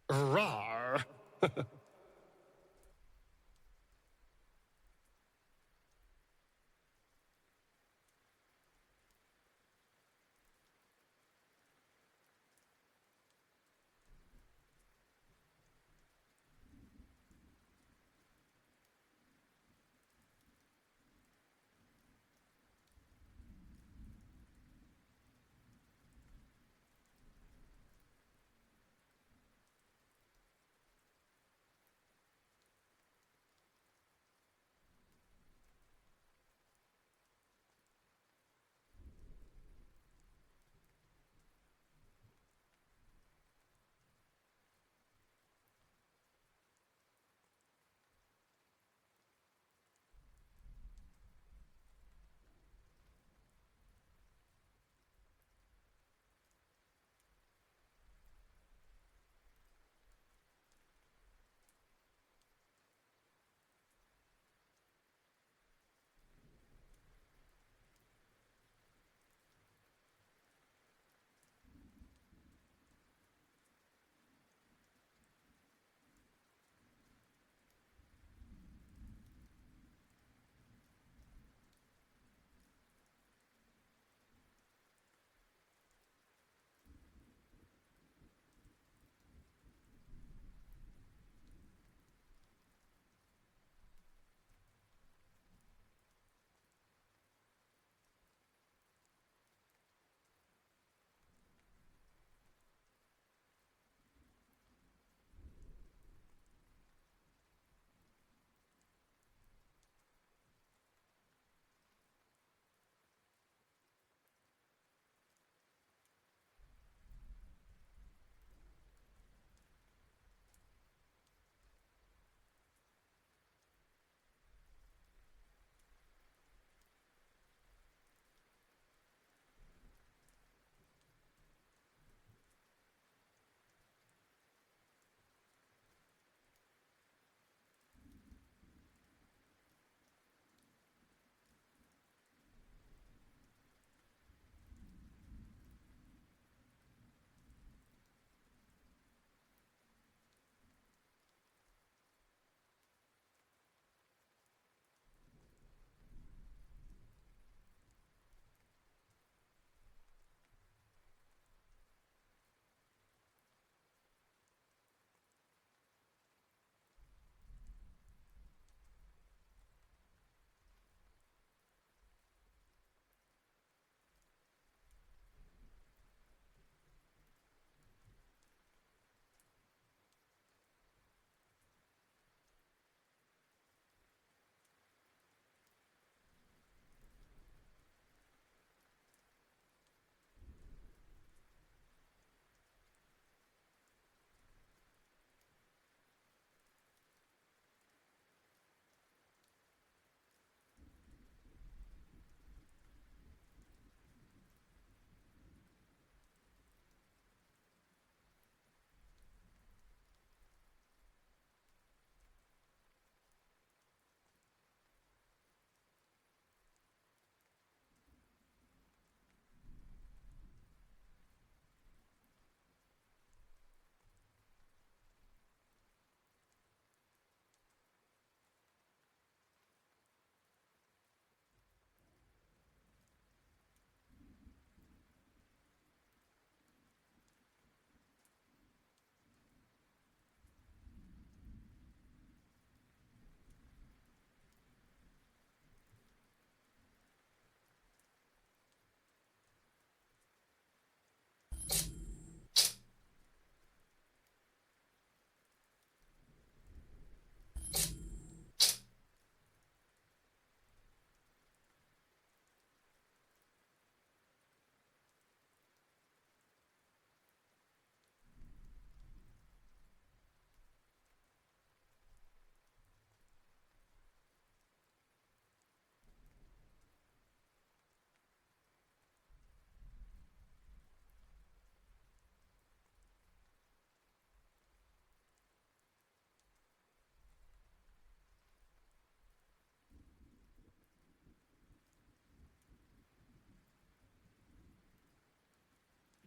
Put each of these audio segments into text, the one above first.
Rawr.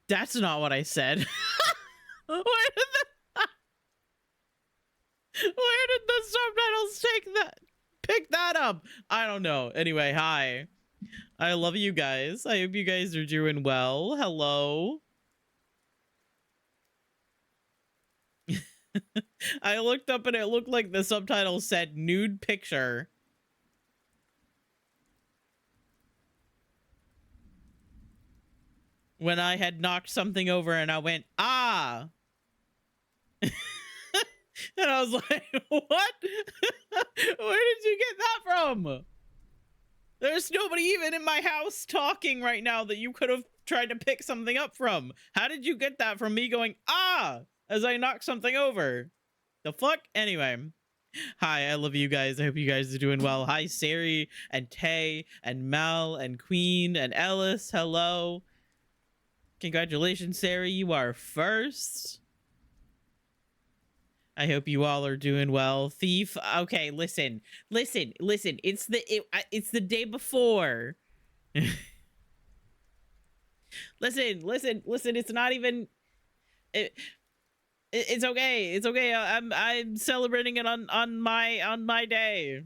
That's not what I said. Where did up? I don't know. Anyway, hi. I love you guys. I hope you guys are doing well. Hello. I looked up and it looked like the subtitle said nude picture. When I had knocked something over and I went, ah. And I was like, what? Where did you get that from? There's nobody even in my house talking right now that you could have tried to pick something up from. How did you get that from me going, ah, as I knock something over? The fuck? Anyway. Hi, I love you guys. I hope you guys are doing well. Hi, Sari and Tay and Mel and Queen and Ellis. Hello. Congratulations, Sari. You are first. I hope you all are doing well. Thief. Okay, listen. It's the day before. listen. It's not even. It's okay. It's okay. I'm celebrating it on my day.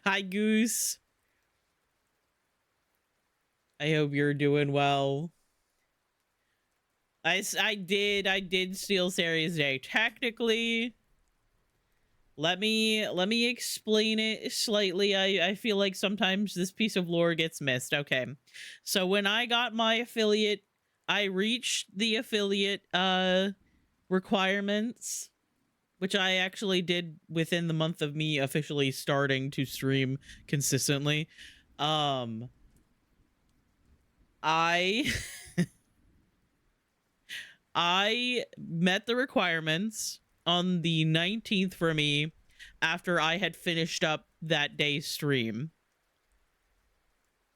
Hi, Goose. I hope you're doing well. I did steal Sari's day. Technically, let me explain it slightly. I feel like sometimes this piece of lore gets missed. Okay. So when I got my affiliate, I reached the affiliate requirements, which I actually did within the month of me officially starting to stream consistently. I I met the requirements on the 19th for me after I had finished up that day's stream,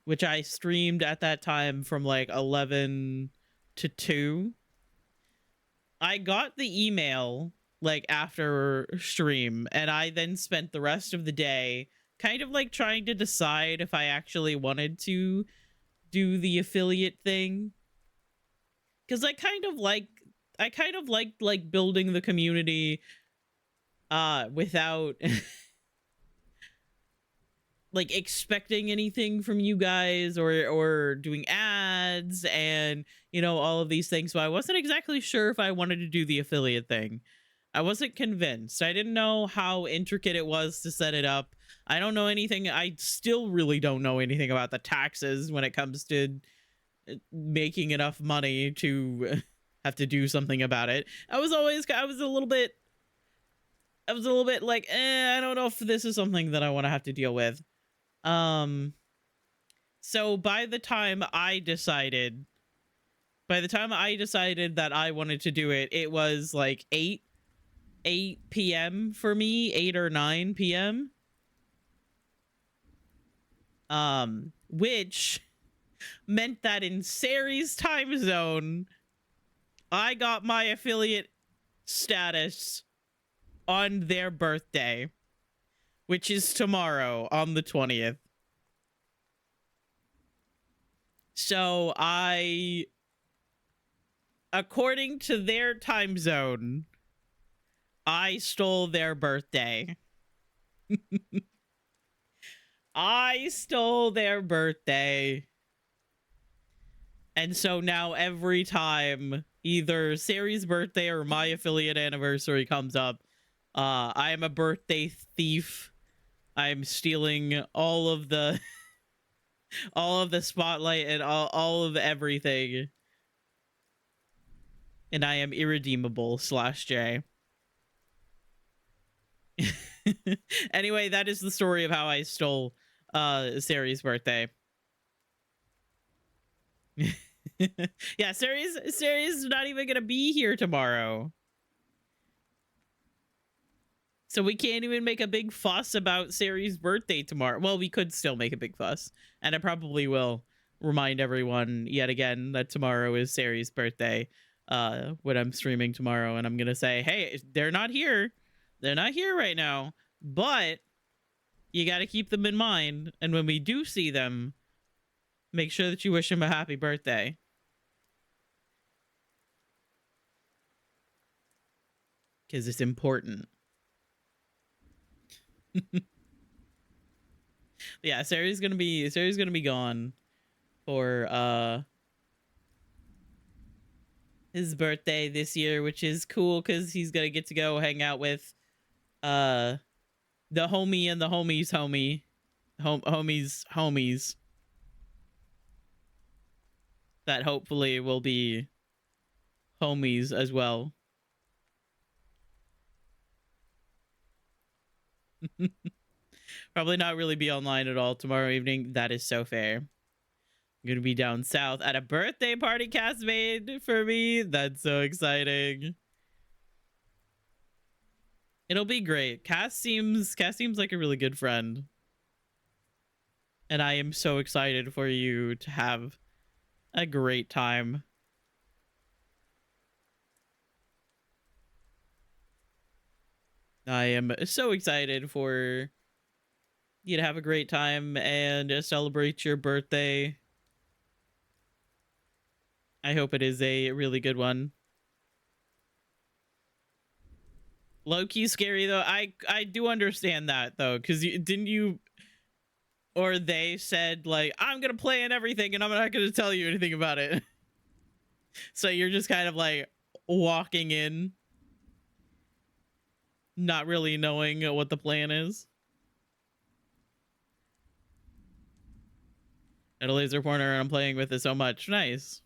which I streamed at that time from like 11 to 2. I got the email like after stream, and I then spent the rest of the day kind of like trying to decide if I actually wanted to do the affiliate thing, because I kind of liked like building the community without like expecting anything from you guys or doing ads and, you know, all of these things. So I wasn't exactly sure if I wanted to do the affiliate thing. I wasn't convinced. I didn't know how intricate it was to set it up. I don't know anything. I still really don't know anything about the taxes when it comes to making enough money to have to do something about it. I was a little bit like, I don't know if this is something that I want to have to deal with. So by the time I decided that I wanted to do it, it was like 8 p.m. for me, 8 or 9 p.m. Which meant that in Sari's time zone, I got my affiliate status on their birthday, which is tomorrow on the 20th. So according to their time zone, I stole their birthday. I stole their birthday. And so now every time either Sari's birthday or my affiliate anniversary comes up, I am a birthday thief. I'm stealing all of the spotlight and all of everything. And I am irredeemable /J. Anyway, that is the story of how I stole Sari's birthday. Yeah, Sari's not even gonna be here tomorrow, so we can't even make a big fuss about Sari's birthday tomorrow. Well, we could still make a big fuss, and I probably will remind everyone yet again that tomorrow is Sari's birthday when I'm streaming tomorrow, and I'm gonna say, hey, they're not here right now, but you got to keep them in mind, and when we do see them, make sure that you wish them a happy birthday. Because it's important. Yeah, Sarah's gonna be gone for his birthday this year, which is cool because he's gonna get to go hang out with uh the homie and the homies homies that hopefully will be homies as well. Probably not really be online at all tomorrow evening. That is so fair. I'm gonna be down south at a birthday party Cass made for me. That's so exciting. It'll be great. Cass seems like a really good friend. And I am so excited for you to have a great time. I am so excited for you to have a great time and celebrate your birthday. I hope it is a really good one. Low-key scary though. I do understand that though, because didn't you or they said like, I'm gonna plan everything and I'm not gonna tell you anything about it. So you're just kind of like walking in, not really knowing what the plan is. At a laser pointer and I'm playing with it so much. Nice.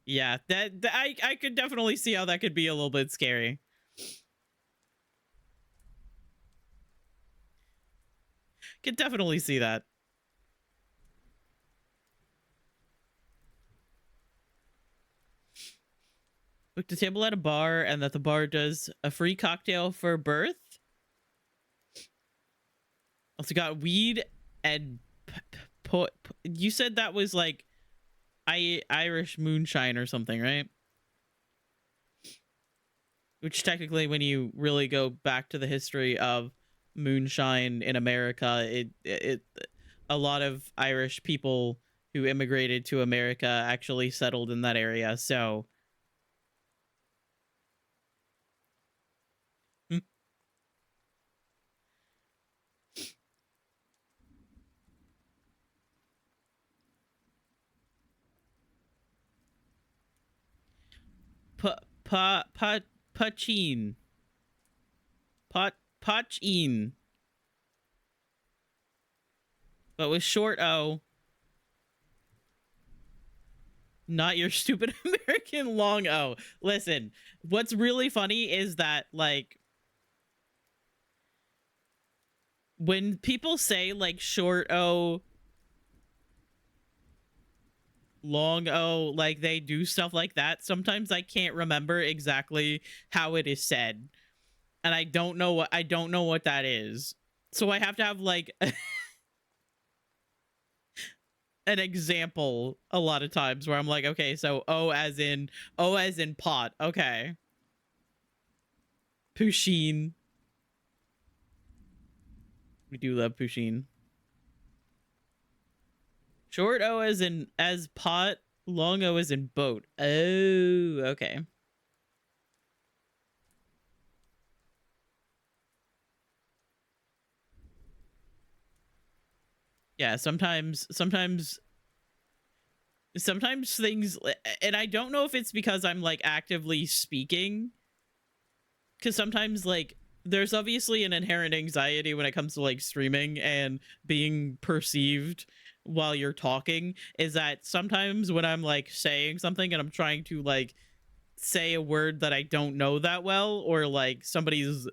Yeah, that I could definitely see how that could be a little bit scary. Could definitely see that. Booked a table at a bar and that the bar does a free cocktail for birth. Also got weed and you said that was like Irish moonshine or something, right? Which technically, when you really go back to the history of moonshine in America, it a lot of Irish people who immigrated to America actually settled in that area. So Pachine. Pachin. But with short O. Not your stupid American long O. Listen, what's really funny is that, like, when people say, like, short O, long O, like, they do stuff like that, sometimes I can't remember exactly how it is said. And I don't know what that is. So I have to have, like, an example a lot of times where I'm like, okay, so O as in pot. Okay. Pusheen. We do love Pusheen. Short O as pot, long O as in boat. Oh, okay. Yeah, sometimes things, and I don't know if it's because I'm like actively speaking, because sometimes like there's obviously an inherent anxiety when it comes to like streaming and being perceived while you're talking, is that sometimes when I'm like saying something and I'm trying to like say a word that I don't know that well, or like somebody's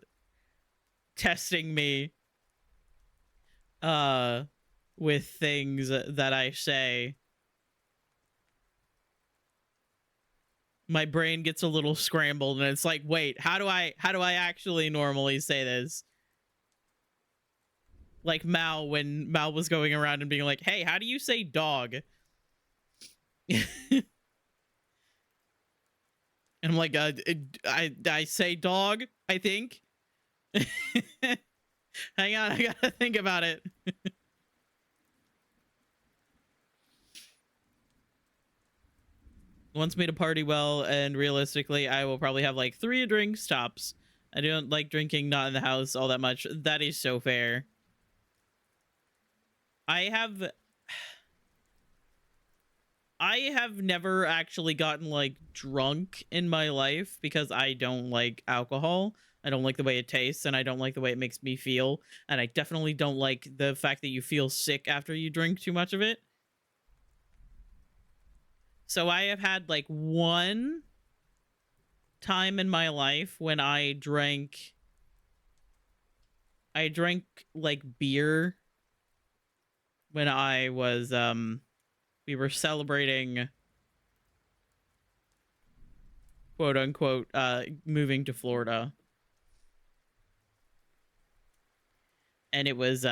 testing me with things that I say, my brain gets a little scrambled and it's like, wait, how do I actually normally say this? Like Mal, when Mal was going around and being like, hey, how do you say dog? And I'm like, I say dog, I think. Hang on, I gotta think about it. Wants me to party well, and realistically, I will probably have like 3 drinks tops I don't like drinking not in the house all that much. That is so fair. I have never actually gotten like drunk in my life because I don't like alcohol. I don't like the way it tastes and I don't like the way it makes me feel. And I definitely don't like the fact that you feel sick after you drink too much of it. So I have had like one time in my life when I drank like beer when I was we were celebrating quote unquote moving to Florida. And it was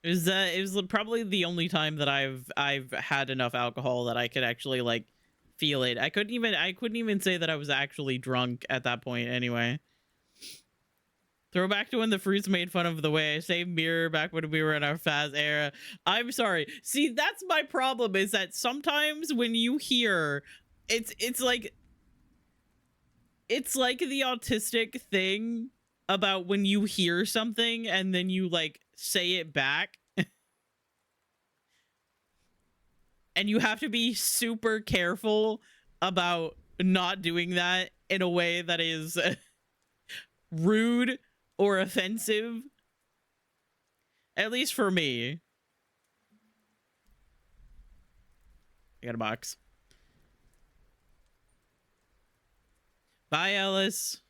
it was probably the only time that I've had enough alcohol that I could actually like feel it. I couldn't even say that I was actually drunk at that point anyway. Throwback to when the fruits made fun of the way I saved mirror back when we were in our Faz era. I'm sorry. See, that's my problem, is that sometimes when you hear it's like the autistic thing about when you hear something and then you like say it back. And you have to be super careful about not doing that in a way that is rude or offensive. At least for me. I got a box. Bye, Alice.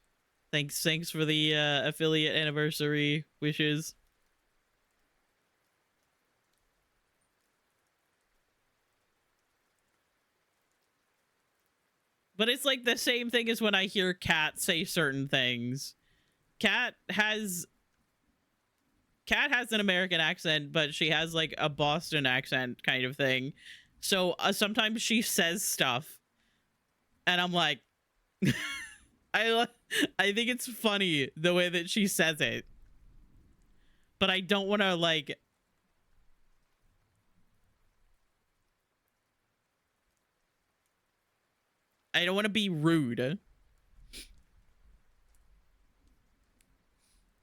Thanks for the affiliate anniversary wishes. But it's like the same thing as when I hear Kat say certain things. Kat has an American accent, but she has like a Boston accent kind of thing. So sometimes she says stuff and I'm like, I think it's funny the way that she says it. But I don't want to like... I don't want to be rude.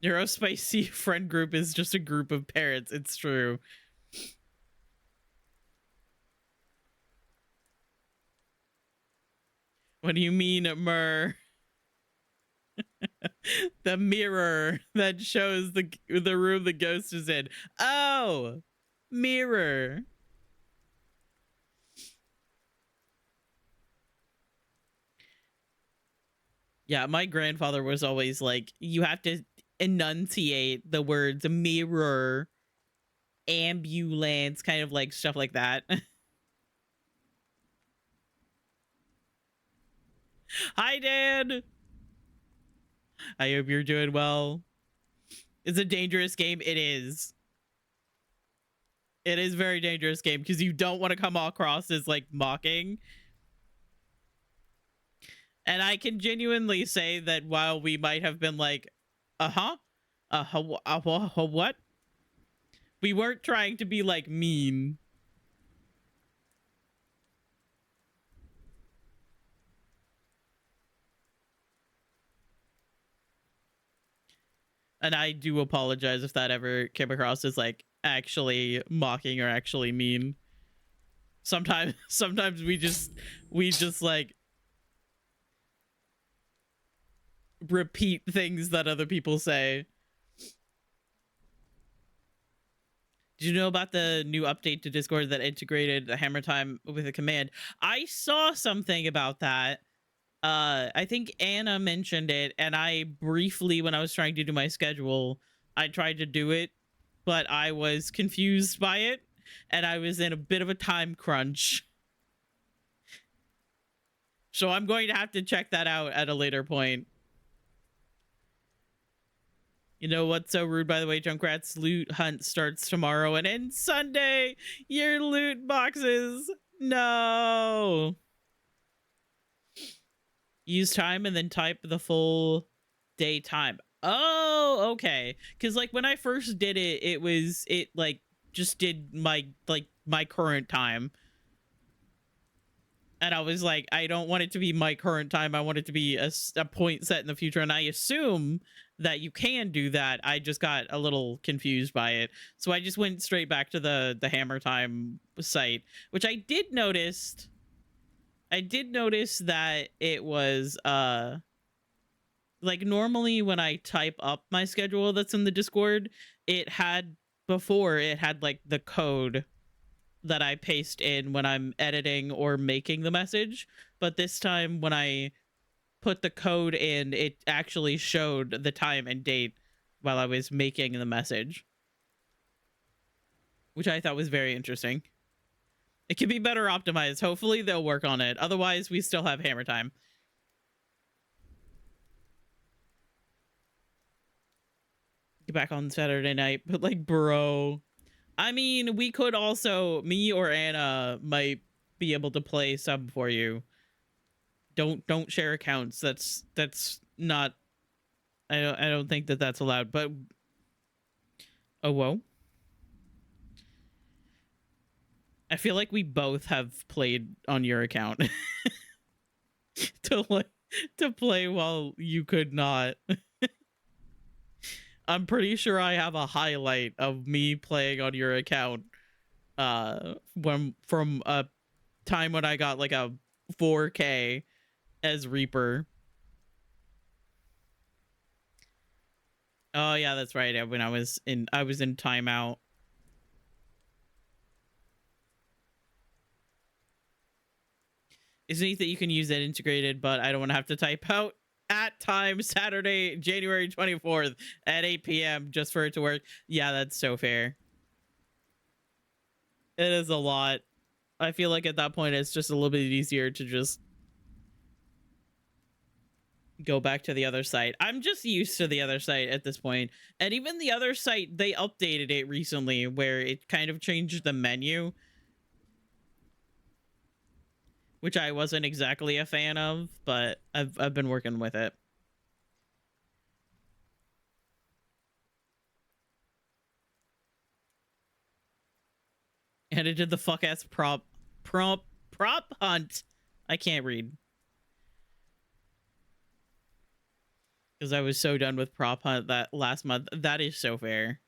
Neurospicy friend group is just a group of parrots. It's true. What do you mean, Myrrh? The mirror that shows the room the ghost is in. Oh, mirror. Yeah, my grandfather was always like, you have to enunciate the words mirror, ambulance, kind of like stuff like that. Hi, Dan. I hope you're doing well. It's a dangerous game. It is. It is a very dangerous game because you don't want to come across as like mocking. And I can genuinely say that while we might have been like, what? We weren't trying to be like mean. And I do apologize if that ever came across as like actually mocking or actually mean. Sometimes we just like repeat things that other people say. Did you know about the new update to Discord that integrated the hammer time with a command? I saw something about that. I think Anna mentioned it, and I briefly, when I was trying to do my schedule, I tried to do it, but I was confused by it, and I was in a bit of a time crunch. So I'm going to have to check that out at a later point. You know what's so rude, by the way? Junkrat's loot hunt starts tomorrow and ends Sunday. Your loot boxes. No. Use time and then type the full day time. Oh, okay. Because like when I first did it, it like just did my current time, and I was like, I don't want it to be my current time. I want it to be a point set in the future, and I assume that you can do that. I just got a little confused by it, so I just went straight back to the hammer time site, which I did notice. I did notice that it was like normally when I type up my schedule that's in the Discord, it had before it had like the code that I paste in when I'm editing or making the message. But this time when I put the code in, it actually showed the time and date while I was making the message, which I thought was very interesting. It can be better optimized. Hopefully they'll work on it. Otherwise, we still have hammer time. Get back on Saturday night, but like, bro, I mean, we could also, me or Anna might be able to play sub for you. Don't share accounts. That's not. I don't think that that's allowed. But oh whoa. I feel like we both have played on your account to like to play while you could not. I'm pretty sure I have a highlight of me playing on your account when from a time when I got like a 4K as Reaper. Oh yeah, that's right. When I was in timeout. It's neat that you can use that integrated, but I don't want to have to type out at time Saturday, January 24th at 8 p.m. just for it to work. Yeah, that's so fair. It is a lot. I feel like at that point it's just a little bit easier to just go back to the other site. I'm just used to the other site at this point. And even the other site, they updated it recently where it kind of changed the menu, which I wasn't exactly a fan of, but I've been working with it. And it did the fuck ass prop hunt. I can't read because I was so done with prop hunt that last month. That is so fair.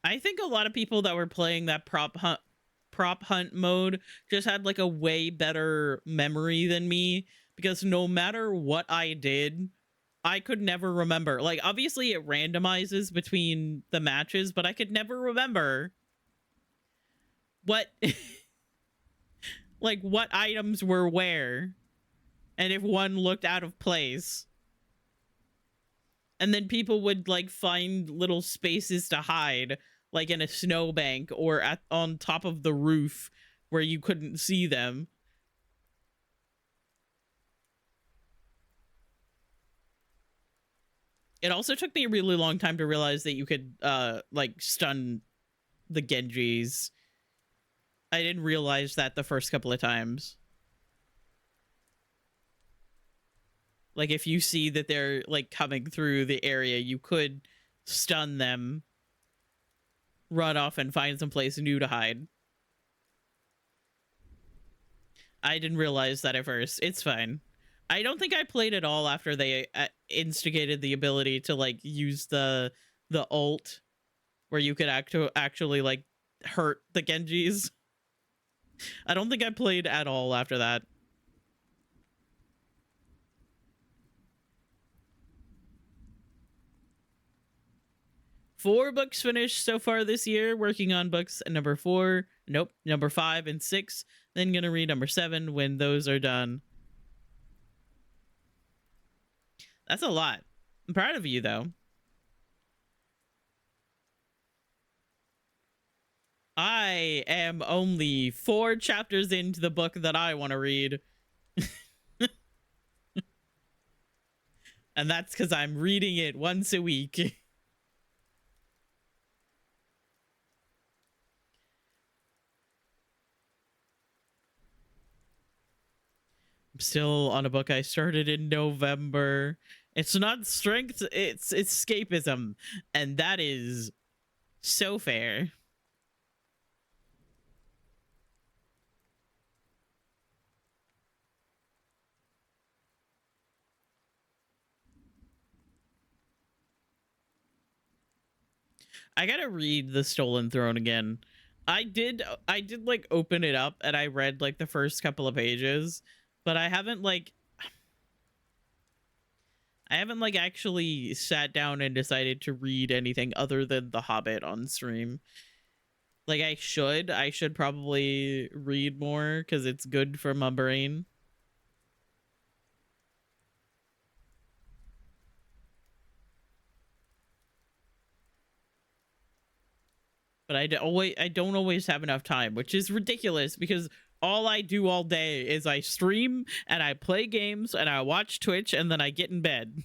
I think a lot of people that were playing that prop hunt mode just had like a way better memory than me, because no matter what I did, I could never remember. Like, obviously it randomizes between the matches, but I could never remember what like what items were where and if one looked out of place. And then people would like find little spaces to hide, like in a snowbank or on top of the roof where you couldn't see them. It also took me a really long time to realize that you could like stun the Genjis. I didn't realize that the first couple of times. Like, if you see that they're like coming through the area, you could stun them, run off, and find some place new to hide. I didn't realize that at first. It's fine. I don't think I played at all after they instigated the ability to like use the ult where you could actually like hurt the Genjis. I don't think I played at all after that. Four books finished so far this year, working on books number 4, nope, number 5 and 6, then gonna read number 7 when those are done. That's a lot. I'm proud of you, though. I am only 4 chapters into the book that I want to read. And that's because I'm reading it once a week. still on a book I started in November. It's not strength, it's escapism, and that is so fair. I gotta read The Stolen Throne again. I did like open it up and I read like the first couple of pages, but I haven't actually sat down and decided to read anything other than The Hobbit on stream. Like I should probably read more because it's good for my brain. But I don't always have enough time, which is ridiculous because all I do all day is I stream and I play games and I watch Twitch and then I get in bed.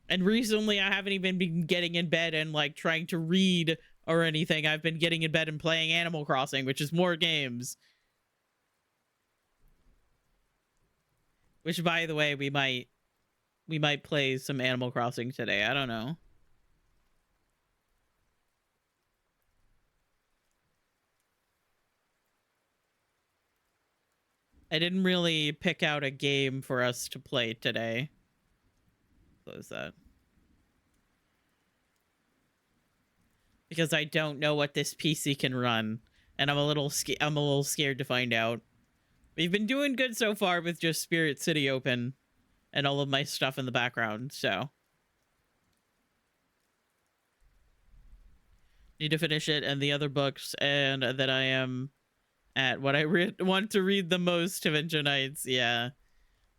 And recently I haven't even been getting in bed and like trying to read or anything. I've been getting in bed and playing Animal Crossing, which is more games. Which, by the way, we might play some Animal Crossing today. I don't know. I didn't really pick out a game for us to play today. Close that. Because I don't know what this PC can run, and I'm a little scared to find out. We've been doing good so far with just Spirit City open and all of my stuff in the background, so need to finish it and the other books, and that I am at what I want to read the most, Adventure Nights. Yeah.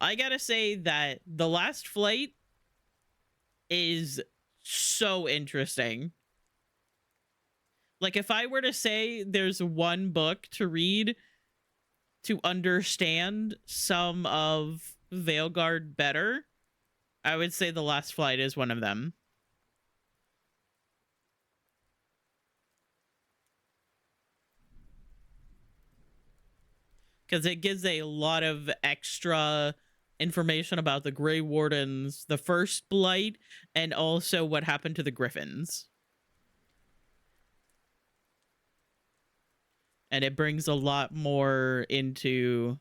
I gotta say that The Last Flight is so interesting. Like, if I were to say there's one book to read to understand some of Veilguard better, I would say The Last Flight is one of them. Because it gives a lot of extra information about the Grey Wardens, the first Blight, and also what happened to the Griffins. And it brings a lot more into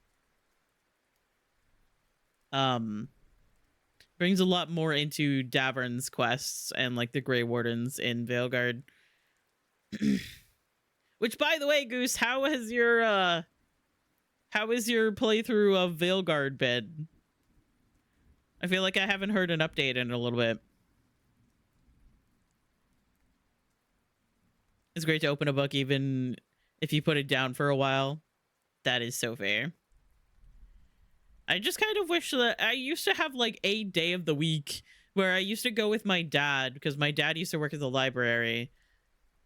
Davern's quests and like the Grey Wardens in Veilguard. Which, by the way, Goose, how is your playthrough of Veilguard been? I feel like I haven't heard an update in a little bit. It's great to open a book even if you put it down for a while. That is so fair. I just kind of wish that I used to have like a day of the week where I used to go with my dad, because my dad used to work at the library,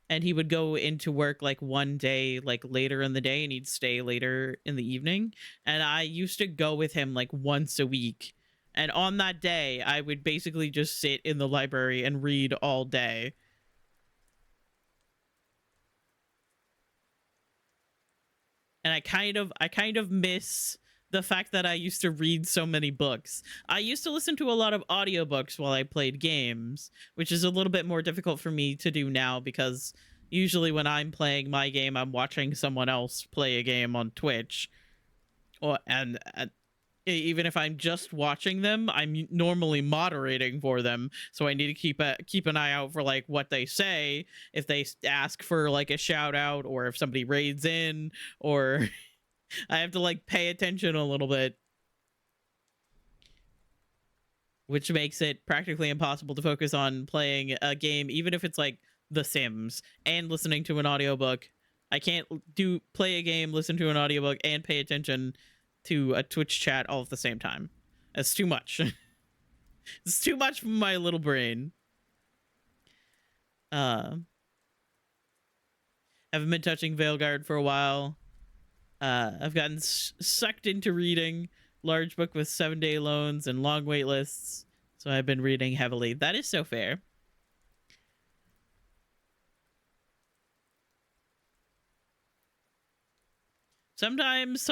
and he would go into work like one day, like later in the day, and he'd stay later in the evening. And I used to go with him like once a week. And on that day, I would basically just sit in the library and read all day. And I kind of miss the fact that I used to read so many books. I used to listen to a lot of audiobooks while I played games, which is a little bit more difficult for me to do now, because usually when I'm playing my game, I'm watching someone else play a game on Twitch. And even if I'm just watching them, I'm normally moderating for them, so I need to keep an eye out for like what they say, if they ask for like a shout out, or if somebody raids in, or I have to like pay attention a little bit, which makes it practically impossible to focus on playing a game, even if it's like The Sims, and listening to an audiobook. I can't play a game, listen to an audiobook, and pay attention to a Twitch chat all at the same time. That's too much. It's too much for my little brain. Haven't been touching Veilguard for a while. I've gotten sucked into reading. Large book with 7-day loans and long wait lists, so I've been reading heavily. That is so fair. Sometimes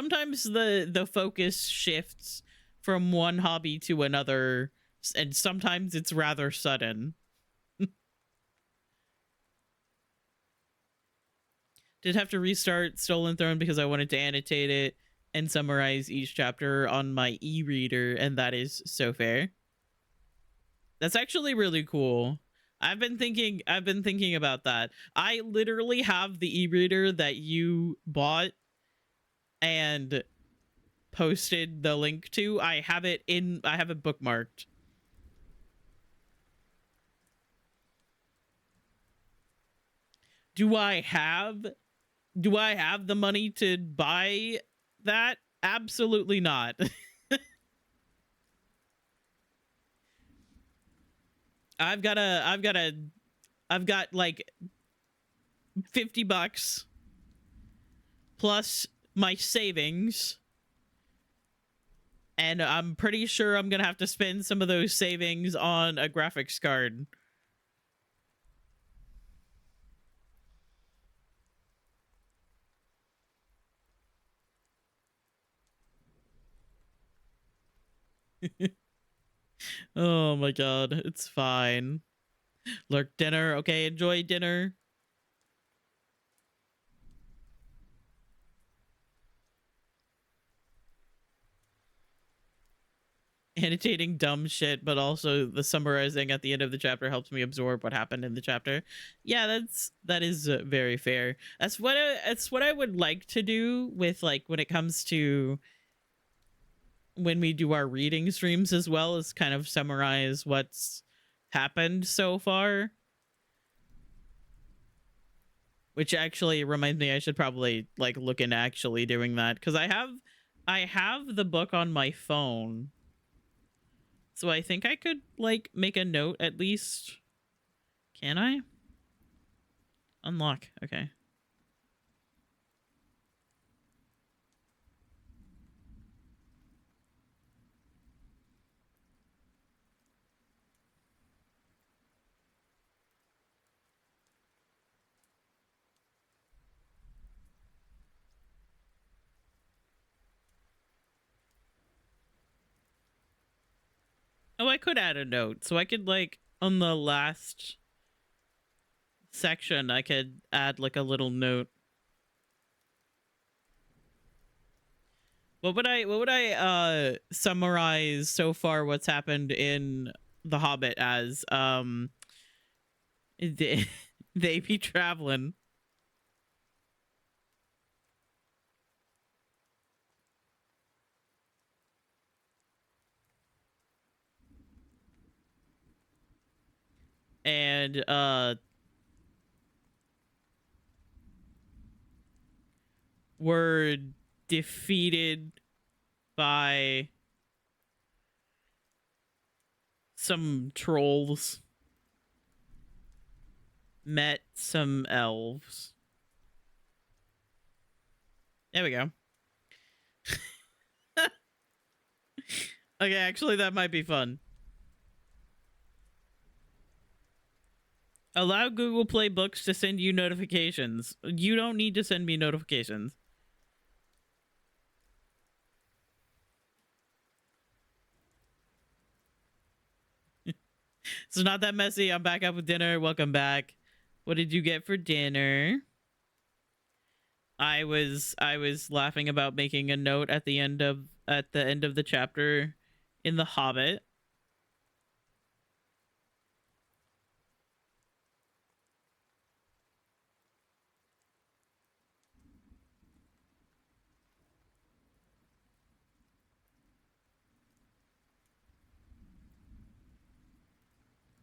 the focus shifts from one hobby to another, and sometimes it's rather sudden. Did have to restart Stolen Throne because I wanted to annotate it and summarize each chapter on my e-reader, and that is so fair. That's actually really cool. I've been thinking about that. I literally have the e-reader that you bought and posted the link to. I have it bookmarked. Do I have the money to buy that? Absolutely not. I've got like $50 plus my savings, and I'm pretty sure I'm gonna have to spend some of those savings on a graphics card. Oh my god, it's fine. Lurk dinner. Okay, enjoy dinner. Annotating dumb shit, but also the summarizing at the end of the chapter helps me absorb what happened in the chapter. Yeah, that is very fair. That's what I would like to do with, like, when it comes to when we do our reading streams as well, is kind of summarize what's happened so far. Which actually reminds me, I should probably like look into actually doing that, because I have the book on my phone. So I think I could like make a note at least. Can I? Unlock. Okay. Oh, I could add a note. So I could, like, on the last section, I could add like a little note. What would I summarize so far what's happened in The Hobbit as? They, they be traveling. And were defeated by some trolls, met some elves. There we go. Okay, actually, that might be fun. Allow Google Play Books to send you notifications. You don't need to send me notifications. It's not that messy. I'm back up with dinner. Welcome back. What did you get for dinner? I was laughing about making a note at the end of the chapter in The Hobbit.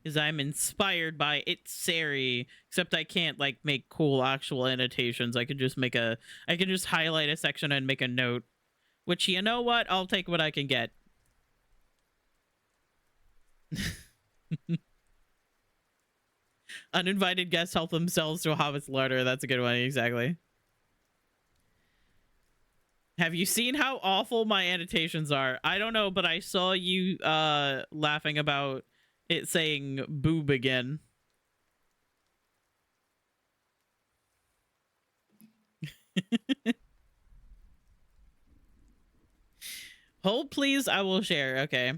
Because I'm inspired by It's Sari, except I can't like make cool actual annotations. I could just highlight a section and make a note. Which, you know what? I'll take what I can get. Uninvited guests help themselves to a hobbit's larder. That's a good one, exactly. Have you seen how awful my annotations are? I don't know, but I saw you laughing about it saying boob again. Hold please, I will share. Okay.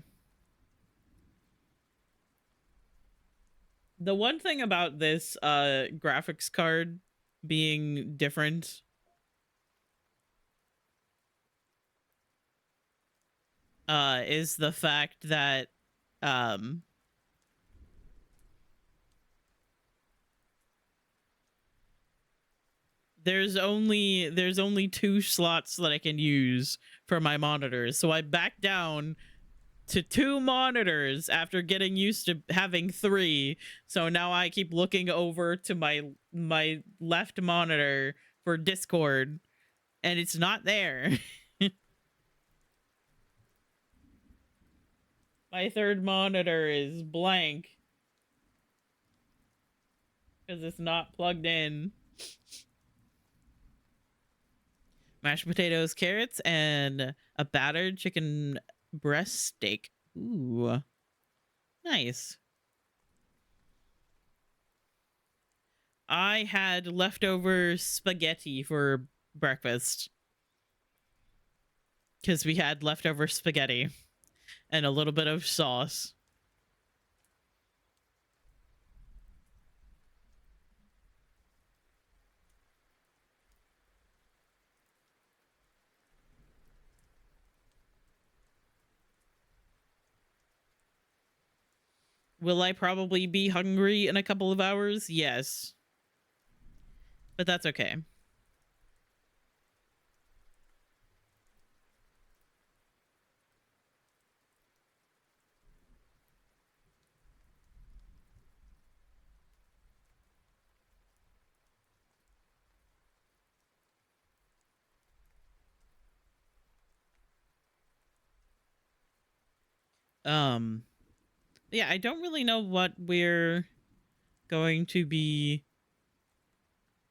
The one thing about this graphics card being different is the fact that um there's only 2 slots that I can use for my monitors. So I backed down to 2 monitors after getting used to having 3. So now I keep looking over to my left monitor for Discord and it's not there. My third monitor is blank because it's not plugged in. Mashed potatoes, carrots, and a battered chicken breast steak. Ooh, nice. I had leftover spaghetti for breakfast because we had leftover spaghetti and a little bit of sauce. Will I probably be hungry in a couple of hours? Yes. But that's okay. Um, yeah, I don't really know what we're going to be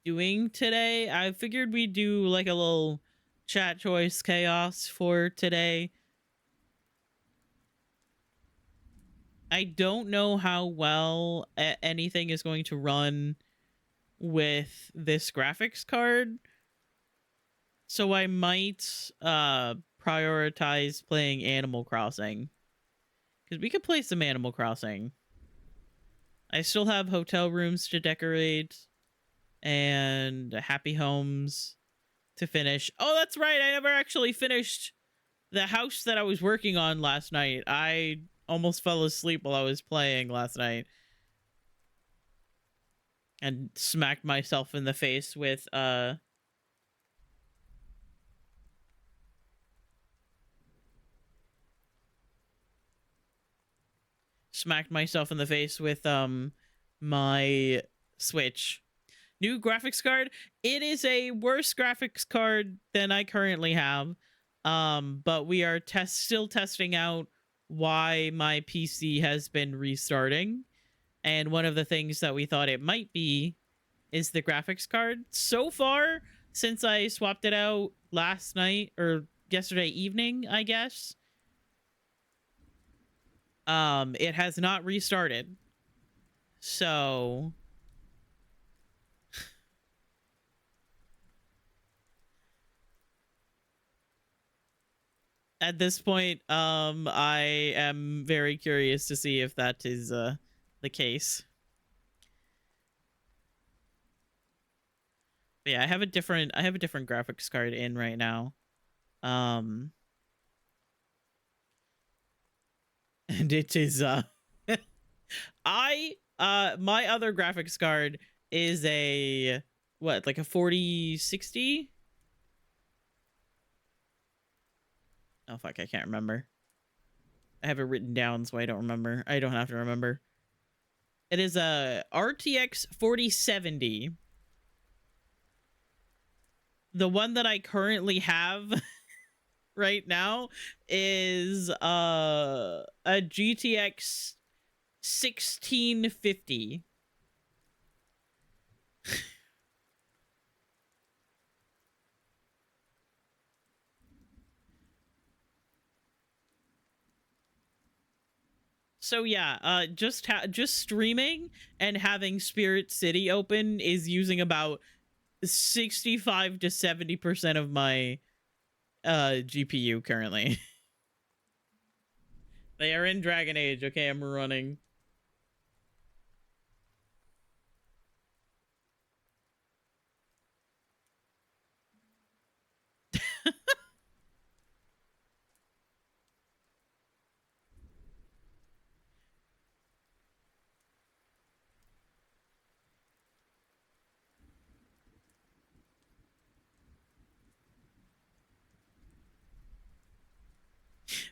doing today. I figured we'd do like a little chat choice chaos for today. I don't know how well anything is going to run with this graphics card. So I might prioritize playing Animal Crossing. Because we could play some Animal Crossing. I still have hotel rooms to decorate and happy homes to finish. Oh, that's right. I never actually finished the house that I was working on last night. I almost fell asleep while I was playing last night and smacked myself in the face with my Switch. New graphics card. It is a worse graphics card than I currently have. But we are still testing out why my PC has been restarting. And one of the things that we thought it might be is the graphics card. So far, since I swapped it out last night or yesterday evening, I guess, it has not restarted. So at this point, I am very curious to see if that is the case. But yeah, I have a different graphics card in right now. And it is my other graphics card is a what, like a 4060? Oh fuck, I can't remember. I have it written down so I don't remember. I don't have to remember. It is a RTX 4070. The one that I currently have right now is a GTX 1650. So yeah, just streaming and having Spirit City open is using about 65 to 70% of my GPU currently. They are in Dragon Age. Okay, I'm running.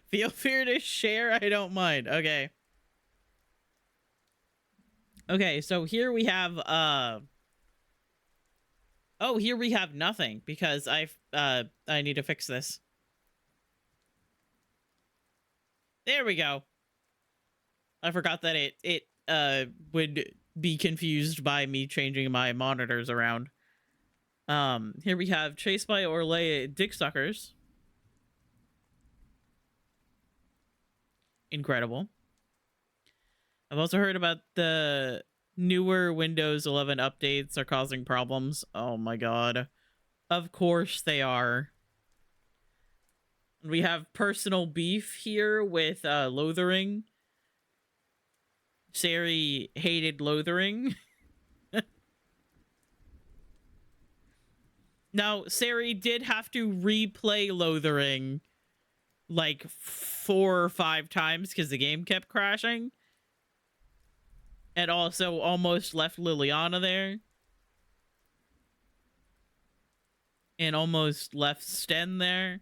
Feel free to share. I don't mind. Okay. Okay, so here we have oh, here we have nothing because I need to fix this. There we go. I forgot that it would be confused by me changing my monitors around. Here we have chased by Orlais dick suckers. Incredible. I've also heard about the newer Windows 11 updates are causing problems. Oh my god. Of course they are. We have personal beef here with Lothering. Sari hated Lothering. Now, Sari did have to replay Lothering like 4 or 5 times because the game kept crashing. And also almost left Liliana there. And almost left Sten there.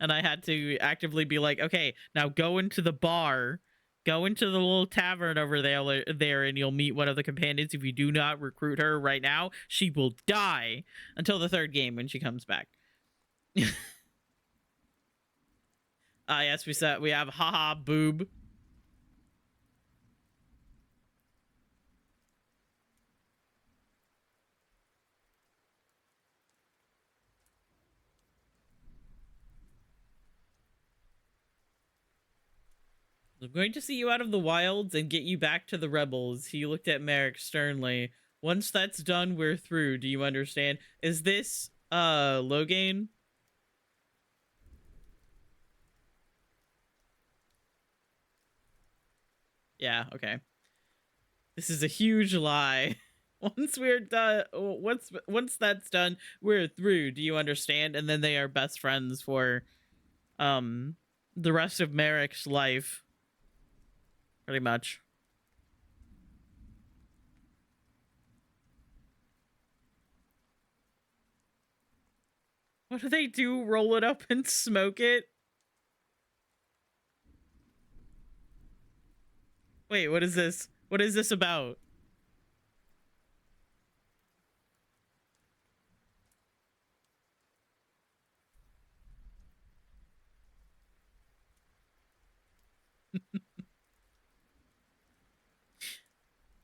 And I had to actively be like, okay, now go into the bar. Go into the little tavern over there, and you'll meet one of the companions. If you do not recruit her right now, she will die until the 3rd game when she comes back. Yes, we have haha boob. I'm going to see you out of the wilds and get you back to the rebels. He looked at Merrick sternly. Once that's done, we're through. Do you understand? Is this Logain? Yeah, okay. This is a huge lie. Once we're done, once that's done, we're through. Do you understand? And then they are best friends for the rest of Merrick's life. Pretty much. What do they do? Roll it up and smoke it? Wait, what is this? What is this about?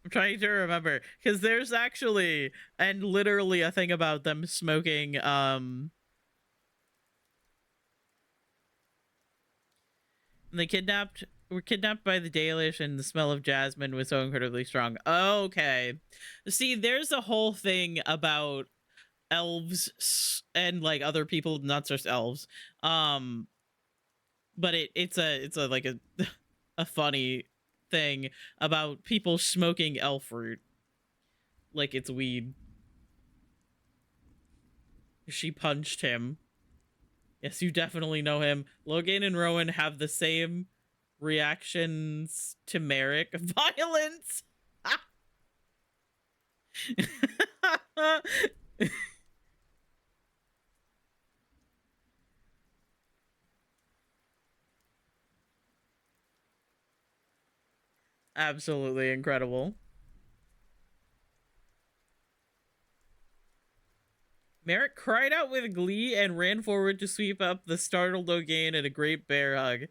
I'm trying to remember because there's actually and literally a thing about them smoking they were kidnapped by the Dalish and the smell of jasmine was so incredibly strong. Okay. See, there's a whole thing about elves and like other people, not just elves. But it's a like a a funny thing about people smoking elf fruit like it's weed. She punched him. Yes, you definitely know him. Logan and Rowan have the same reactions to Merrick. Violence! Absolutely incredible. Merrick cried out with glee and ran forward to sweep up the startled Logan in a great bear hug.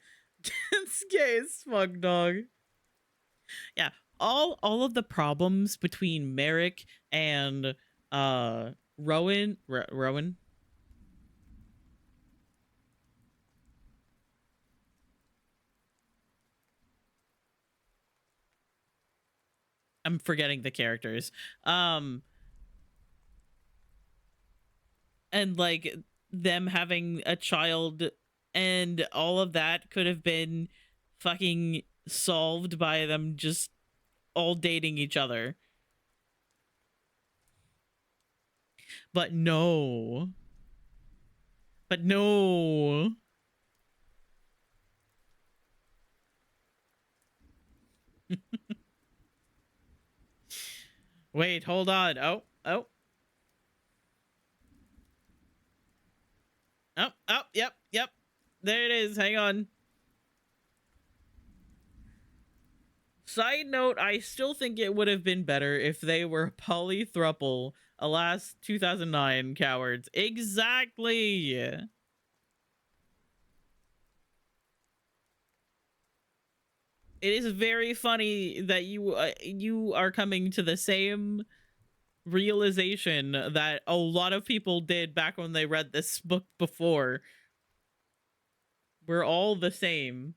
It's gay as fuck, dog. Yeah, all of the problems between Merrick and Rowan. I'm forgetting the characters. And like them having a child and all of that could have been fucking solved by them just all dating each other. But no. But no. Wait, hold on. Oh, oh. Oh, oh, yep, yep. There it is. Hang on. Side note, I still think it would have been better if they were polythruple. Alas, 2009 cowards. Exactly. It is very funny that you are coming to the same realization that a lot of people did back when they read this book before. We're all the same.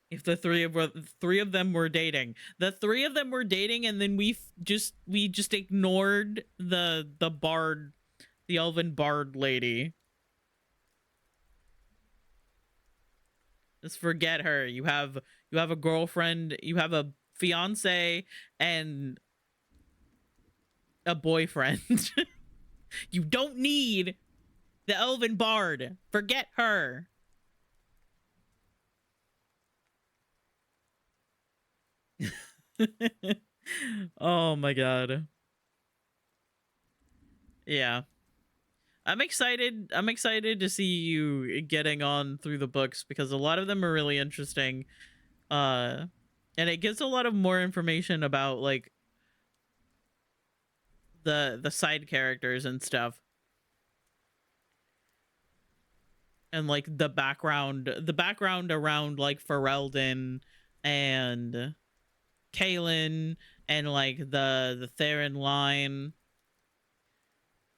If the three of them were dating, and then we just ignored the bard, the elven bard lady. Just forget her. You have a girlfriend, you have a fiance, and a boyfriend. You don't need the elven bard. Forget her. Oh my god. Yeah. I'm excited to see you getting on through the books because a lot of them are really interesting. Uh and it gives a lot of more information about like the side characters and stuff. And like the background around like Ferelden and Kaelin and like the Theron line,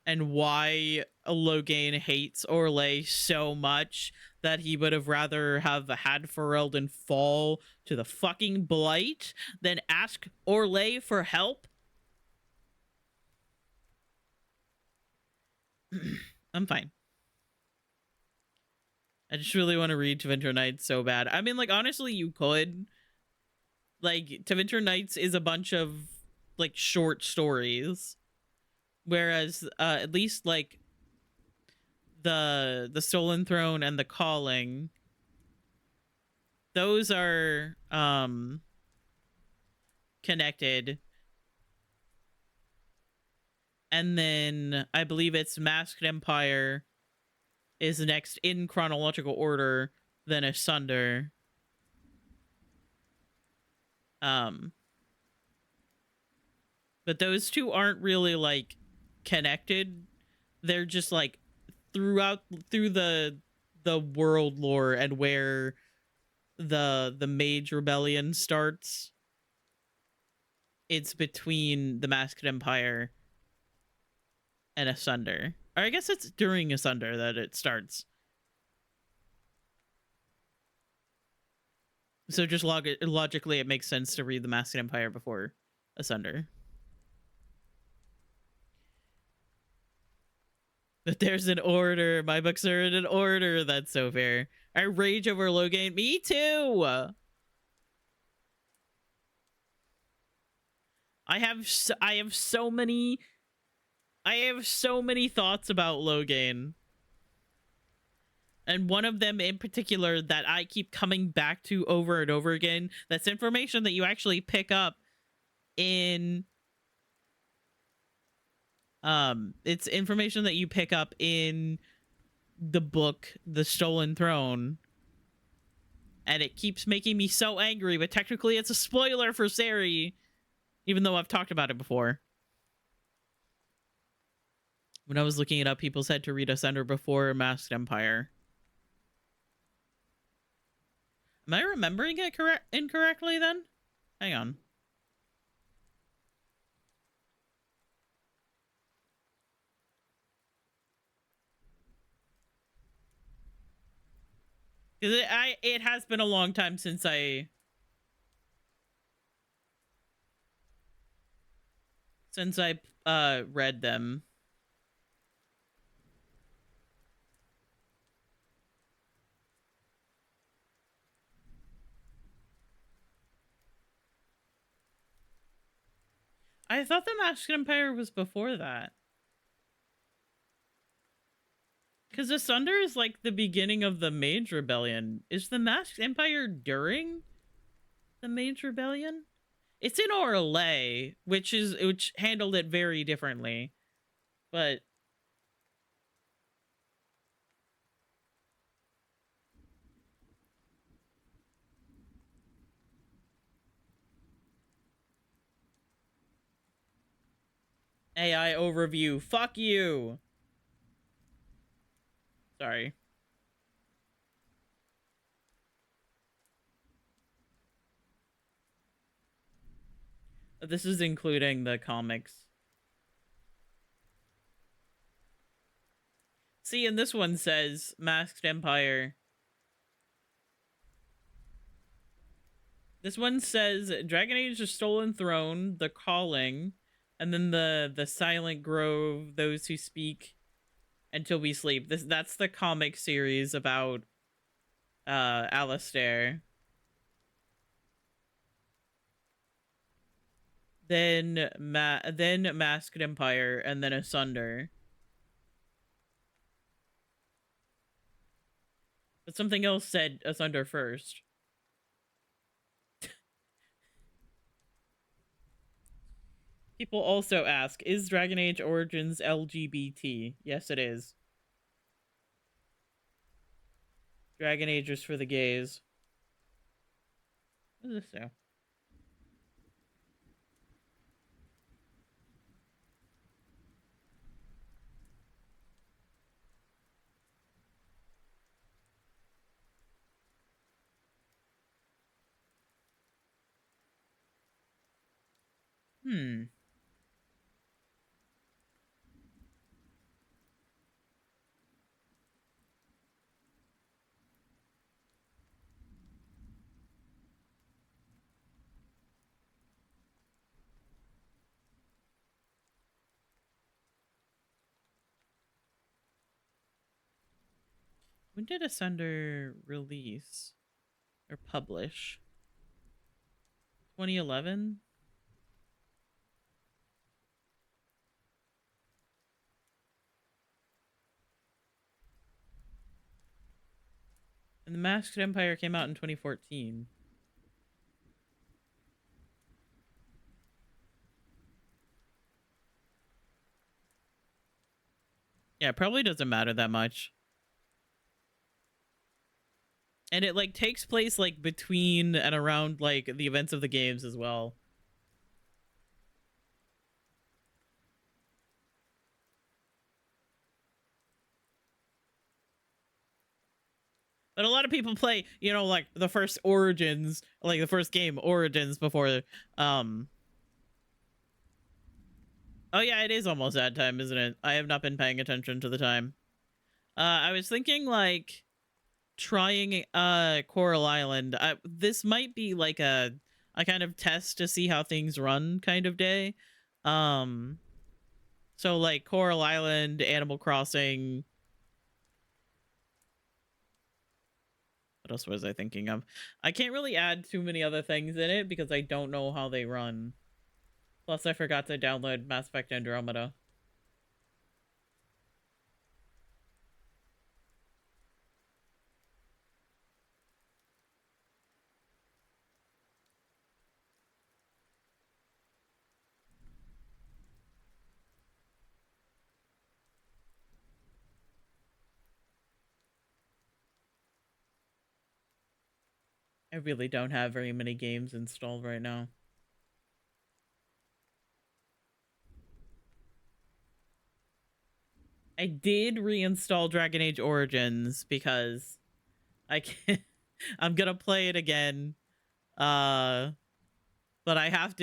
and why Logain hates Orlais so much that he would have rather have had Ferelden fall to the fucking blight than ask Orlais for help. I'm fine. I just really want to read Tevinter Nights so bad. I mean, like, honestly, you could. Like, Tevinter Nights is a bunch of, like, short stories. Whereas, at least, like, the Stolen Throne and the Calling, those are, connected. And then I believe it's Masked Empire is next in chronological order, then Asunder. Um, but those two aren't really like connected. They're just like through the world lore and where the Mage Rebellion starts. It's between the Masked Empire and Asunder. Or I guess it's during Asunder that it starts. So just logically, it makes sense to read the Masked Empire before Asunder. But there's an order. My books are in an order. That's so fair. I rage over Logain. Me too. I have so many thoughts about Logain. And one of them in particular that I keep coming back to over and over again, that's information that you actually pick up in it's information that you pick up in the book The Stolen Throne, and it keeps making me so angry, but technically it's a spoiler for Sari, even though I've talked about it before. When I was looking it up, people said to read Asunder before Masked Empire. Am I remembering it incorrectly then? Hang on. Because it has been a long time since I read them. I thought the Masked Empire was before that. Because Asunder is like the beginning of the Mage Rebellion. Is the Masked Empire during the Mage Rebellion? It's in Orlais, which handled it very differently. But AI overview, fuck you. Sorry. This is including the comics. See, and this one says Masked Empire. This one says Dragon Age: The Stolen Throne, The Calling, and then the Silent Grove, Those Who Speak Until We Sleep. That's the comic series about Alistair. Then Masked Empire, and then Asunder. But something else said Asunder first. People also ask, is Dragon Age Origins LGBT? Yes, it is. Dragon Age is for the gays. What does this say? When did Asunder release or publish? 2011? And the Masked Empire came out in 2014. Yeah, it probably doesn't matter that much. And it like takes place like between and around like the events of the games as well. But a lot of people play, you know, like the first Origins, like the first game Origins before Oh yeah, it is almost that time, isn't it? I have not been paying attention to the time. I was thinking like trying Coral Island. This might be like a kind of test to see how things run kind of day. So like Coral Island, Animal Crossing. What else was I thinking of? I can't really add too many other things in it because I don't know how they run. Plus I forgot to download Mass Effect Andromeda. I really don't have very many games installed right now. I did reinstall Dragon Age Origins because I can't I'm gonna play it again. But I have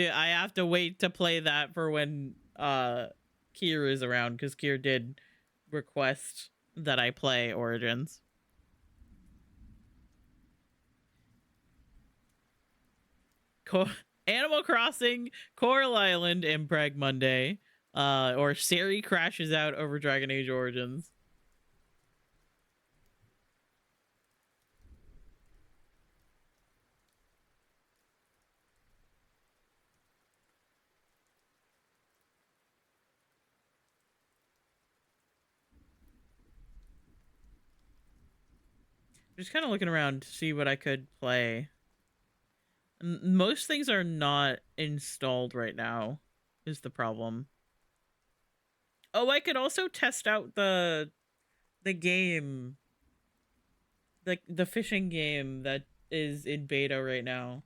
to wait to play that for when Kier is around, because Kier did request that I play Origins. Animal Crossing, Coral Island, and Preg Monday. Or Sari crashes out over Dragon Age Origins. Just kind of looking around to see what I could play. Most things are not installed right now, is the problem. Oh, I could also test out the game, the fishing game that is in beta right now.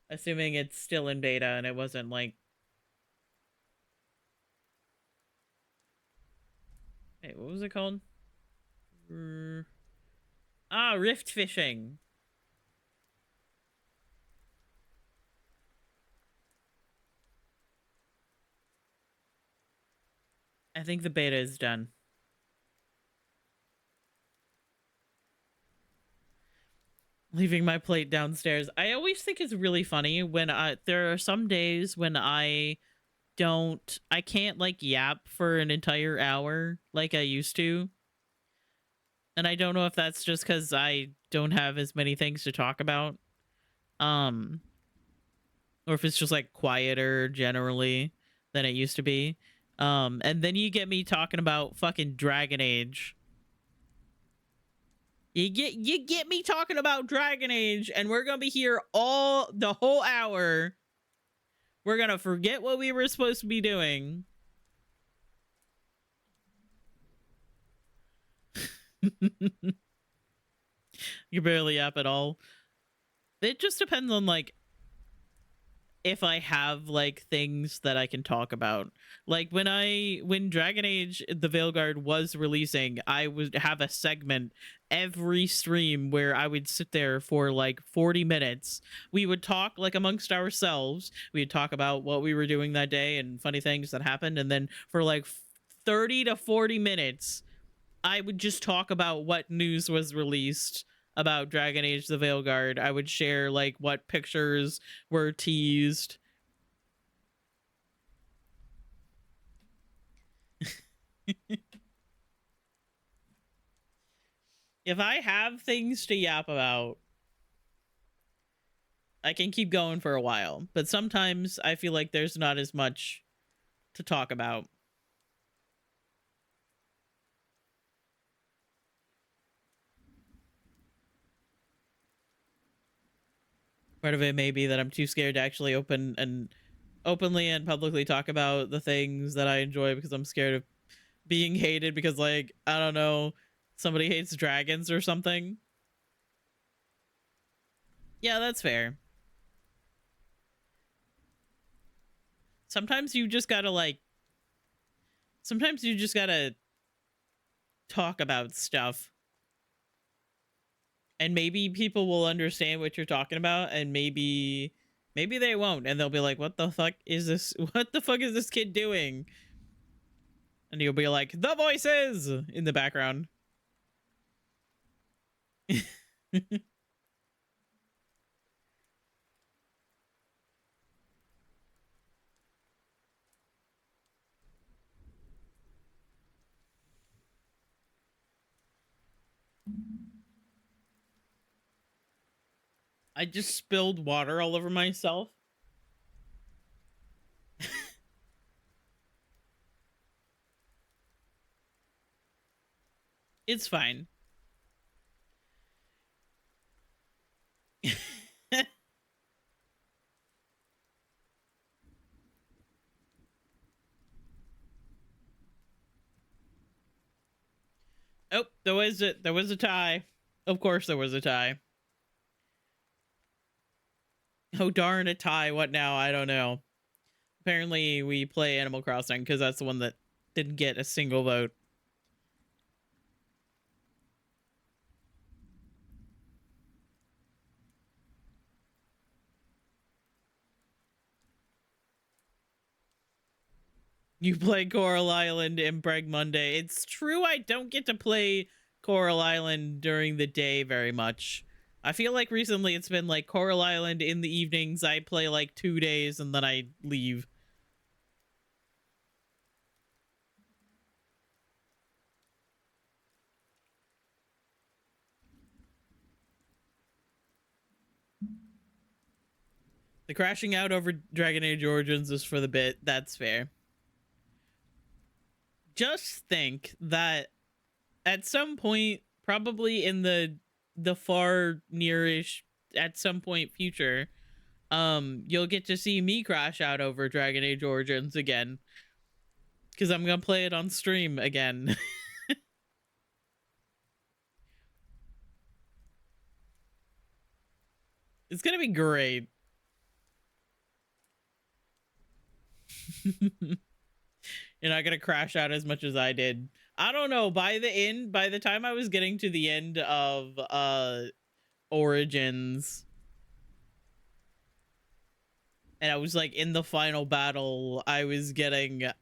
Assuming it's still in beta and it wasn't like, wait, what was it called? Rift fishing. I think the beta is done. Leaving my plate downstairs. I always think it's really funny when there are some days when I can't like yap for an entire hour like I used to. And I don't know if that's just because I don't have as many things to talk about. Or if it's just like quieter generally than it used to be. And then you get me talking about fucking Dragon Age. You get me talking about Dragon Age, and we're gonna be here the whole hour. We're gonna forget what we were supposed to be doing. You barely yap at all. It just depends on like if I have like things that I can talk about. Like when Dragon Age the Veilguard was releasing, I would have a segment every stream where I would sit there for like 40 minutes. We would talk like amongst ourselves. We'd talk about what we were doing that day and funny things that happened, and then for like 30 to 40 minutes I would just talk about what news was released about Dragon Age the Veilguard. I would share like what pictures were teased. If I have things to yap about, I can keep going for a while. But sometimes I feel like there's not as much to talk about. Part of it may be that I'm too scared to actually openly and publicly talk about the things that I enjoy because I'm scared of being hated because, like, I don't know, somebody hates dragons or something. Yeah, that's fair. Sometimes you just gotta talk about stuff. And maybe people will understand what you're talking about, and maybe they won't, and they'll be like, what the fuck is this? What the fuck is this kid doing? And you'll be like, the voices in the background. I just spilled water all over myself. It's fine. Oh, there was a tie. Of course there was a tie. Oh darn, a tie. What now? I don't know. Apparently we play Animal Crossing because that's the one that didn't get a single vote. You play Coral Island and Breg Monday. It's true I don't get to play Coral Island during the day very much. I feel like recently it's been like Coral Island in the evenings. I play like 2 days and then I leave. The crashing out over Dragon Age Origins is for the bit. That's fair. Just think that at some point, probably in the far nearish at some point future, you'll get to see me crash out over Dragon Age Origins again. Because I'm gonna play it on stream again. It's gonna be great. You're not gonna crash out as much as I did. I don't know. By the time I was getting to the end of Origins, and I was like in the final battle, I was getting a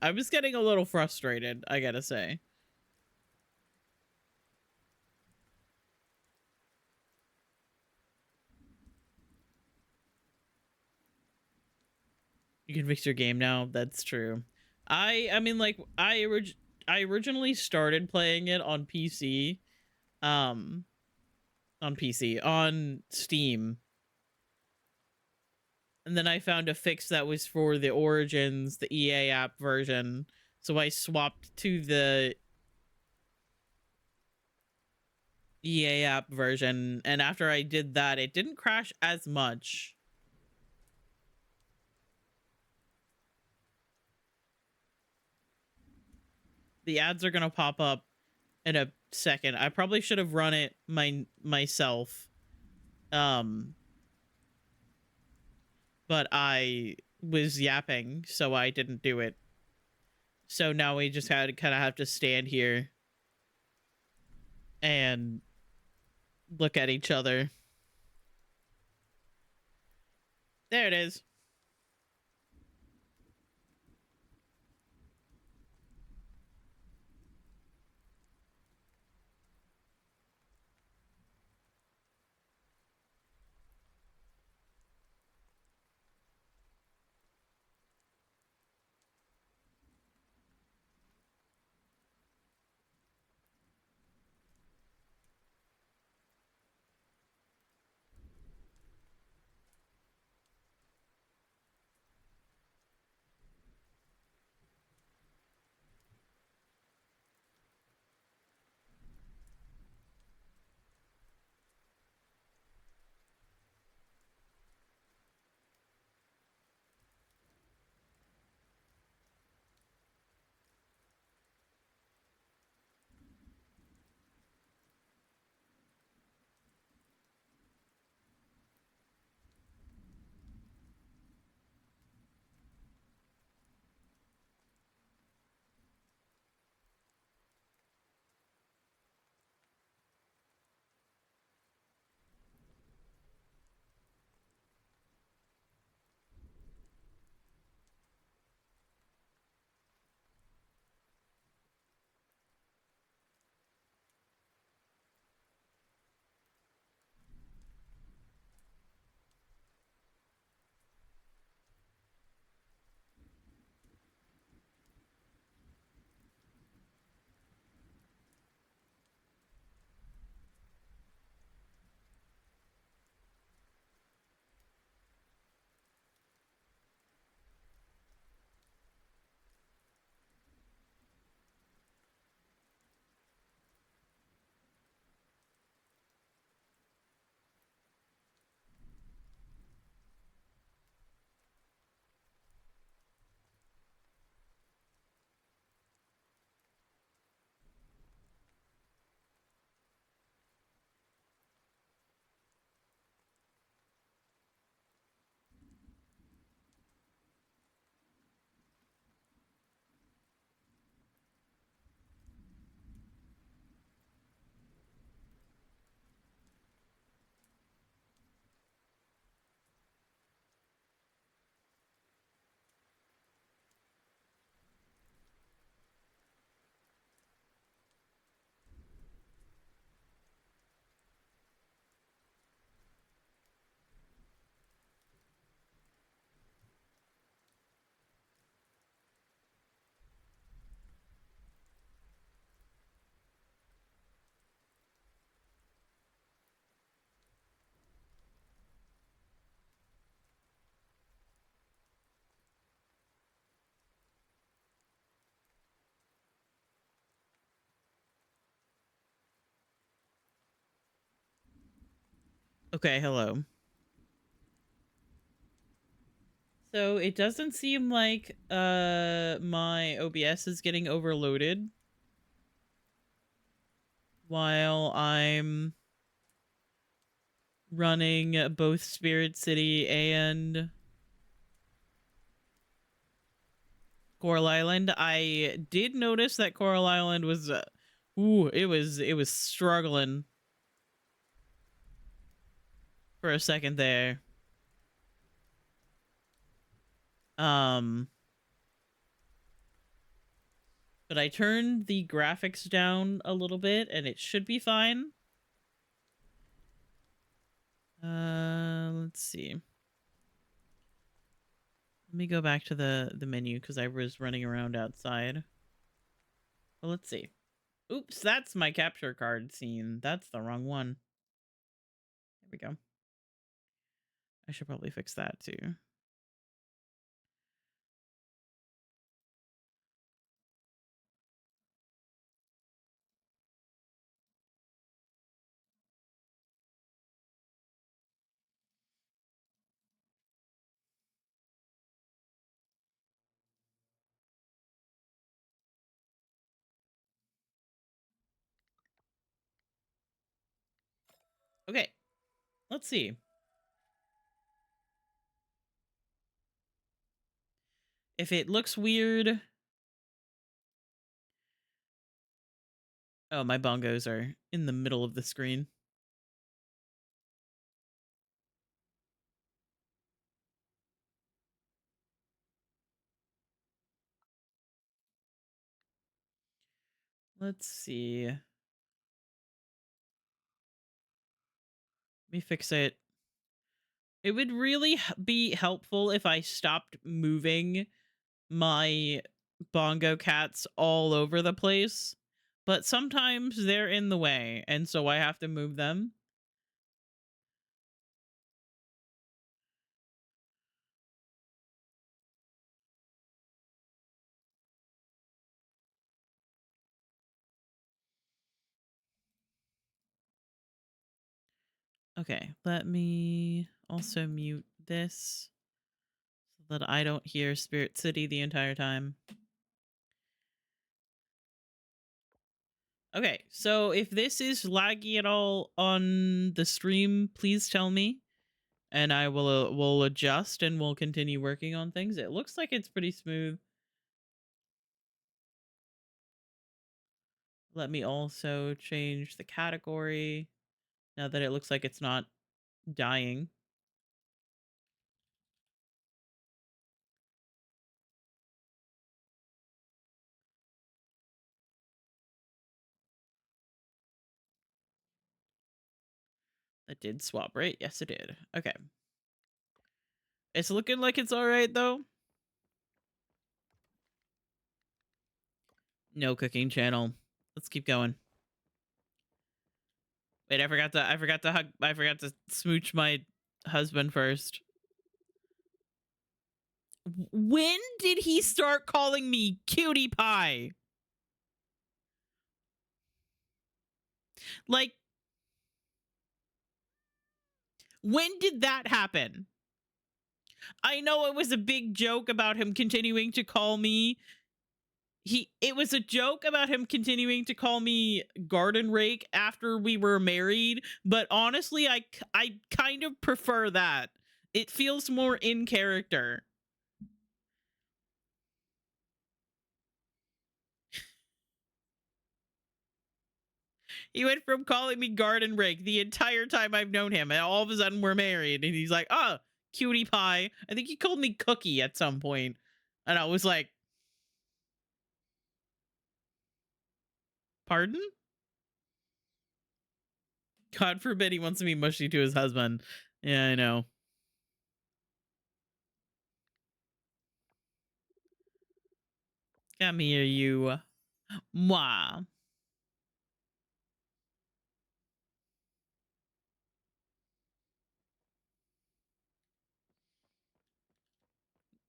little frustrated, I gotta say. You can fix your game now. That's true. I mean, like I originally started playing it on PC, um, on Steam, and then I found a fix that was for the Origins, the EA app version. So I swapped to the EA app version, and after I did that, it didn't crash as much. The ads are gonna pop up in a second. I probably should have run it myself. But I was yapping, so I didn't do it. So now we just had to kind of have to stand here and look at each other. There it is. Okay, hello. So it doesn't seem like my OBS is getting overloaded while I'm running both Spirit City and Coral Island. I did notice that Coral Island was it was struggling for a second there. Um but I turned the graphics down a little bit and it should be fine. Let's see. Let me go back to the menu because I was running around outside. Well, let's see. Oops, that's my capture card scene. That's the wrong one. There we go. I should probably fix that too. Okay, let's see. If it looks weird... Oh, my bongos are in the middle of the screen. Let's see. Let me fix it. It would really be helpful if I stopped moving my bongo cats all over the place. But sometimes they're in the way, and so I have to move them. Okay, let me also mute this so that I don't hear Spirit City the entire time. Okay, so if this is laggy at all on the stream, please tell me, and I will adjust and we'll continue working on things. It looks like it's pretty smooth. Let me also change the category now that it looks like it's not dying. That did swap, right? Yes, it did. Okay. It's looking like it's all right, though. No cooking channel. Let's keep going. Wait, I forgot to smooch my husband first. When did he start calling me cutie pie? Like, when did that happen? I know it was a big joke about him continuing to call me. It was a joke about him continuing to call me garden rake after we were married, but honestly, I kind of prefer that. It feels more in character. He went from calling me garden rake the entire time I've known him, and all of a sudden we're married, and he's like, "Oh, cutie pie." I think he called me cookie at some point, and I was like, "Pardon?" God forbid he wants to be mushy to his husband. Yeah, I know. Come here, you. Moi.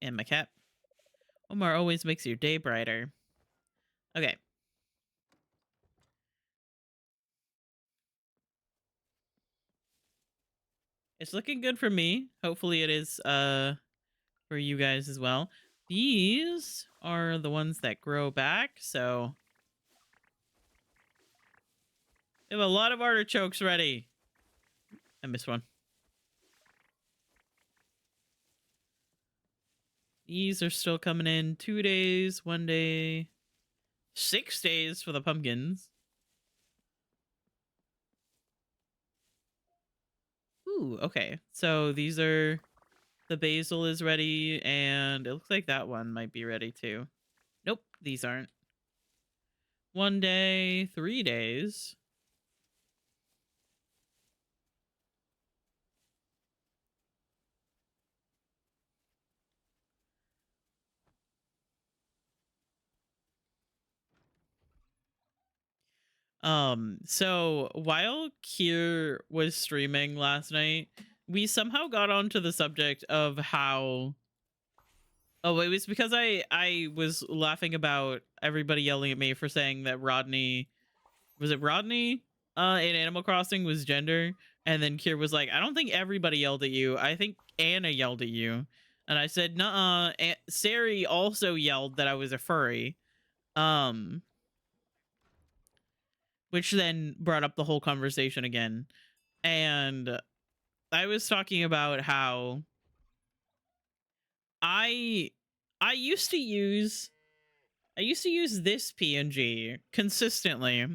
And my cat. Omar always makes your day brighter. Okay. It's looking good for me. Hopefully it is for you guys as well. These are the ones that grow back, so we have a lot of artichokes ready. I missed one. These are still coming in 2 days, 1 day, 6 days for the pumpkins. Ooh, okay. So these are, the basil is ready, and it looks like that one might be ready too. Nope, these aren't. 1 day, 3 days. So while Kier was streaming last night, we somehow got onto the subject of how, oh, it was because I was laughing about everybody yelling at me for saying that Rodney, was it Rodney in Animal Crossing was gender, and then Kier was like, I don't think everybody yelled at you, I think Anna yelled at you. And I said, nuh-uh, Sari also yelled that I was a furry. Which then brought up the whole conversation again. And I was talking about how I I used to use this PNG consistently,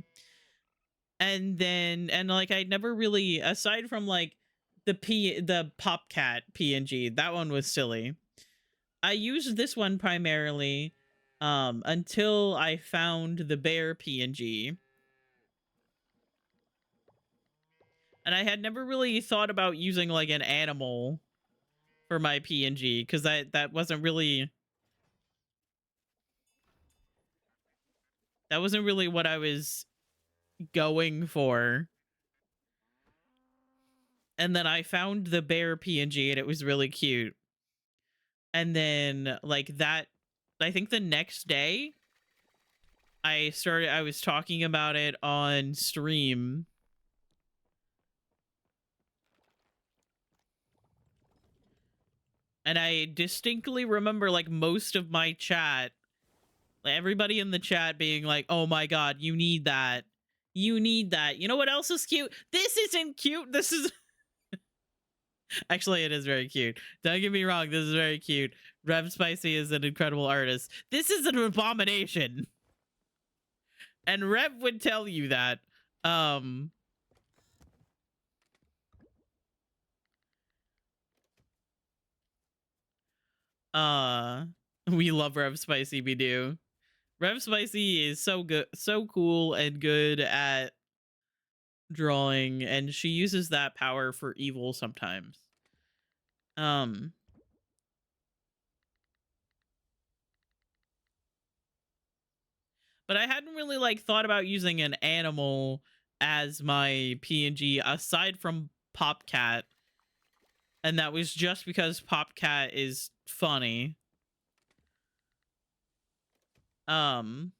and like I never really, aside from like the Popcat PNG, that one was silly. I used this one primarily until I found the bear PNG. And I had never really thought about using like an animal for my PNG, because that wasn't really, what I was going for. And then I found the bear PNG and it was really cute. And then like that, I think the next day I was talking about it on stream. And I distinctly remember like most of my chat, like everybody in the chat being like, "Oh my god, you need that. You need that. You know what else is cute? This isn't cute. This is..." Actually, it is very cute. Don't get me wrong, this is very cute. Rev Spicy is an incredible artist. This is an abomination. And Rev would tell you that. Um uh we love Rev Spicy, we do. Rev Spicy is so good, so cool and good at drawing, and she uses that power for evil sometimes. Um but I hadn't really like thought about using an animal as my PNG aside from Popcat, and that was just because Popcat is funny. Um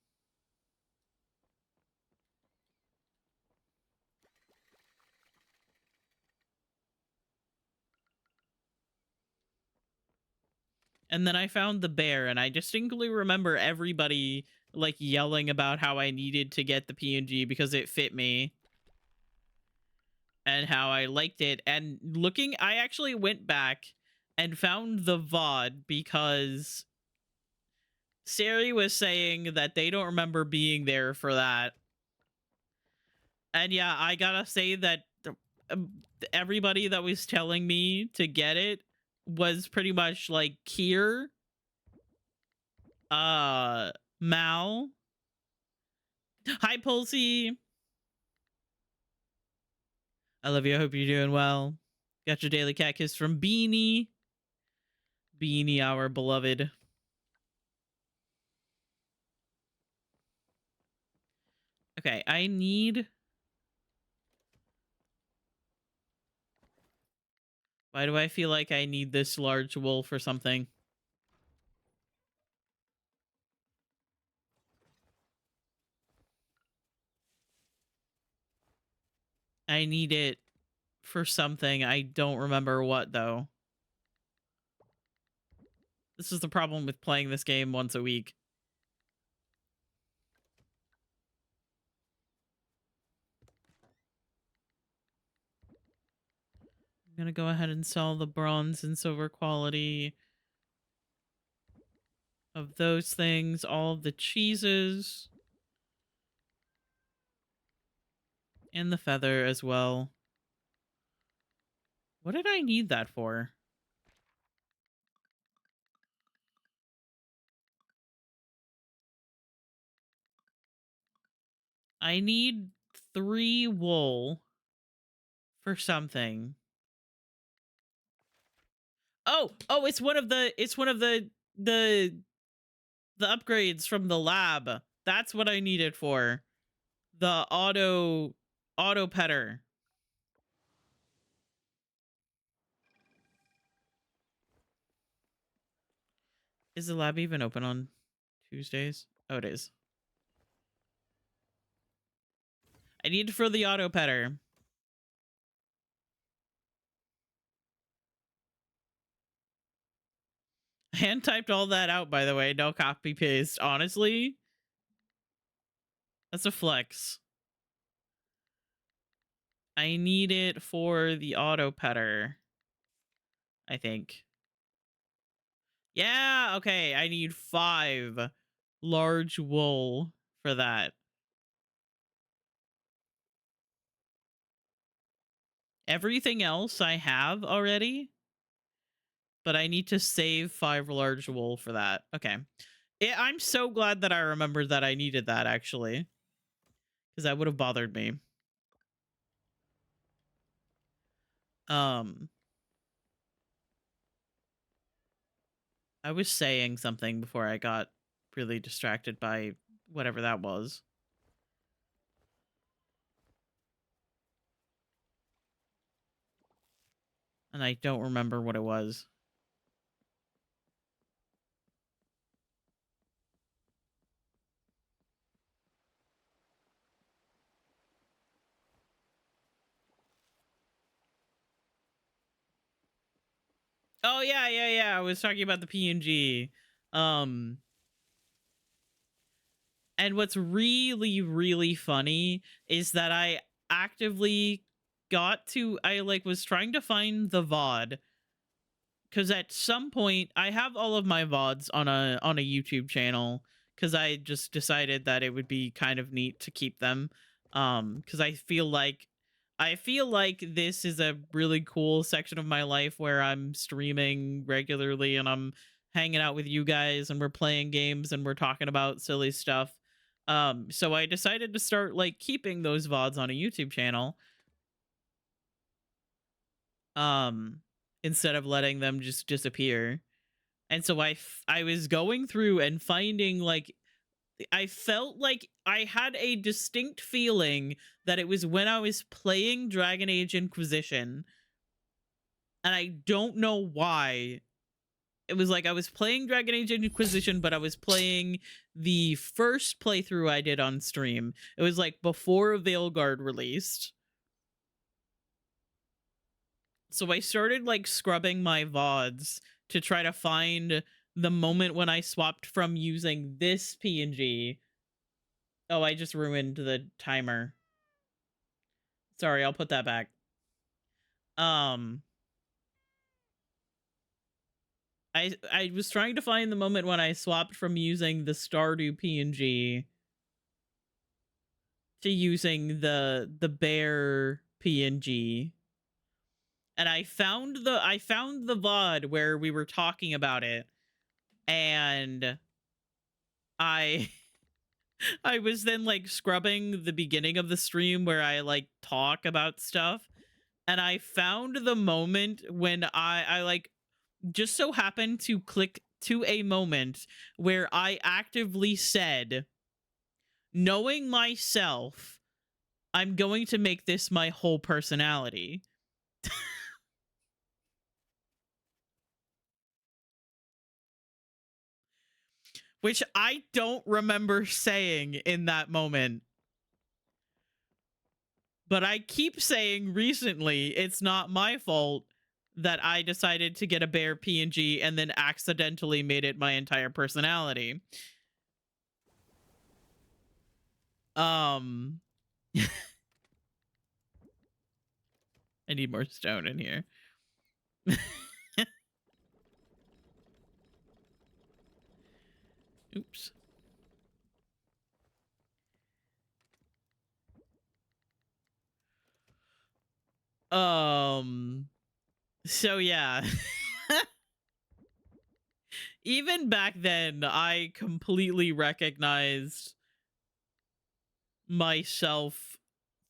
and then I found the bear, and I distinctly remember everybody like yelling about how I needed to get the PNG because it fit me and how I liked it. And looking, I actually went back and found the VOD because Sari was saying that they don't remember being there for that. And yeah, I gotta say that everybody that was telling me to get it was pretty much like Kier, Mal. Hi, Pulsey. I love you. I hope you're doing well. Got your daily cat kiss from Beanie. Beanie, our beloved. Okay, I need... Why do I feel like I need this large wool for something? I need it for something. I don't remember what, though. This is the problem with playing this game once a week. I'm gonna go ahead and sell the bronze and silver quality of those things, all of the cheeses, and the feather as well. What did I need that for? I need 3 wool for something. Oh, it's one of the the upgrades from the lab. That's what I need it for. The auto petter. Is the lab even open on Tuesdays? Oh, it is. I need it for the auto petter. Hand typed all that out, by the way. No copy paste. Honestly, that's a flex. I need it for the auto petter, I think. Yeah, okay. I need 5 large wool for that. Everything else I have already, but I need to save 5 large wool for that. Okay. I'm so glad that I remembered that I needed that, actually, because that would have bothered me. Um, I was saying something before I got really distracted by whatever that was. And I don't remember what it was. Oh, yeah. I was talking about the PNG. Um, and what's really, really funny is that I actively was trying to find the VOD, because at some point I have all of my VODs on a YouTube channel, because I just decided that it would be kind of neat to keep them, because I feel like this is a really cool section of my life where I'm streaming regularly and I'm hanging out with you guys and we're playing games and we're talking about silly stuff. So I decided to start like keeping those VODs on a YouTube channel, um instead of letting them just disappear. And so I was going through and finding, like, I felt like I had a distinct feeling that it was when I was playing Dragon Age Inquisition, and I don't know why. It was like I was playing Dragon Age Inquisition, but I was playing the first playthrough I did on stream. It was like before Veilguard released. So I started like scrubbing my VODs to try to find the moment when I swapped from using this PNG. Oh, I just ruined the timer. Sorry, I'll put that back. Um I was trying to find the moment when I swapped from using the Stardew PNG to using the bear PNG. And I found the VOD where we were talking about it, and I I was then like scrubbing the beginning of the stream where I like talk about stuff, and I found the moment when I like just so happened to click to a moment where I actively said, knowing myself, I'm going to make this my whole personality. Which I don't remember saying in that moment. But I keep saying recently it's not my fault that I decided to get a bear PNG and then accidentally made it my entire personality. I need more stone in here. Oops. So yeah. Even back then, I completely recognized myself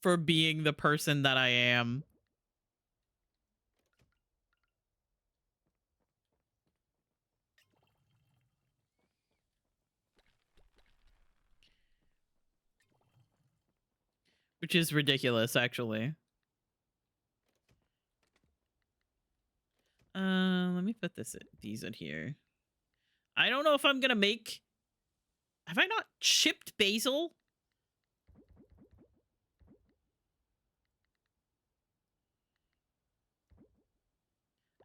for being the person that I am. Which is ridiculous, actually. Let me put these in here. I don't know if I'm gonna make... Have I not shipped basil?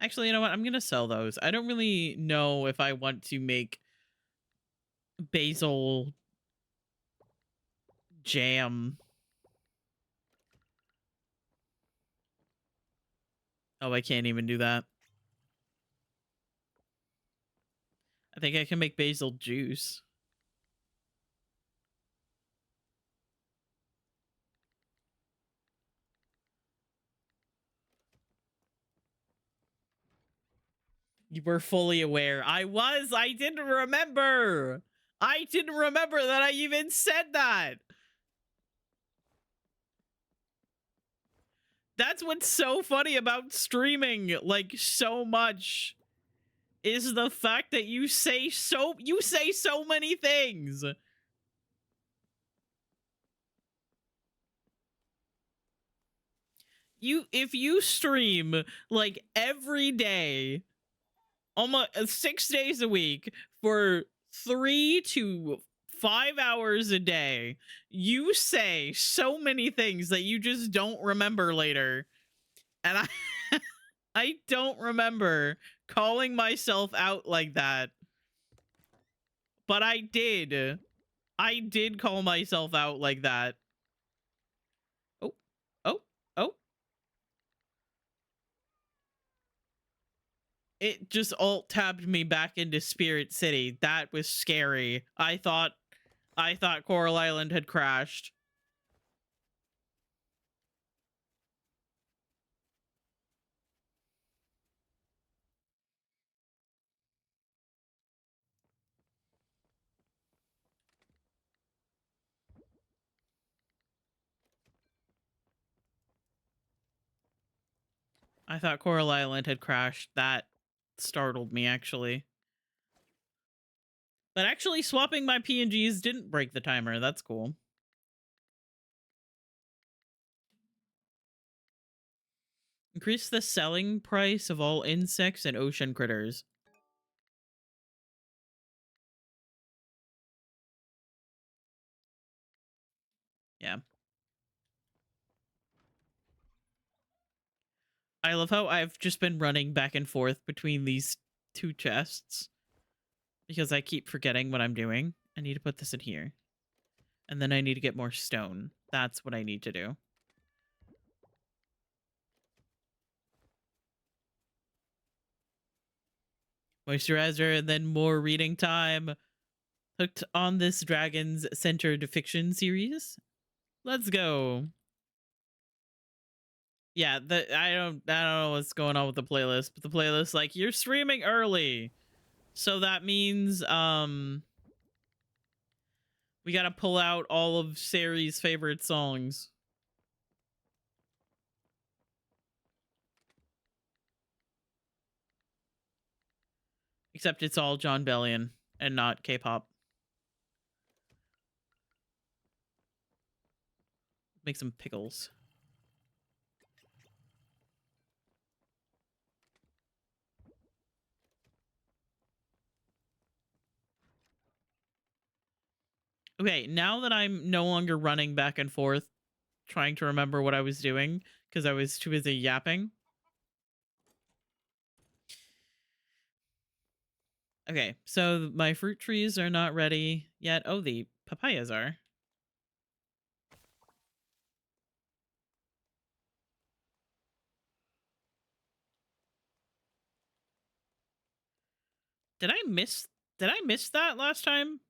Actually, you know what? I'm gonna sell those. I don't really know if I want to make basil jam. Oh, I can't even do that. I think I can make basil juice. You were fully aware. I didn't remember. I didn't remember that I even said that. That's what's so funny about streaming, like, so much, is the fact that you say so many things. If you stream like every day, almost 6 days a week for 3 to 5 hours a day, you say so many things that you just don't remember later. And I don't remember calling myself out like that. But I did. I did call myself out like that. Oh, oh, oh. It just alt-tabbed me back into Spirit City. That was scary. I thought Coral Island had crashed. I thought Coral Island had crashed. That startled me, actually. But actually, swapping my PNGs didn't break the timer. That's cool. Increase the selling price of all insects and ocean critters. Yeah. I love how I've just been running back and forth between these two chests because I keep forgetting what I'm doing. I need to put this in here. And then I need to get more stone. That's what I need to do. Moisturizer and then more reading time. Hooked on this Dragons Centered Fiction series. Let's go. Yeah, I don't know what's going on with the playlist, but the playlist, like, you're streaming early. So that means we gotta pull out all of Sari's favorite songs. Except it's all John Bellion and not K-pop. Make some pickles. Okay, now that I'm no longer running back and forth trying to remember what I was doing because I was too busy yapping. Okay, so my fruit trees are not ready yet. Oh, the papayas are. Did I miss that last time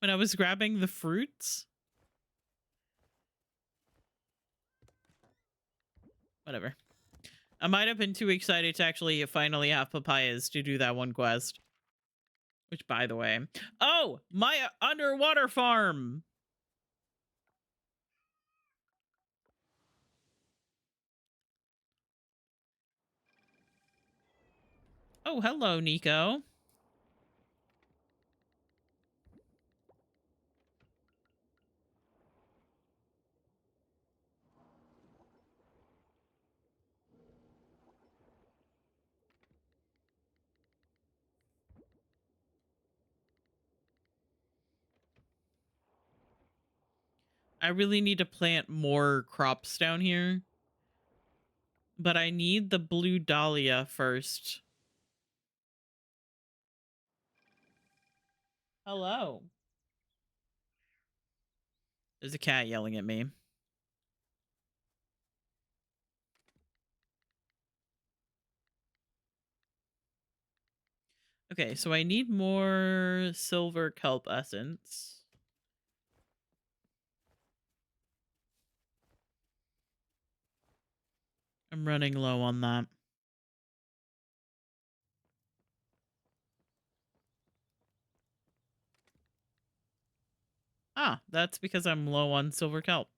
when I was grabbing the fruits? Whatever. I might have been too excited to actually finally have papayas to do that one quest. Which, by the way, oh, my underwater farm. Oh, hello, Nico. I really need to plant more crops down here. But I need the blue dahlia first. Hello. There's a cat yelling at me. Okay, so I need more silver kelp essence. I'm running low on that. Ah, that's because I'm low on silver kelp.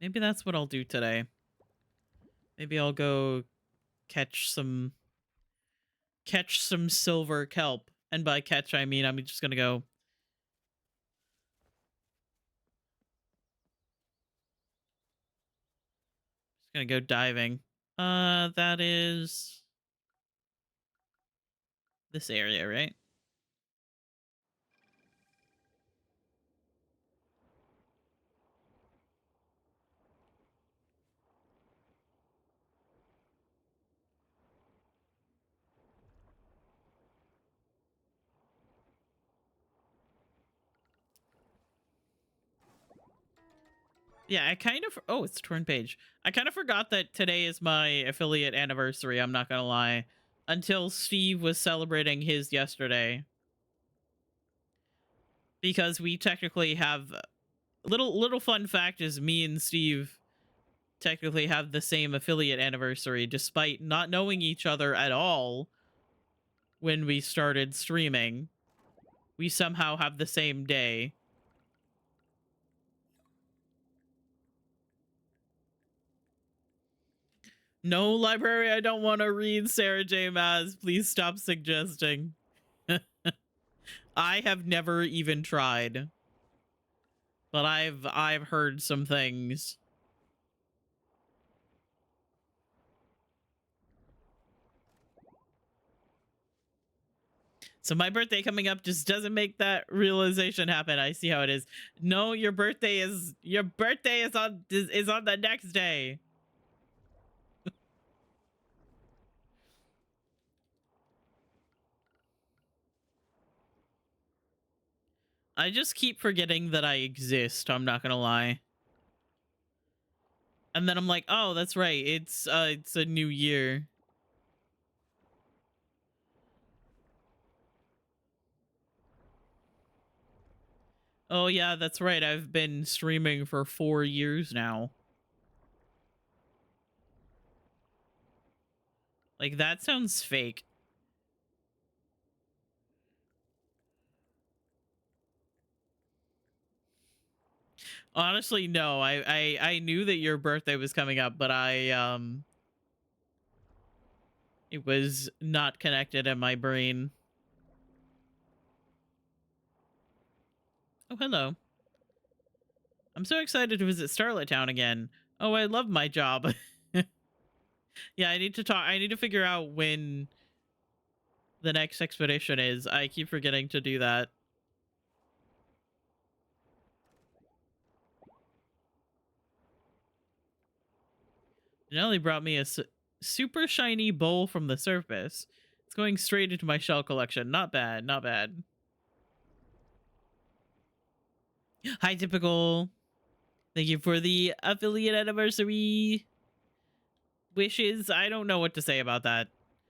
Maybe that's what I'll do today. Maybe I'll go catch some silver kelp. And by catch, I mean I'm just gonna go. Just gonna go diving. That is this area, right? Yeah, I kind of. Oh, it's turn page. I kind of forgot that today is my affiliate anniversary. I'm not gonna lie. Until Steve was celebrating his yesterday, because we technically have little fun fact is me and Steve technically have the same affiliate anniversary, despite not knowing each other at all when we started streaming. We somehow have the same day. No, library, I don't want to read Sarah J. Maas. Please stop suggesting. I have never even tried. But I've heard some things. So my birthday coming up just doesn't make that realization happen. I see how it is. No, your birthday is on the next day. I just keep forgetting that I exist, I'm not gonna lie. And then I'm like, oh, that's right. It's a new year. Oh yeah, that's right. I've been streaming for 4 years now. Like, that sounds fake. Honestly, no. I knew that your birthday was coming up, but it was not connected in my brain. Oh, hello. I'm so excited to visit Starlet Town again. Oh, I love my job. Yeah, I need to talk. I need to figure out when the next expedition is. I keep forgetting to do that. Nelly brought me a super shiny bowl from the surface. It's going straight into my shell collection. Not bad, not bad. Hi, Typical. Thank you for the affiliate anniversary wishes. I don't know what to say about that.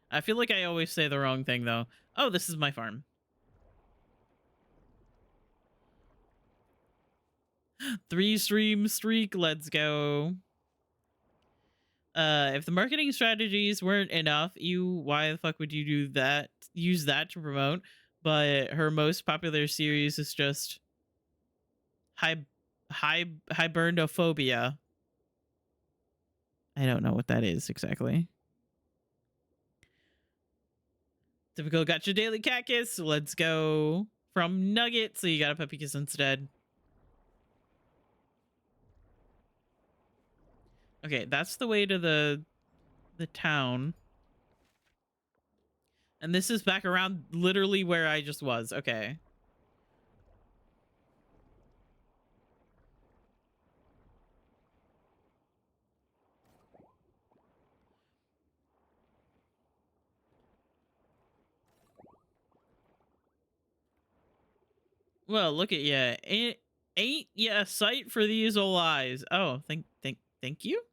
I feel like I always say the wrong thing, though. Oh, this is my farm. 3-stream streak. Let's go. If the marketing strategies weren't enough, why the fuck would you do that? Use that to promote? But her most popular series is just hibernophobia. I don't know what that is exactly. Typical got your daily cat kiss. Let's go. From Nugget, so you got a puppy kiss instead. Okay, that's the way to the town. And this is back around literally where I just was. Okay. Well, look at ya. Ain't ya a sight for these old eyes? Oh, thank you.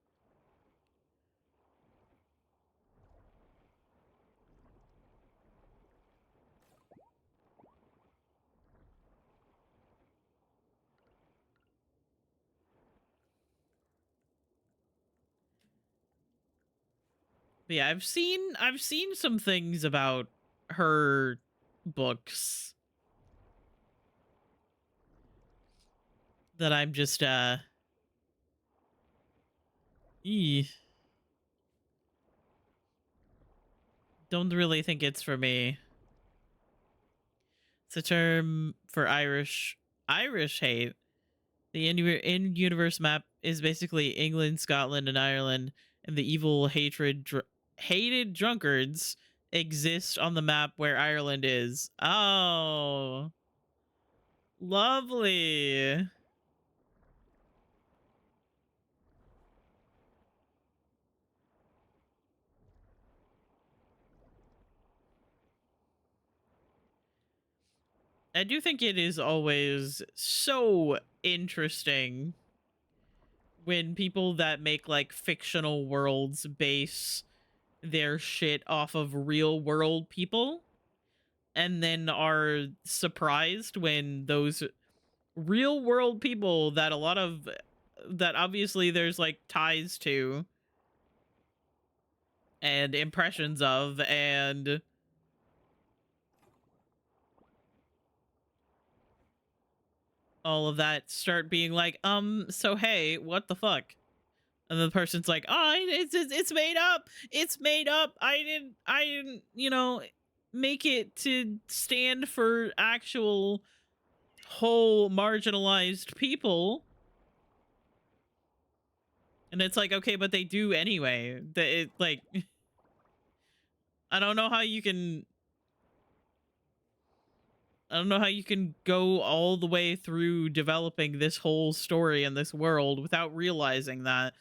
But yeah, I've seen some things about her books that I'm just don't really think it's for me. It's a term for Irish hate. The in-universe map is basically England, Scotland, and Ireland, and the evil hated drunkards exist on the map where Ireland is. Oh, lovely. I do think it is always so interesting when people that make like fictional worlds base their shit off of real world people and then are surprised when those real world people that a lot of that obviously there's like ties to and impressions of and all of that start being like so hey, what the fuck? And the person's like, oh, it's made up, it's made up, I didn't make it to stand for actual whole marginalized people. And it's like, okay, but they do anyway. It like I don't know how you can go all the way through developing this whole story in this world without realizing that.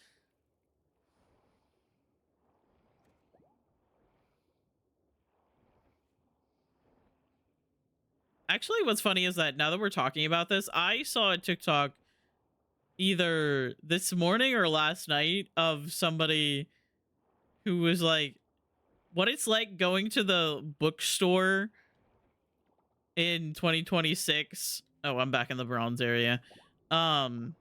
Actually, what's funny is that now that we're talking about this, I saw a TikTok either this morning or last night of somebody who was like, what it's like going to the bookstore in 2026. Oh, I'm back in the bronze area. Now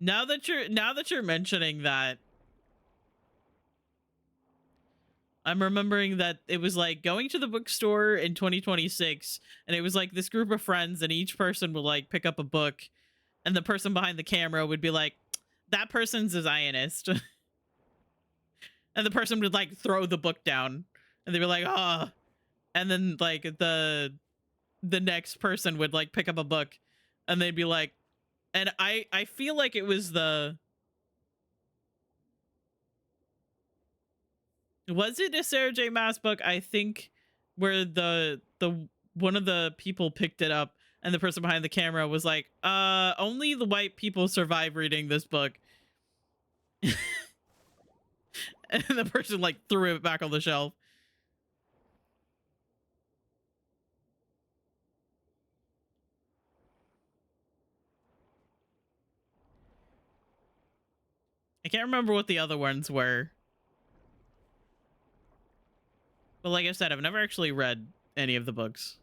that you're mentioning that, I'm remembering that it was like going to the bookstore in 2026, and it was like this group of friends, and each person would like pick up a book, and the person behind the camera would be like, that person's a Zionist. And the person would like throw the book down, and they'd be like, oh. And then like the next person would like pick up a book, and they'd be like, and I feel like it was Was it a Sarah J. Maas book? I think where the one of the people picked it up and the person behind the camera was like, only the white people survive reading this book. And the person like threw it back on the shelf. I can't remember what the other ones were. But like I said, I've never actually read any of the books.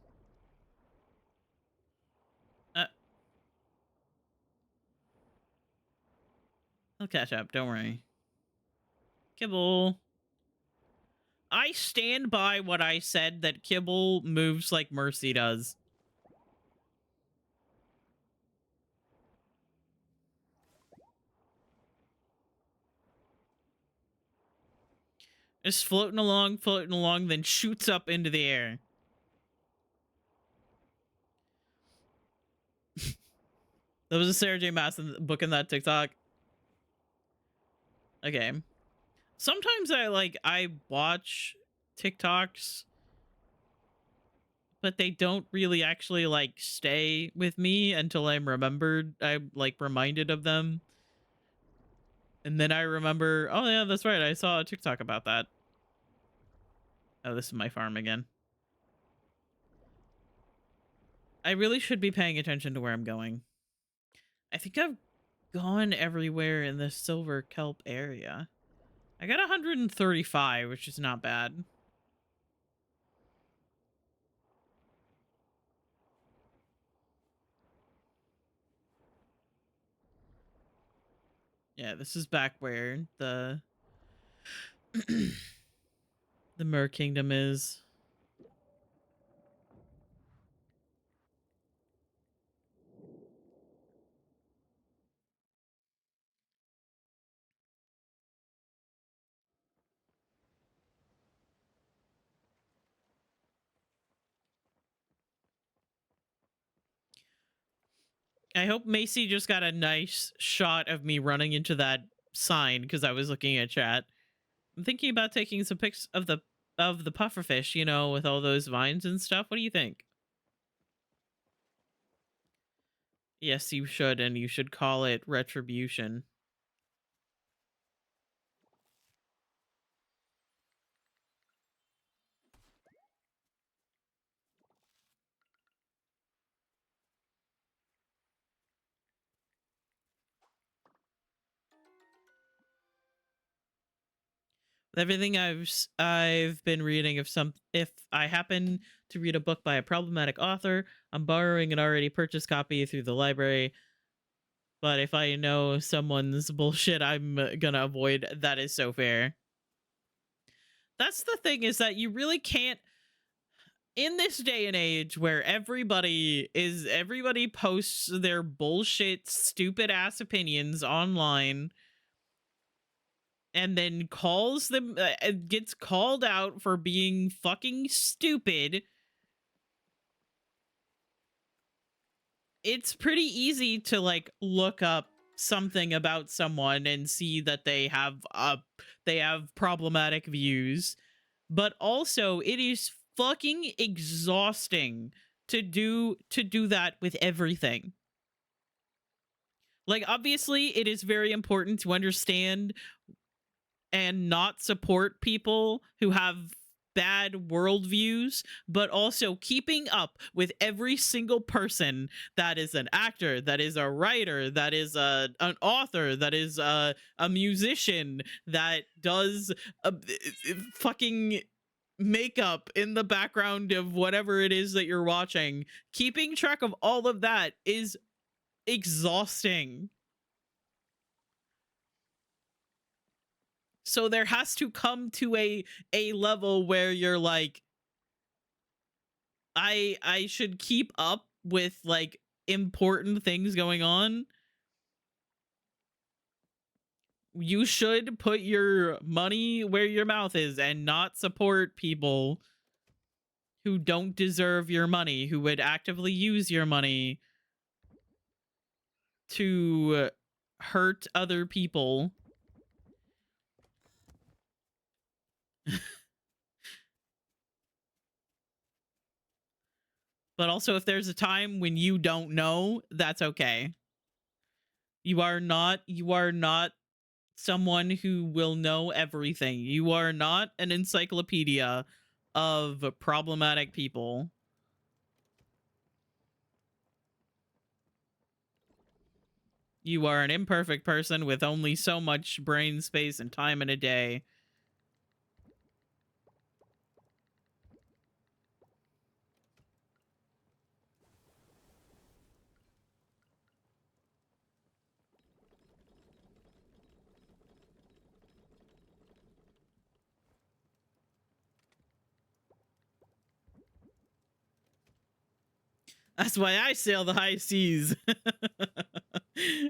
I'll catch up, don't worry. Kibble. I stand by what I said, that Kibble moves like Mercy does. Just floating along, then shoots up into the air. That was a Sarah J. Maas book in that TikTok. Okay. Sometimes I watch TikToks, but they don't really actually like stay with me until I'm reminded of them. And then I remember, oh yeah, that's right, I saw a TikTok about that. Oh, this is my farm again. I really should be paying attention to where I'm going. I think I've gone everywhere in the Silver Kelp area. I got 135, which is not bad. Yeah, this is back where the the Mer Kingdom is. I hope Macy just got a nice shot of me running into that sign because I was looking at chat. I'm thinking about taking some pics of the pufferfish, you know, with all those vines and stuff. What do you think? Yes, you should, and you should call it retribution. Everything I've been reading, if I happen to read a book by a problematic author, I'm borrowing an already purchased copy through the library. But if I know someone's bullshit, I'm gonna avoid. That is so fair. That's the thing, is that you really can't, in this day and age where everybody posts their bullshit stupid ass opinions online and then calls them gets called out for being fucking stupid. It's pretty easy to like look up something about someone and see that they have problematic views, but also it is fucking exhausting to do that with everything. Like, obviously it is very important to understand and not support people who have bad worldviews, but also keeping up with every single person that is an actor, that is a writer, that is an author, that is a musician, that does fucking makeup in the background of whatever it is that you're watching. Keeping track of all of that is exhausting. So there has to come to a level where you're like, I should keep up with like important things going on. You should put your money where your mouth is and not support people who don't deserve your money, who would actively use your money to hurt other people. But also, if there's a time when you don't know, that's okay. You are not someone who will know everything. You are not an encyclopedia of problematic people. You are an imperfect person with only so much brain space and time in a day. That's why I sail the high seas.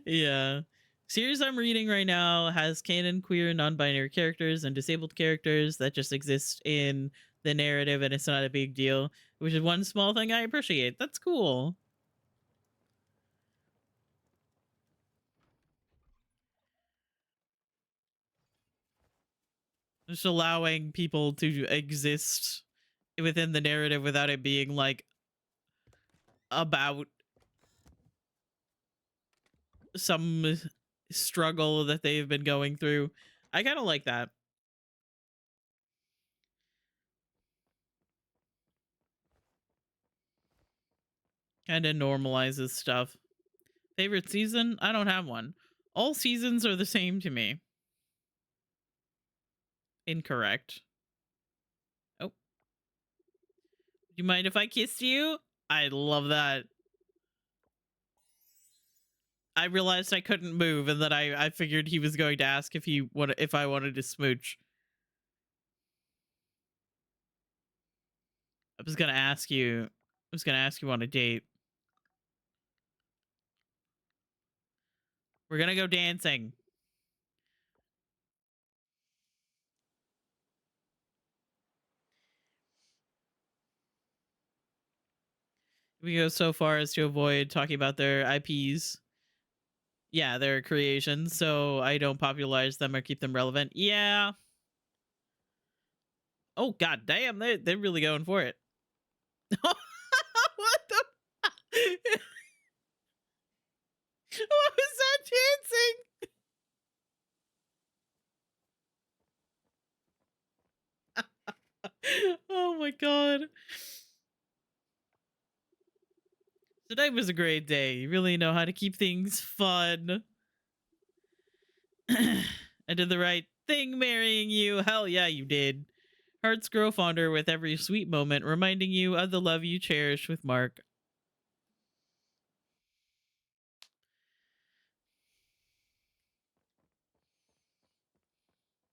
Yeah. Series I'm reading right now has canon queer non-binary characters and disabled characters that just exist in the narrative, and it's not a big deal, which is one small thing I appreciate. That's cool. Just allowing people to exist within the narrative without it being like about some struggle that they've been going through. I kind of like that. Kind of normalizes stuff. Favorite season? I don't have one. All seasons are the same to me. Incorrect. Oh, you mind if I kissed you? I love that. I realized I couldn't move, and then I figured he was going to ask if I wanted to smooch. I was gonna ask you. I was gonna ask you on a date. We're gonna go dancing. We go so far as to avoid talking about their IPs. Yeah, their creations, so I don't popularize them or keep them relevant. Yeah. Oh god damn, they're really going for it. What the what was that dancing? Oh my god. Today was a great day. You really know how to keep things fun. I did the right thing marrying you. Hell yeah, you did. Hearts grow fonder with every sweet moment, reminding you of the love you cherish with Mark.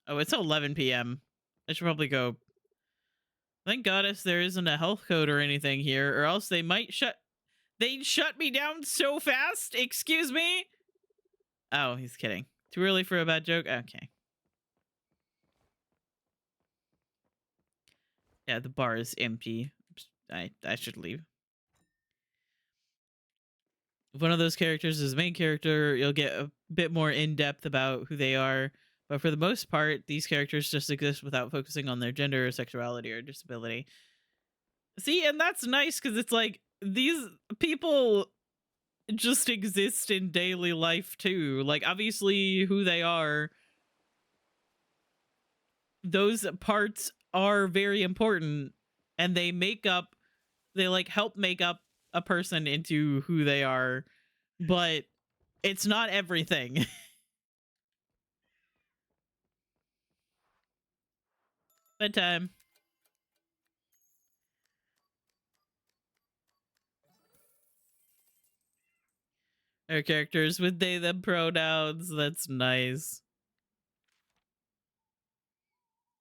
Oh, it's 11 p.m. I should probably go. Thank goddess there isn't a health code or anything here, or else they'd shut me down so fast. Excuse me? Oh, he's kidding. Too early for a bad joke? Okay. Yeah, the bar is empty. I should leave. If one of those characters is the main character, you'll get a bit more in depth about who they are. But for the most part, these characters just exist without focusing on their gender, or sexuality, or disability. See, and that's nice because it's like these people just exist in daily life too. Like, obviously, who they are, those parts are very important, and they like help make up a person into who they are, but it's not everything. Bedtime. Our characters with they them pronouns. That's nice.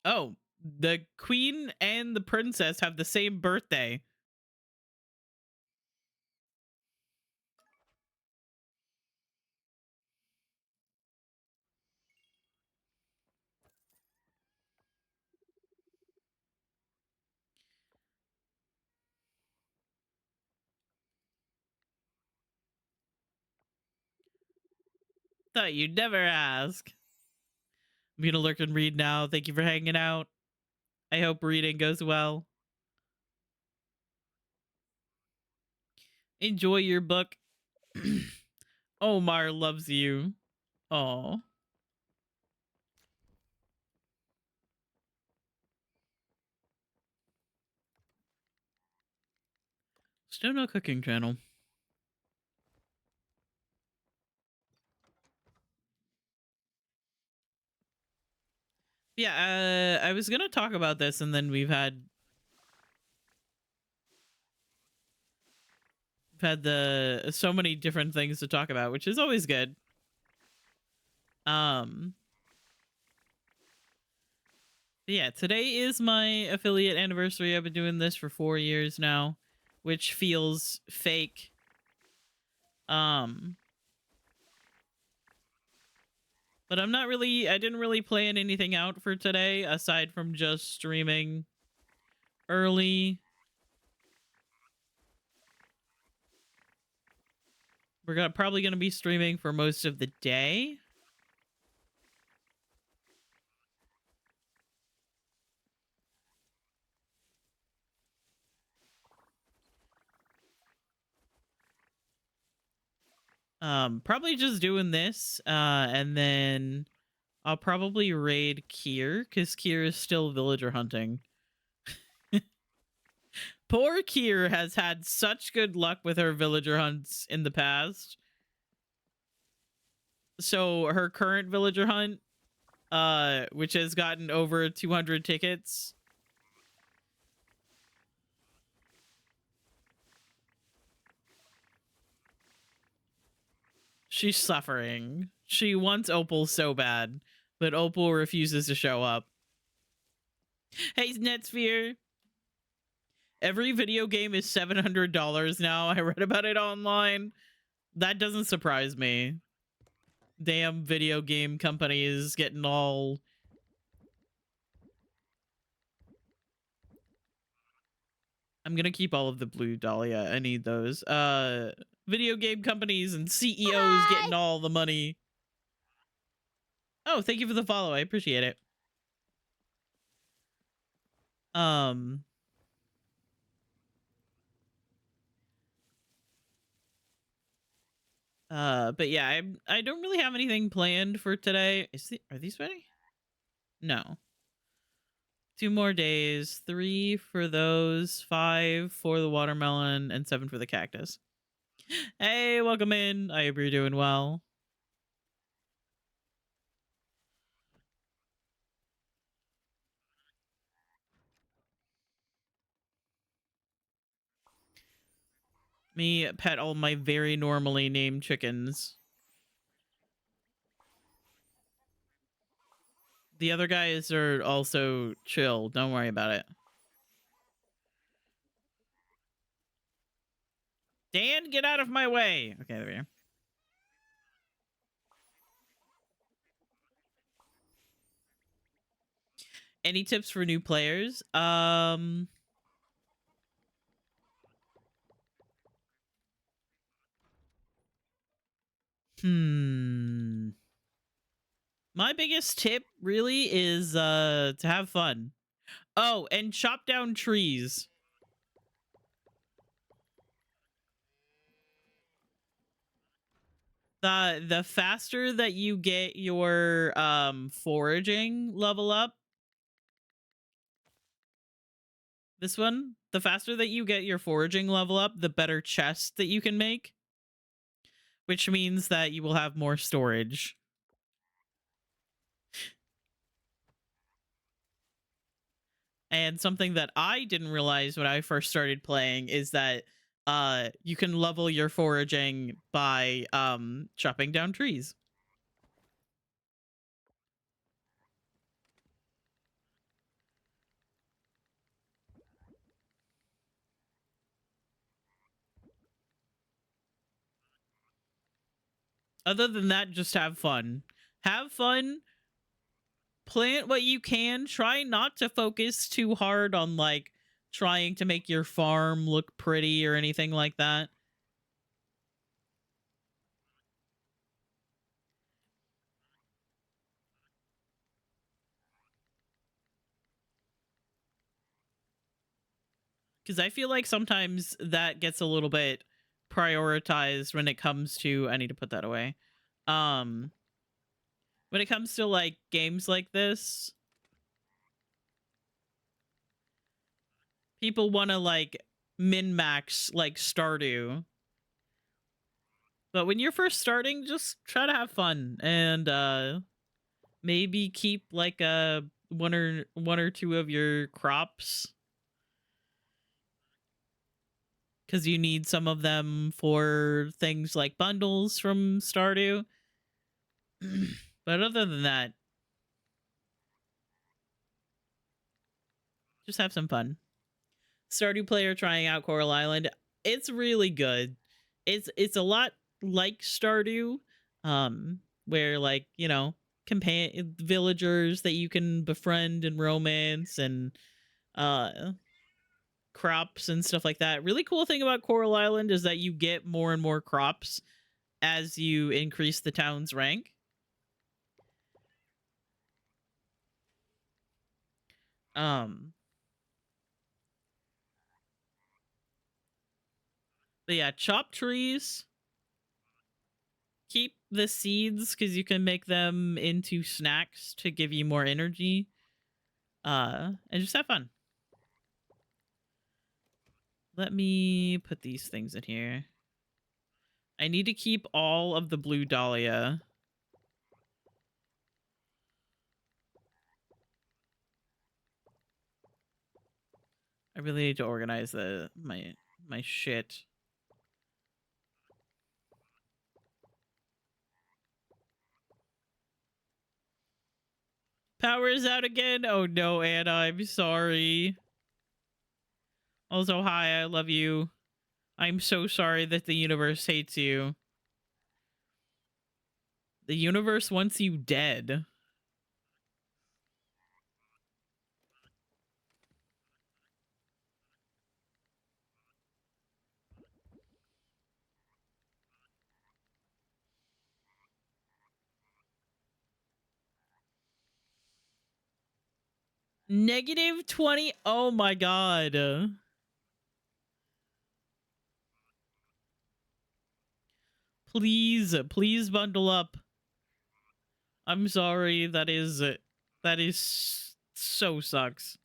Oh, the queen and the princess have the same birthday. Thought you'd never ask. I'm gonna lurk and read now. Thank you for hanging out. I hope reading goes well. Enjoy your book. Omar loves you. Oh. Still no cooking channel. Yeah, I was gonna talk about this, and then we've had the so many different things to talk about, which is always good. Um, yeah, today is my affiliate anniversary. I've been doing this for 4 years now, which feels fake. Um, but I didn't really plan anything out for today aside from just streaming early. Probably gonna be streaming for most of the day. Probably just doing this, and then I'll probably raid Kier, because Kier is still villager hunting. Poor Kier has had such good luck with her villager hunts in the past. So her current villager hunt, which has gotten over 200 tickets, she's suffering. She wants Opal so bad, but Opal refuses to show up. Hey, Netsphere. Every video game is $700 now. I read about it online. That doesn't surprise me. Damn video game companies getting all... I'm gonna keep all of the blue dahlia. I need those. Video game companies and CEOs getting all the money. Oh, thank you for the follow. I appreciate it. But yeah, I don't really have anything planned for today. Are these ready? No. 2 more days. 3 for those, 5 for the watermelon, and 7 for the cactus. Hey, welcome in. I hope you're doing well. Me pet all my very normally named chickens. The other guys are also chill. Don't worry about it. Dan, get out of my way. Okay, there we are. Any tips for new players? My biggest tip really is to have fun. Oh, and chop down trees. The faster that you get your foraging level up, this one, the faster that you get your foraging level up, the better chest that you can make, which means that you will have more storage. And something that I didn't realize when I first started playing is that you can level your foraging by chopping down trees. Other than that, just have fun. Have fun. Plant what you can. Try not to focus too hard on like trying to make your farm look pretty or anything like that. Because I feel like sometimes that gets a little bit prioritized when it comes to I need to put that away. Um when it comes to like games like this, people want to like min max like Stardew. But when you're first starting, just try to have fun and maybe keep like one or two of your crops because you need some of them for things like bundles from Stardew. But other than that, just have some fun. Stardew player trying out Coral Island. It's really good. It's a lot like Stardew, where like villagers that you can befriend and romance and uh crops and stuff like that. Really cool thing about Coral Island is that you get more and more crops as you increase the town's rank. Um, but yeah, chop trees. Keep the seeds because you can make them into snacks to give you more energy. And just have fun. Let me put these things in here. I need to keep all of the blue dahlia. I really need to organize my shit. Power is out again. Oh no, Anna, I'm sorry. Also, hi, I love you. I'm so sorry that the universe hates you. The universe wants you dead. -20. Oh my god. Please bundle up. I'm sorry. That is so sucks.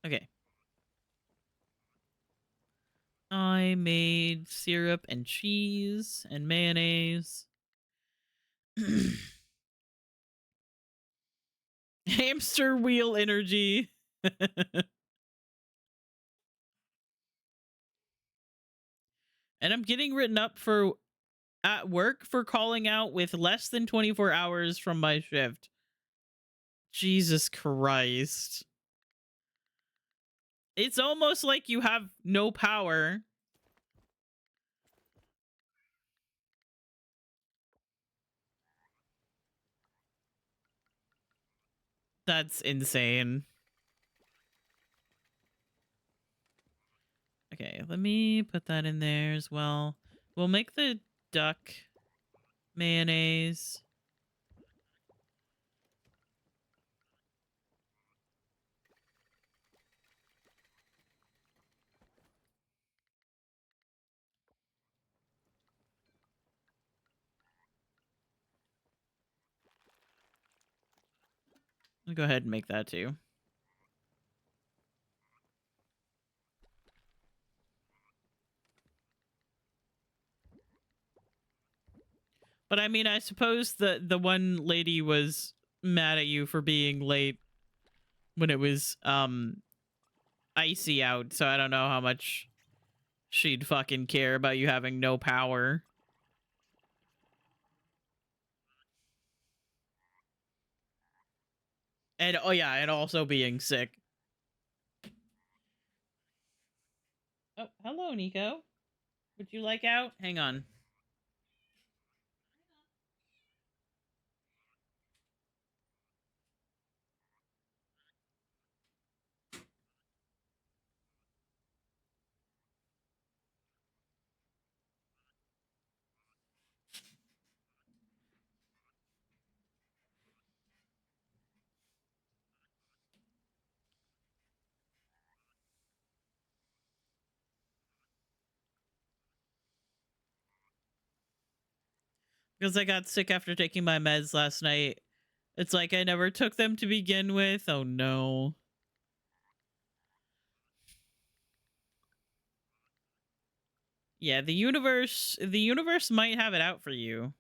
Okay. I made syrup and cheese and mayonnaise. Hamster wheel energy. And I'm getting written up for at work for calling out with less than 24 hours from my shift. Jesus Christ. It's almost like you have no power. That's insane. Okay, let me put that in there as well. We'll make the duck mayonnaise. I'll go ahead and make that too. But I mean, I suppose the one lady was mad at you for being late when it was icy out, so I don't know how much she'd fucking care about you having no power. And oh yeah, and also being sick. Oh, hello, Nico. Would you like out? Hang on. Because I got sick after taking my meds last night. It's like I never took them to begin with. Oh no. Yeah, the universe might have it out for you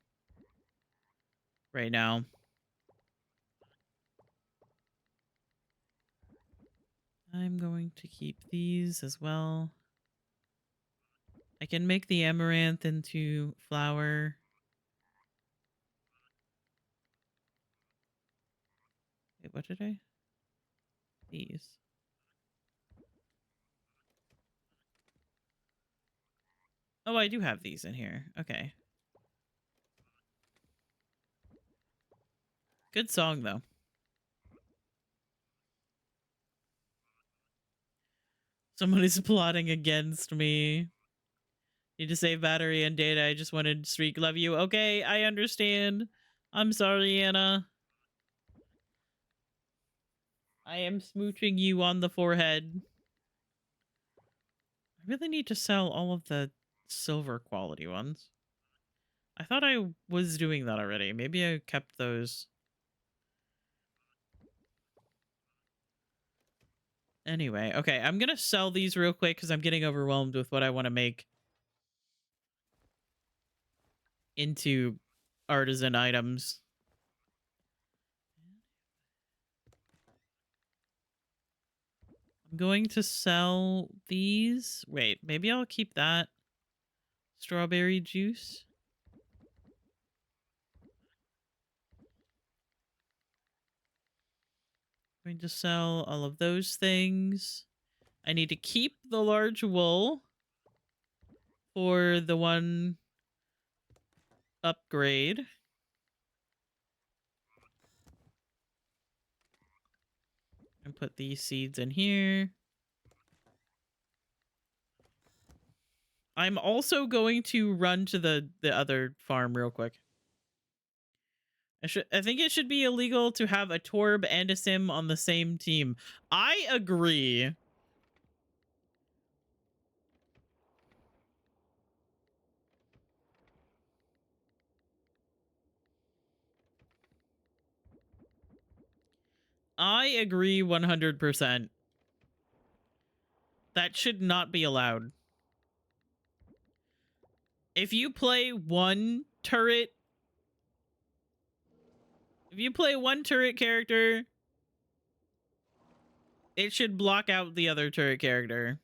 right now. I'm going to keep these as well. I can make the amaranth into flour. Wait, what did I? These. Oh, I do have these in here. Okay. Good song, though. Someone is plotting against me. Need to save battery and data. I just wanted Streak love you. Okay, I understand. I'm sorry, Anna. I am smooching you on the forehead. I really need to sell all of the silver quality ones. I thought I was doing that already. Maybe I kept those. Anyway, okay, I'm gonna sell these real quick because I'm getting overwhelmed with what I want to make into artisan items. I'm going to sell these. Wait, maybe I'll keep that strawberry juice. I'm going to sell all of those things. I need to keep the large wool for the one upgrade. And put these seeds in here. I'm also going to run to the other farm real quick. I think it should be illegal to have a Torb and a Sim on the same team. I agree. I agree 100%. That should not be allowed. If you play one turret character, it should block out the other turret character.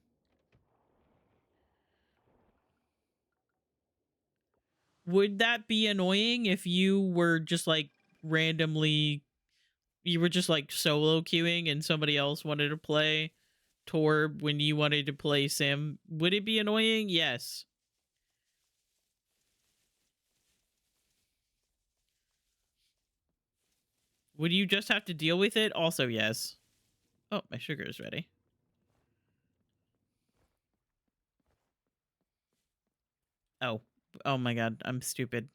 Would that be annoying if you were just like randomly, you were just like solo queuing and somebody else wanted to play Torb when you wanted to play Sim? Would it be annoying? Yes. Would you just have to deal with it? Also, yes. Oh, my sugar is ready. Oh. Oh my god, I'm stupid.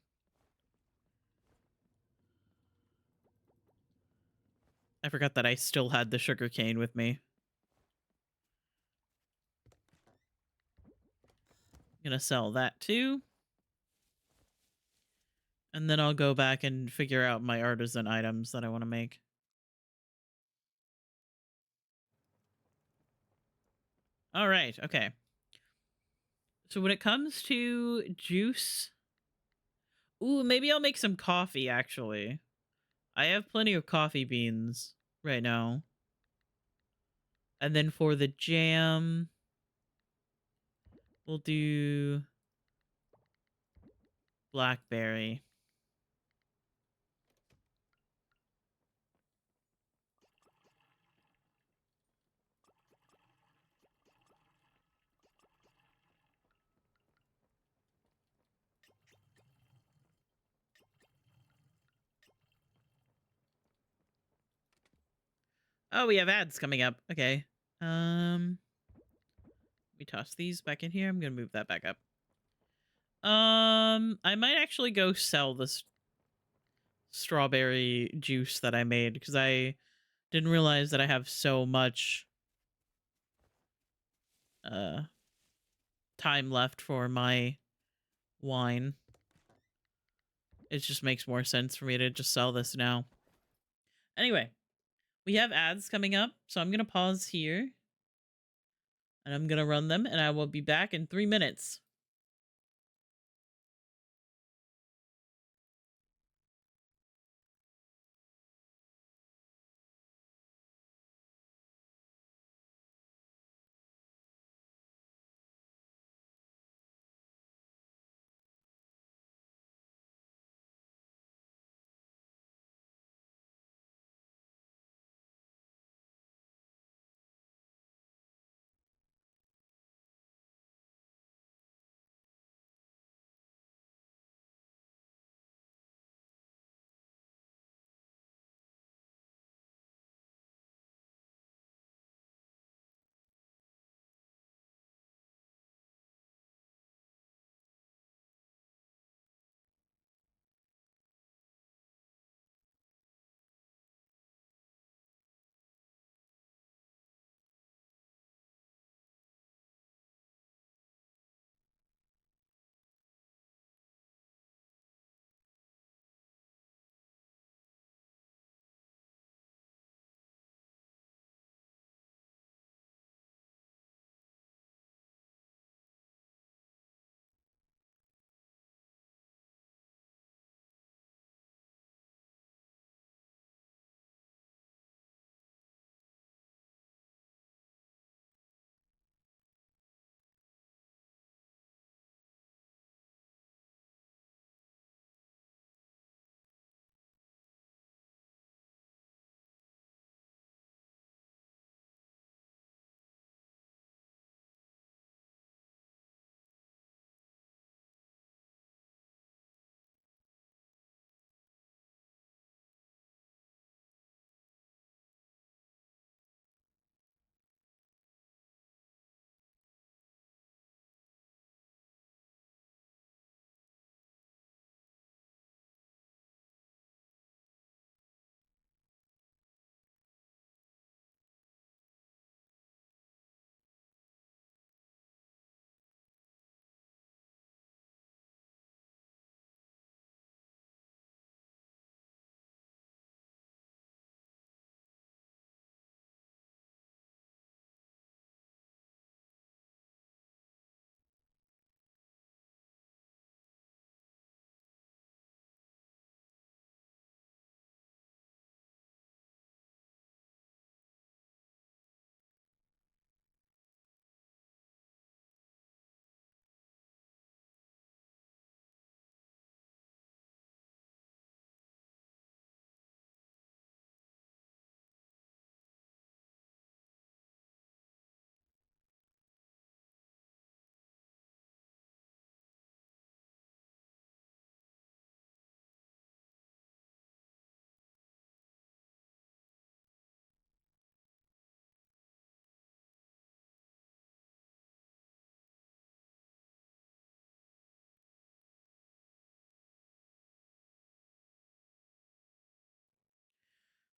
I forgot that I still had the sugar cane with me. I'm gonna sell that too. And then I'll go back and figure out my artisan items that I want to make. All right, okay. So when it comes to juice, ooh, maybe I'll make some coffee, actually. I have plenty of coffee beans right now. And then for the jam, we'll do blackberry. Oh, we have ads coming up. Okay. We toss these back in here. I'm gonna move that back up. I might actually go sell this strawberry juice that I made because I didn't realize that I have so much uh time left for my wine. It just makes more sense for me to just sell this now. Anyway, we have ads coming up, so I'm going to pause here and I'm going to run them, and I will be back in 3 minutes.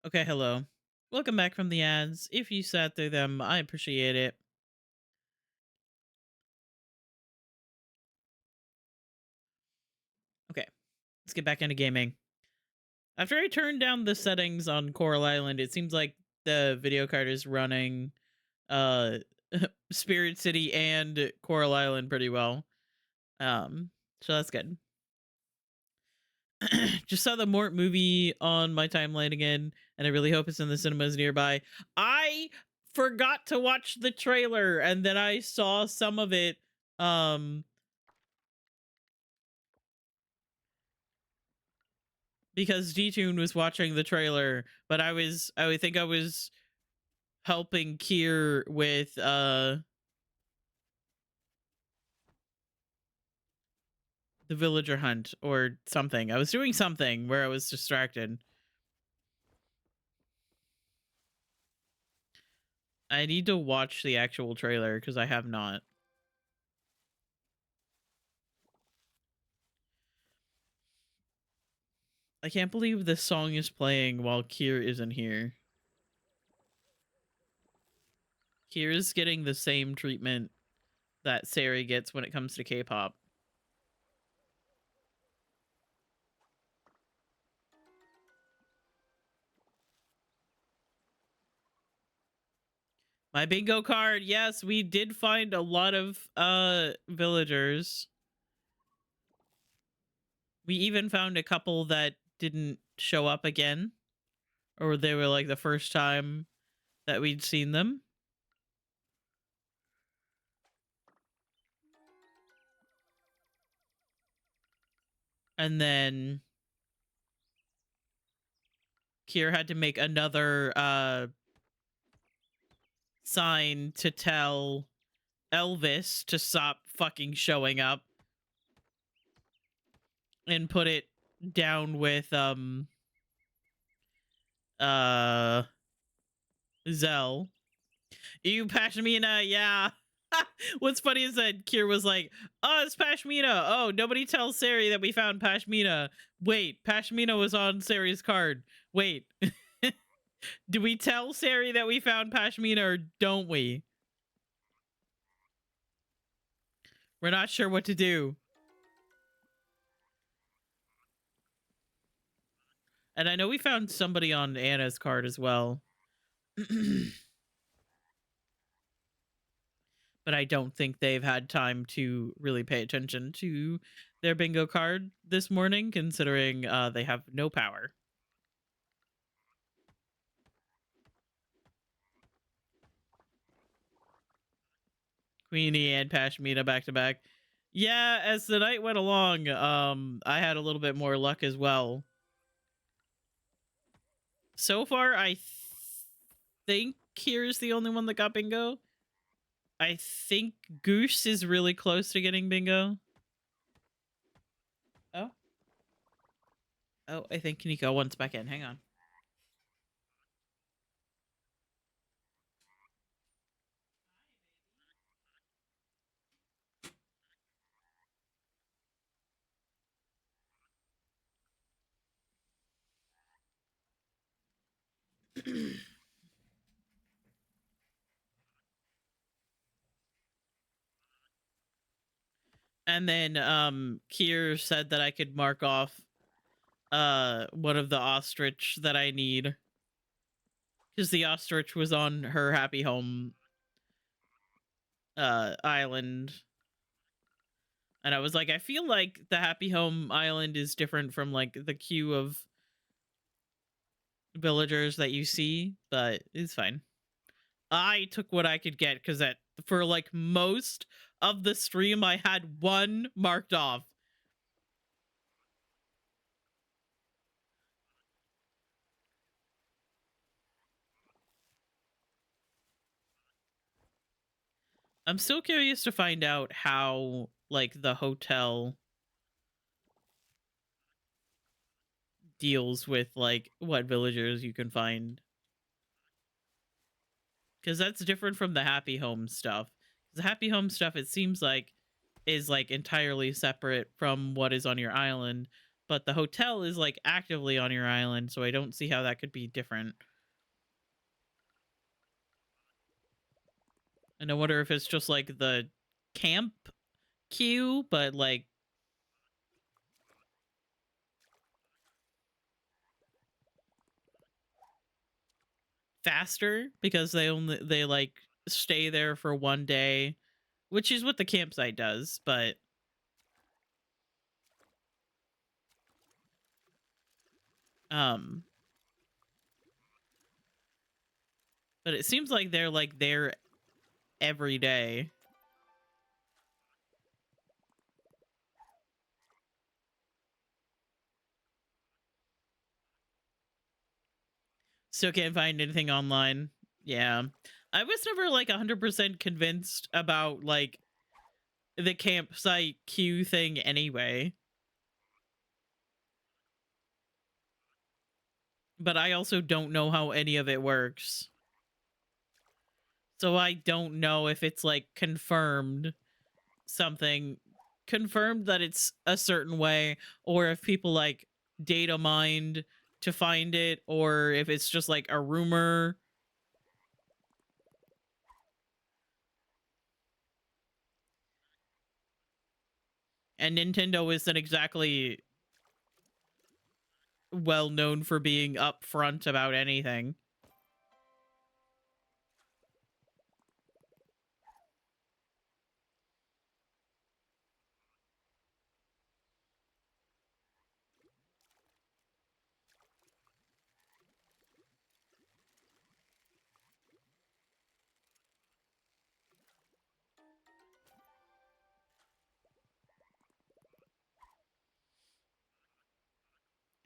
Okay, hello. Welcome back from the ads. If you sat through them, I appreciate it. Okay, let's get back into gaming. After I turned down the settings on Coral Island, it seems like the video card is running uh Spirit City and Coral Island pretty well. Um, so that's good. Just saw the Mort movie on my timeline again, and I really hope it's in the cinemas nearby. I forgot to watch the trailer, and then I saw some of it um because D-Tune was watching the trailer, but I think I was helping Kier with the villager hunt or something. I was doing something where I was distracted. I need to watch the actual trailer because I have not. I can't believe this song is playing while Kier isn't here. Kier is getting the same treatment that Sari gets when it comes to K-pop. My bingo card. Yes, we did find a lot of villagers. We even found a couple that didn't show up again, or they were like the first time that we'd seen them. And then Kier had to make another sign to tell Elvis to stop fucking showing up and put it down with Zell. You Pashmina, yeah. What's funny is that Kier was like, "Oh, it's Pashmina. Oh, nobody tells Sari that we found Pashmina. Wait, Pashmina was on Sari's card. Wait, do we tell Sari that we found Pashmina or don't we? We're not sure what to do." And I know we found somebody on Anna's card as well. But I don't think they've had time to really pay attention to their bingo card this morning, considering they have no power. Queenie and Pashmina back to back. Yeah, as the night went along, I had a little bit more luck as well. So far, I think Kier's the only one that got bingo. I think Goose is really close to getting bingo. Oh. Oh, I think Nico wants back in. Hang on. And then Kier said that I could mark off one of the ostrich that I need, because the ostrich was on her happy home island. And I was like, I feel like the happy home island is different from like the queue of villagers that you see, but it's fine. I took what I could get because that for like most of the stream I had one marked off. I'm still curious to find out how like the hotel deals with like what villagers you can find, because that's different from the happy home stuff. The happy home stuff, it seems like, is like entirely separate from what is on your island, but the hotel is like actively on your island, so I don't see how that could be different. And I wonder if it's just like the camp queue, but like faster, because they like stay there for one day, which is what the campsite does, but but it seems like they're like there every day. Still can't find anything online. Yeah. I was never like 100% convinced about like the campsite queue thing anyway. But I also don't know how any of it works. So I don't know if it's like confirmed that it's a certain way, or if people like data mined to find it, or if it's just like a rumor. And Nintendo isn't exactly well known for being upfront about anything.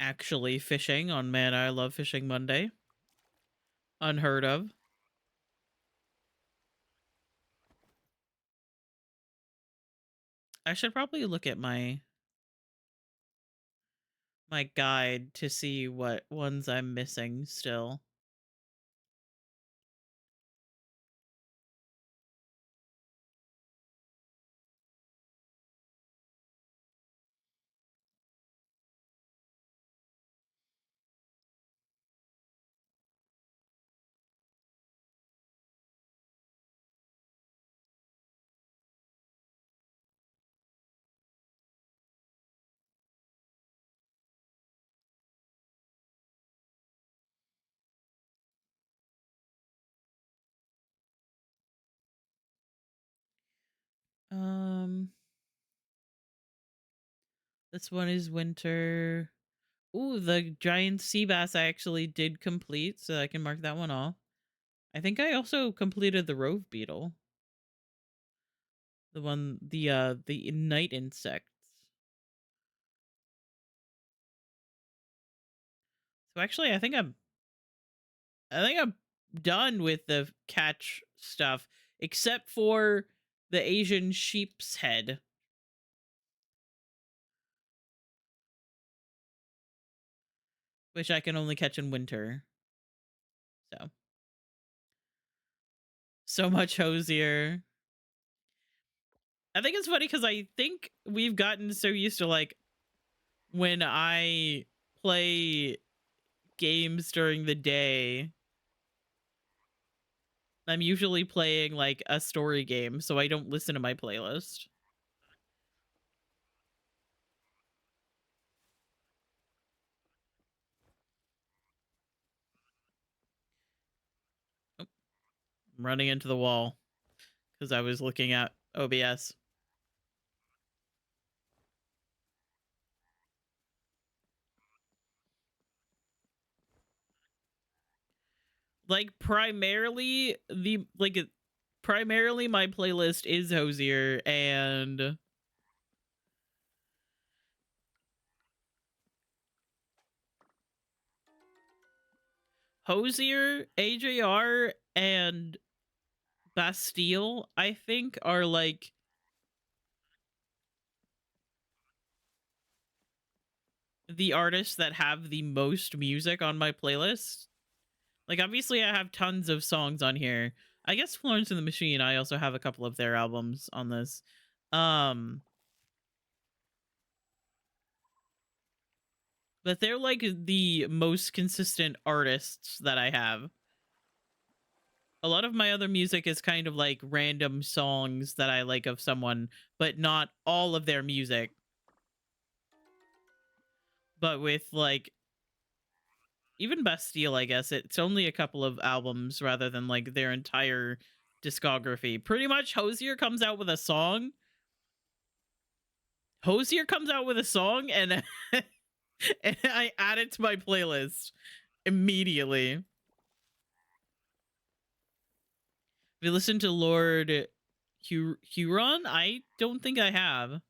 actually fishing on Man I Love Fishing Monday. Unheard of. I should probably look at my guide to see what ones I'm missing still. Um, this one is winter. Ooh, the giant sea bass I actually did complete, so I can mark that one off. I think I also completed the rove beetle. The night insects. So actually I think I'm done with the catch stuff, except for the Asian sheep's head, which I can only catch in winter. So much hosier. I think it's funny because I think we've gotten so used to like when I play games during the day, I'm usually playing like a story game, so I don't listen to my playlist. Oh, I'm running into the wall because I was looking at OBS. Like primarily my playlist is Hosier and AJR, and Bastille, I think, are like the artists that have the most music on my playlist. Like, obviously, I have tons of songs on here. I guess Florence and the Machine, I also have a couple of their albums on this. But they're like the most consistent artists that I have. A lot of my other music is kind of like random songs that I like of someone, but not all of their music. But with like even Bastille, I guess it's only a couple of albums rather than like their entire discography. Pretty much Hosier comes out with a song. Hosier comes out with a song and and I add it to my playlist immediately. Have you listened to Lord Huron? I don't think I have.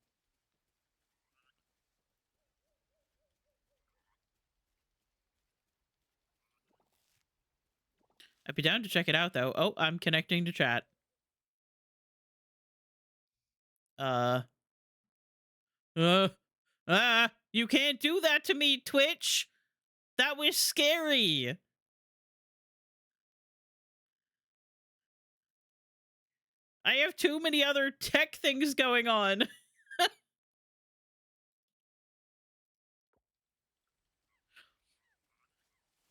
I'd be down to check it out though. Oh, I'm connecting to chat. Uh, uh, you can't do that to me, Twitch. That was scary. I have too many other tech things going on.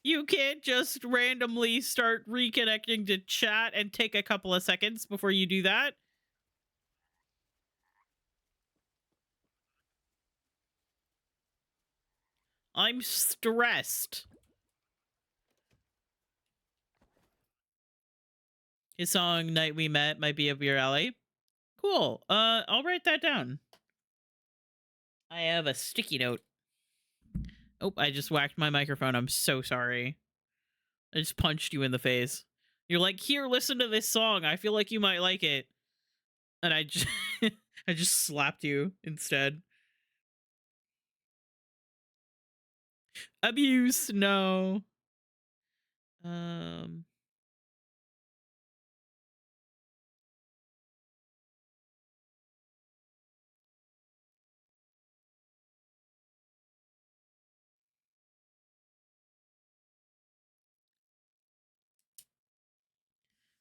You can't just randomly start reconnecting to chat and take a couple of seconds before you do that. I'm stressed. His song Night We Met might be up your alley. Cool. I'll write that down. I have a sticky note. Oh, I just whacked my microphone. I'm so sorry. I just punched you in the face. You're like, here, listen to this song. I feel like you might like it. And I just I just slapped you instead. Abuse, no. Um,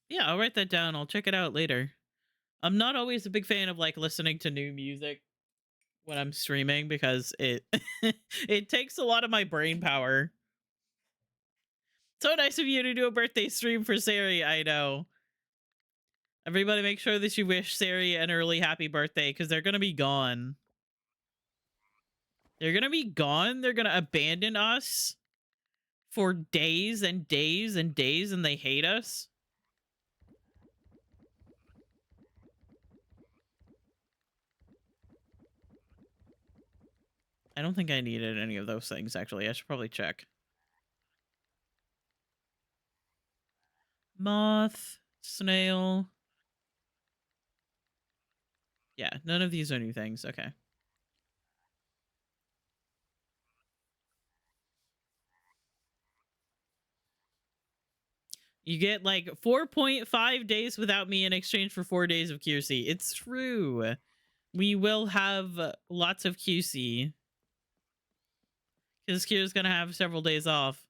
yeah, I'll write that down. I'll check it out later. I'm not always a big fan of like listening to new music when I'm streaming because it it takes a lot of my brain power. So nice of you to do a birthday stream for Sari. I know. Everybody make sure that you wish Sari an early happy birthday because they're gonna be gone. They're gonna be gone. They're gonna abandon us for days and days and days, and they hate us. I don't think I needed any of those things, actually. I should probably check. Moth, snail. Yeah, none of these are new things. Okay. You get like 4.5 days without me in exchange for 4 days of QC. It's true. We will have lots of QC. Because Kira's going to have several days off.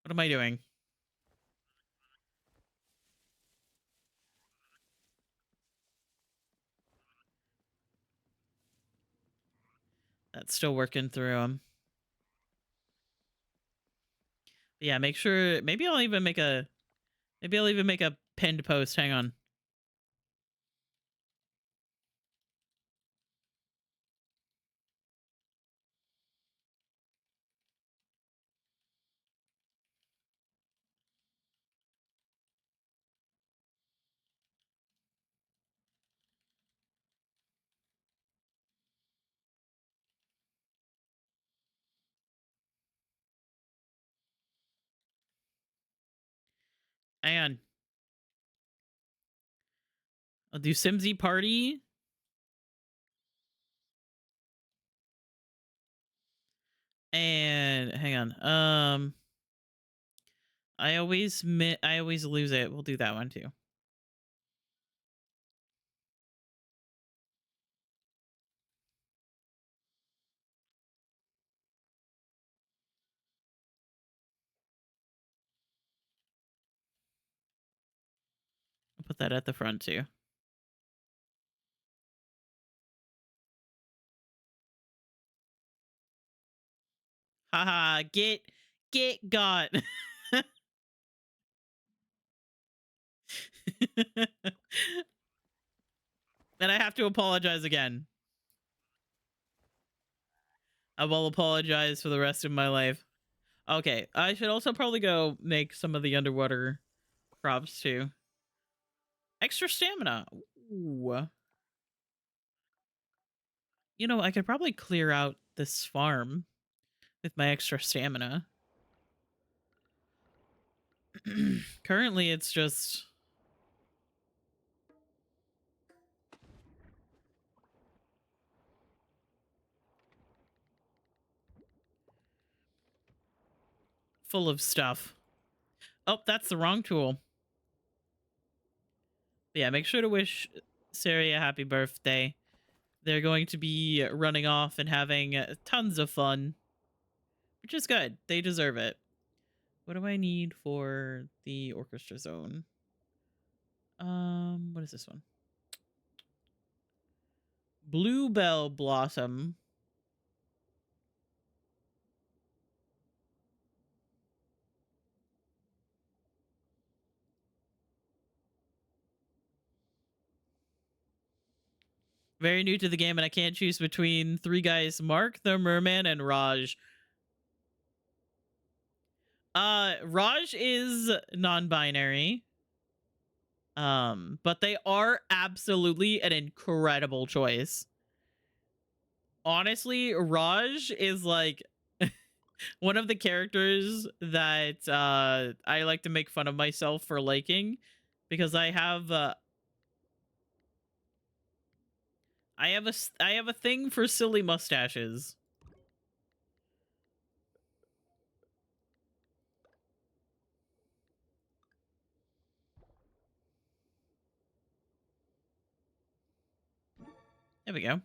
What am I doing? That's still working through them. Yeah, make sure. Maybe I'll even make a pinned post. Hang on. Hang on. I'll do Simsy Party. And hang on. I always lose it. We'll do that one too. I'll put that at the front too. Haha, get got. And I have to apologize again. I will apologize for the rest of my life. Okay, I should also probably go make some of the underwater crops too. Extra stamina. Ooh. You know, I could probably clear out this farm with my extra stamina. Currently, it's just full of stuff. Oh, that's the wrong tool. But yeah, make sure to wish Sari a happy birthday. They're going to be running off and having tons of fun, which is good. They deserve it. What do I need for the orchestra zone? What is this one? Bluebell Blossom. Very new to the game, and I can't choose between three guys: Mark, the Merman, and Raj. Raj is non-binary. But they are absolutely an incredible choice. Honestly, Raj is like one of the characters that I like to make fun of myself for liking because I have I have a thing for silly mustaches. There we go.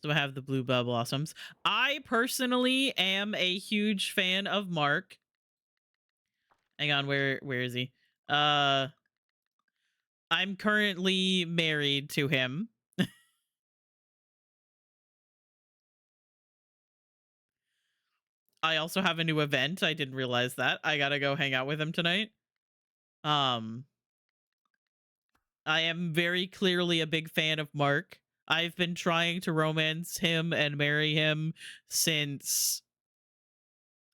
So I have the bluebell blossoms. I personally am a huge fan of Mark. Hang on, where is he? Uh I'm currently married to him. I also have a new event. I didn't realize that. I gotta go hang out with him tonight. Um, I am very clearly a big fan of Mark. I've been trying to romance him and marry him since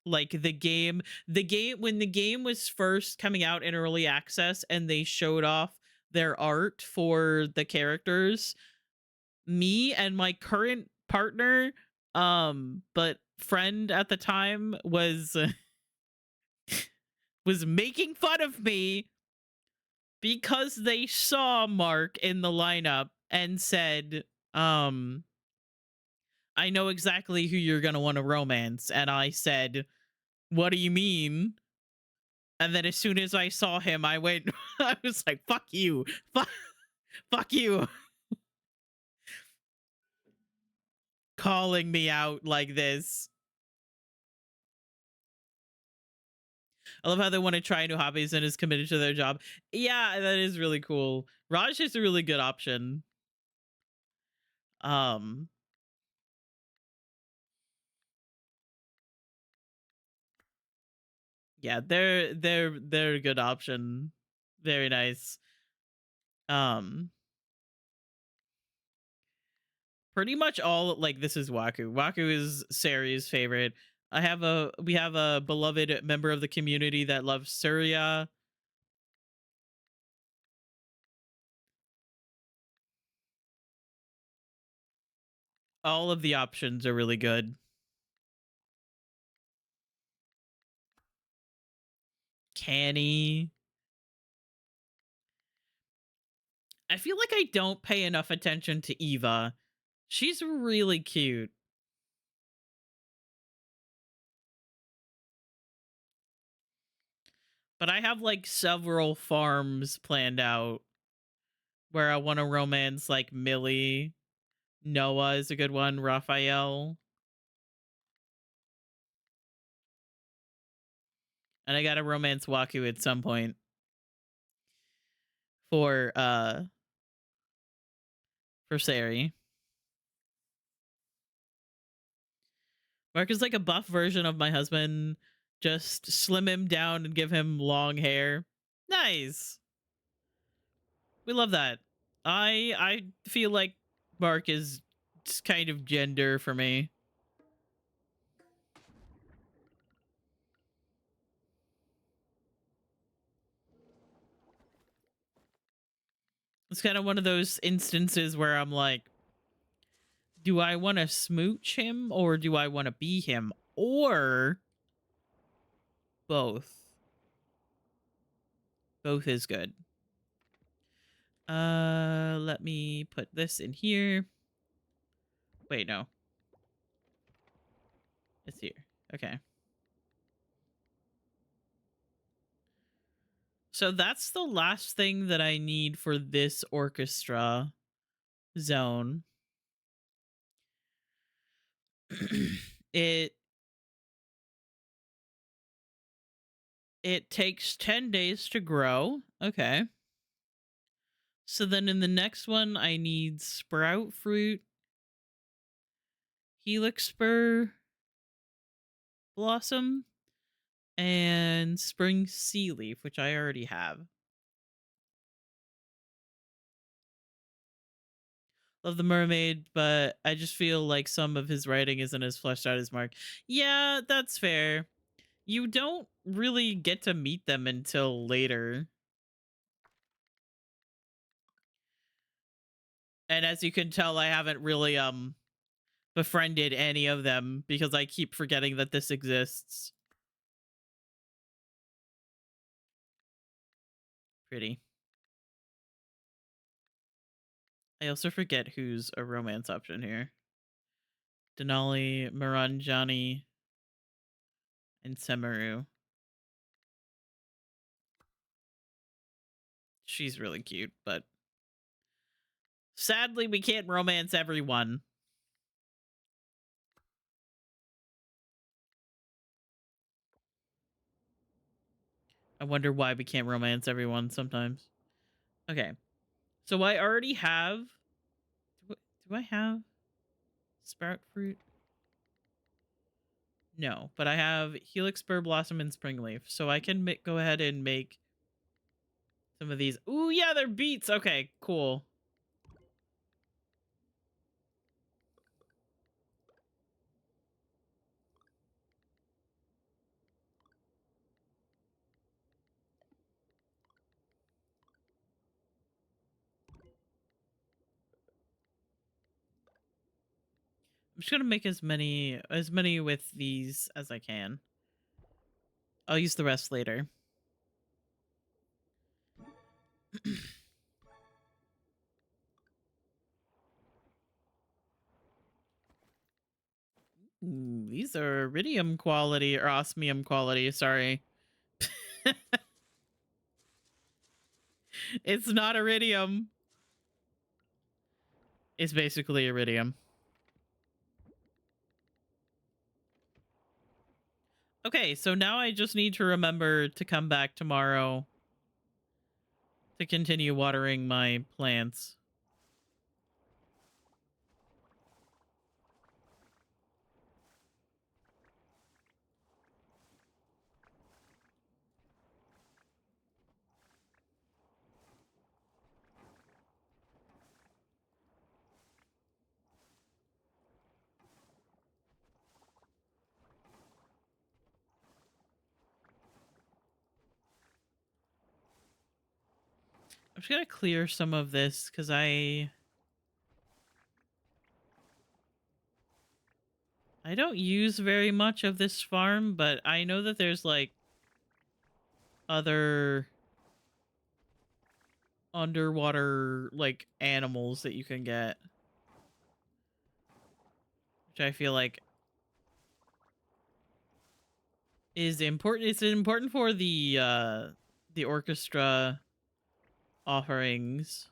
like the game when the game was first coming out in early access and they showed off their art for the characters. Me and my current partner, but friend at the time was making fun of me because they saw Mark in the lineup and said, um, I know exactly who you're going to want to romance. And I said, what do you mean? And then as soon as I saw him, I went, I was like, fuck you. Fuck you. Calling me out like this. I love how they want to try new hobbies and is committed to their job. Yeah, that is really cool. Raj is a really good option. Um, yeah, they're a good option. Very nice. Um, pretty much all like this is Waku. Waku is Sari's favorite. We have a beloved member of the community that loves Surya. All of the options are really good. Canny. I feel like I don't pay enough attention to Eva. She's really cute. But I have like several farms planned out where I want to romance like Millie. Noah is a good one. Raphael. And I got to romance Waku at some point for for Sari. Mark is like a buff version of my husband. Just slim him down and give him long hair. Nice. We love that. I feel like Mark is just kind of gender for me. It's kind of one of those instances where I'm like, do I want to smooch him or do I want to be him or both? Both is good. Let me put this in here. Wait, no. It's here. Okay. So that's the last thing that I need for this orchestra zone. it it takes 10 days to grow. Okay. So then in the next one I need sprout fruit, helix spur blossom, and spring sea leaf, which I already have. Love the mermaid, but I just feel like some of his writing isn't as fleshed out as Mark. Yeah, that's fair. You don't really get to meet them until later. And as you can tell, I haven't really befriended any of them because I keep forgetting that this exists. Pretty. I also forget who's a romance option here. Denali, Maranjani, and Semaru. She's really cute, but sadly we can't romance everyone. I wonder why we can't romance everyone sometimes. Okay. So I already have... Do I have sprout fruit? No, but I have Helix Spur Blossom and Springleaf. So I can go ahead and make some of these. Ooh, yeah, they're beets. Okay, cool. I'm just gonna make as many with these as I can. I'll use the rest later. Ooh, these are iridium quality or osmium quality. Sorry. It's not iridium. It's basically iridium. Okay, so now I just need to remember to come back tomorrow to continue watering my plants. I'm just gonna clear some of this because I don't use very much of this farm, but I know that there's like other underwater like animals that you can get, which I feel like is important. It's important for the orchestra offerings.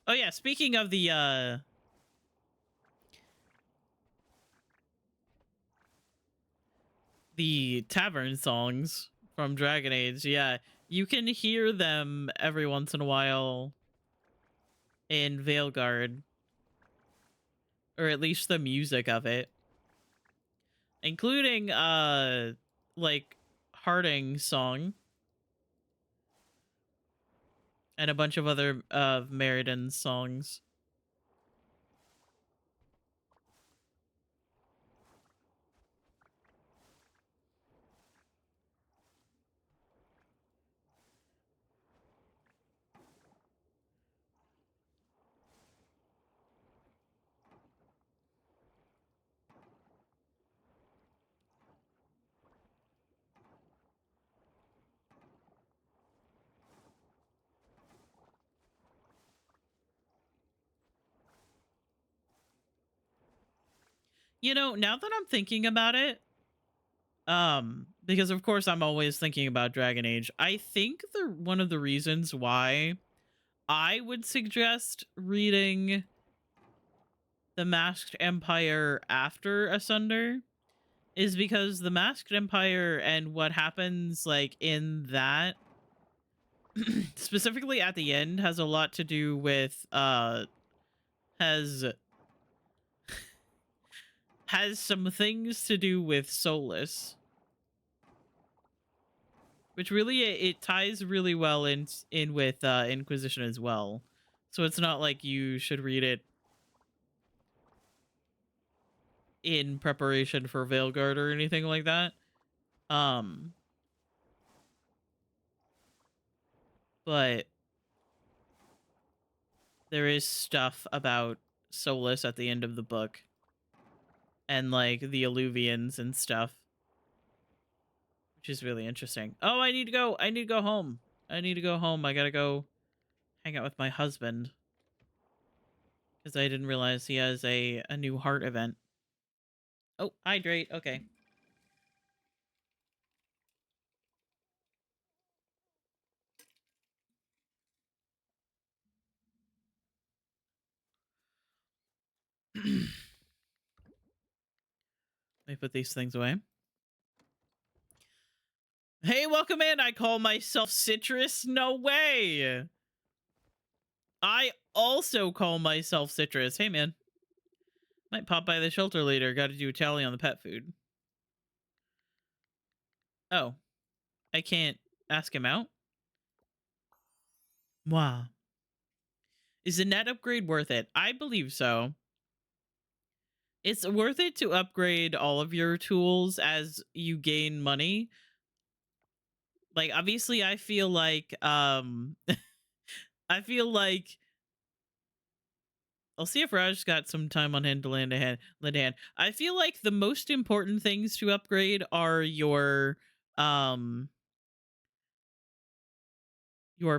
Oh yeah, speaking of the tavern songs from Dragon Age, yeah, you can hear them every once in a while in Veilguard, or at least the music of it, including like Harding's song and a bunch of other of Meridan's songs. You know, now that I'm thinking about it, because of course I'm always thinking about Dragon Age, I think one of the reasons why I would suggest reading The Masked Empire after Asunder is because The Masked Empire and what happens like in that specifically at the end has a lot to do with has some things to do with Solus, which really it ties really well in with Inquisition as well. So it's not like you should read it in preparation for Veilguard or anything like that. Um, but there is stuff about Solus at the end of the book and like the Alluvians and stuff, which is really interesting. Oh, I need to go. I need to go home. I need to go home. I gotta go hang out with my husband because I didn't realize he has a new heart event. Oh, hydrate. Okay. Let me put these things away. Hey, welcome in. I call myself Citrus. No way. I also call myself Citrus. Hey, man. Might pop by the shelter later. Got to do a tally on the pet food. Oh, I can't ask him out? Wow. Is the net upgrade worth it? I believe so. It's worth it to upgrade all of your tools as you gain money. Like, obviously, I feel like, I feel like I'll see if Raj got some time on hand to lend a hand. I feel like the most important things to upgrade are your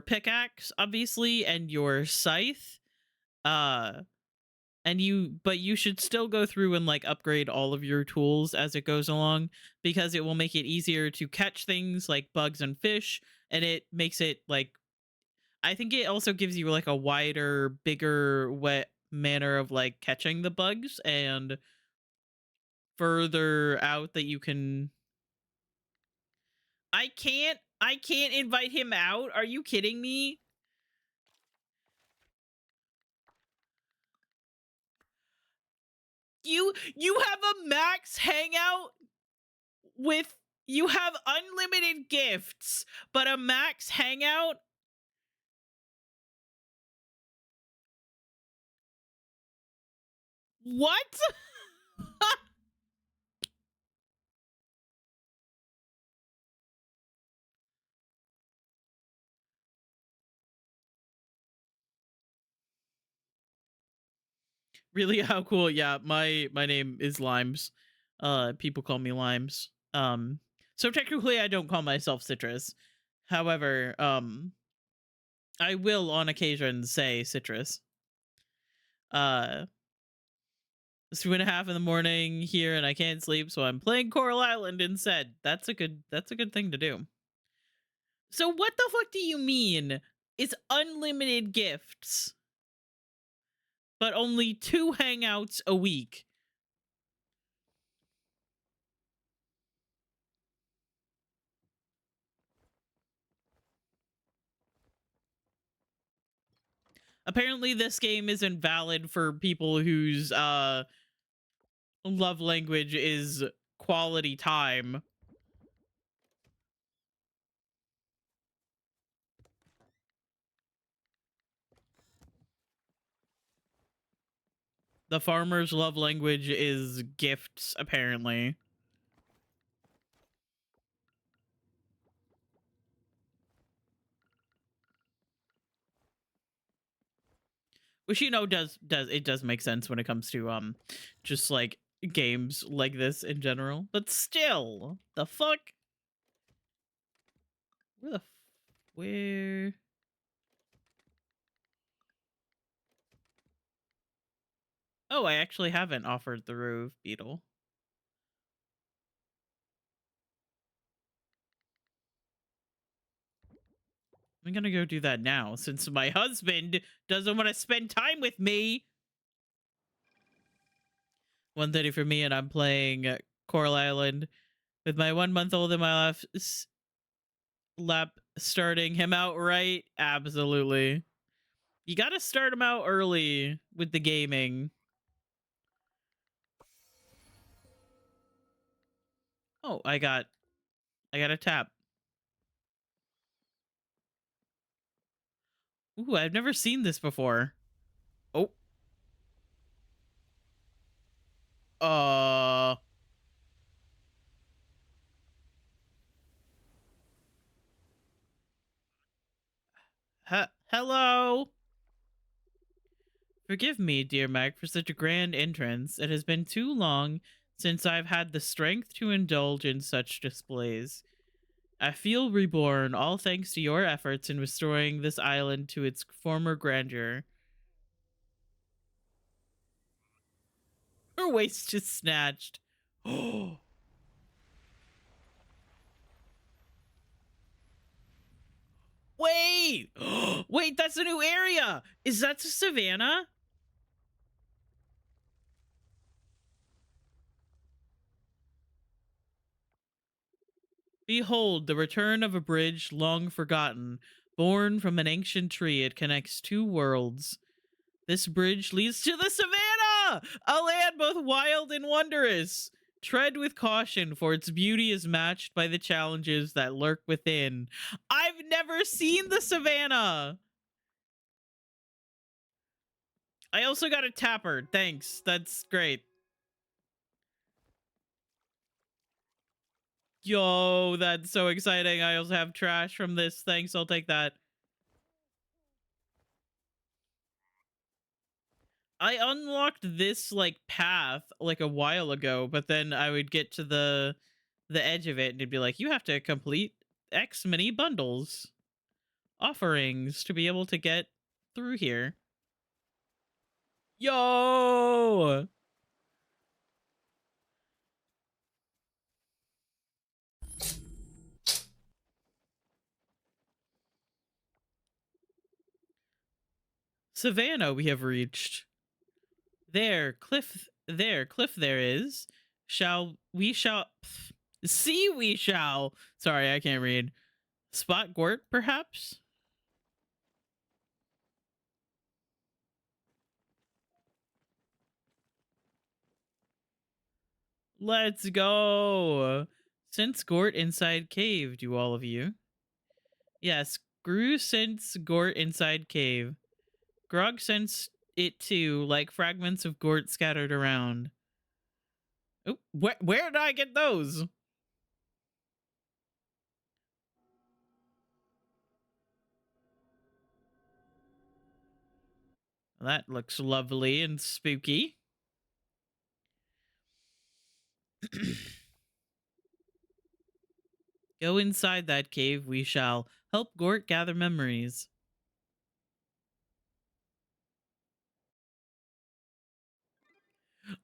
pickaxe, obviously, and your scythe. Uh but you should still go through and like upgrade all of your tools as it goes along because it will make it easier to catch things like bugs and fish, and it makes it like I think it also gives you like a wider, bigger, wet manner of like catching the bugs and further out that you can. I can't invite him out. Are you kidding me? You have a max hangout with you have unlimited gifts, but a max hangout? What? Really? How cool. Yeah, my name is Limes. People call me Limes. So technically I don't call myself Citrus. However, I will on occasion say Citrus. It's 2:30 in the morning here and I can't sleep, so I'm playing Coral Island instead. That's a good thing to do. So what the fuck do you mean? It's unlimited gifts, but only 2 hangouts a week. Apparently this game isn't valid for people whose love language is quality time. The farmer's love language is gifts, apparently. Which does make sense when it comes to just like games like this in general. But still, the fuck? Where? Oh, I actually haven't offered the roof beetle. I'm gonna go do that now since my husband doesn't want to spend time with me. 1:30 for me, and I'm playing Coral Island with my 1-month-old in my lap, starting him out right. Absolutely. You gotta start him out early with the gaming. Oh, I got a tap. Ooh, I've never seen this before. Oh. Uh Hello. Forgive me, dear Meg, for such a grand entrance. It has been too long since I've had the strength to indulge in such displays. I feel reborn, all thanks to your efforts in restoring this island to its former grandeur. Her waist is snatched. Oh, wait! Wait, that's a new area! Is that the savannah? Behold, the return of a bridge long forgotten. Born from an ancient tree, it connects two worlds. This bridge leads to the savannah, a land both wild and wondrous. Tread with caution, for its beauty is matched by the challenges that lurk within. I've never seen the savannah. I also got a tapper. Thanks. That's great. Yo, that's so exciting. I also have trash from this. Thanks. I'll take that. I unlocked this like path like a while ago, but then I would get to the edge of it and it'd be like, you have to complete X many bundles offerings to be able to get through here. Yo! Savannah we have reached. Cliff there is. See we shall. Sorry, I can't read. Spot Gort, perhaps? Let's go. Since Gort inside cave, do all of you? Yes, Gru since Gort inside cave. Grog sensed it too, like fragments of Gort scattered around. Oh, where did I get those? That looks lovely and spooky. Go inside that cave, we shall. Help Gort gather memories.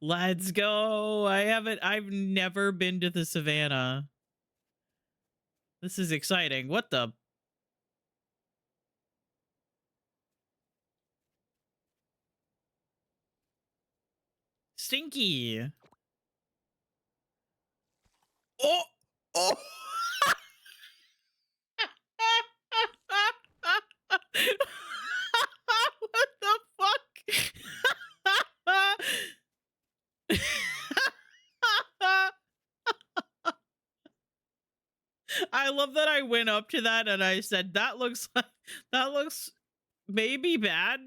Let's go. I've never been to the savannah. This is exciting. What the? Stinky. Oh, oh. What the fuck? I love that I went up to that and I said, that looks maybe bad.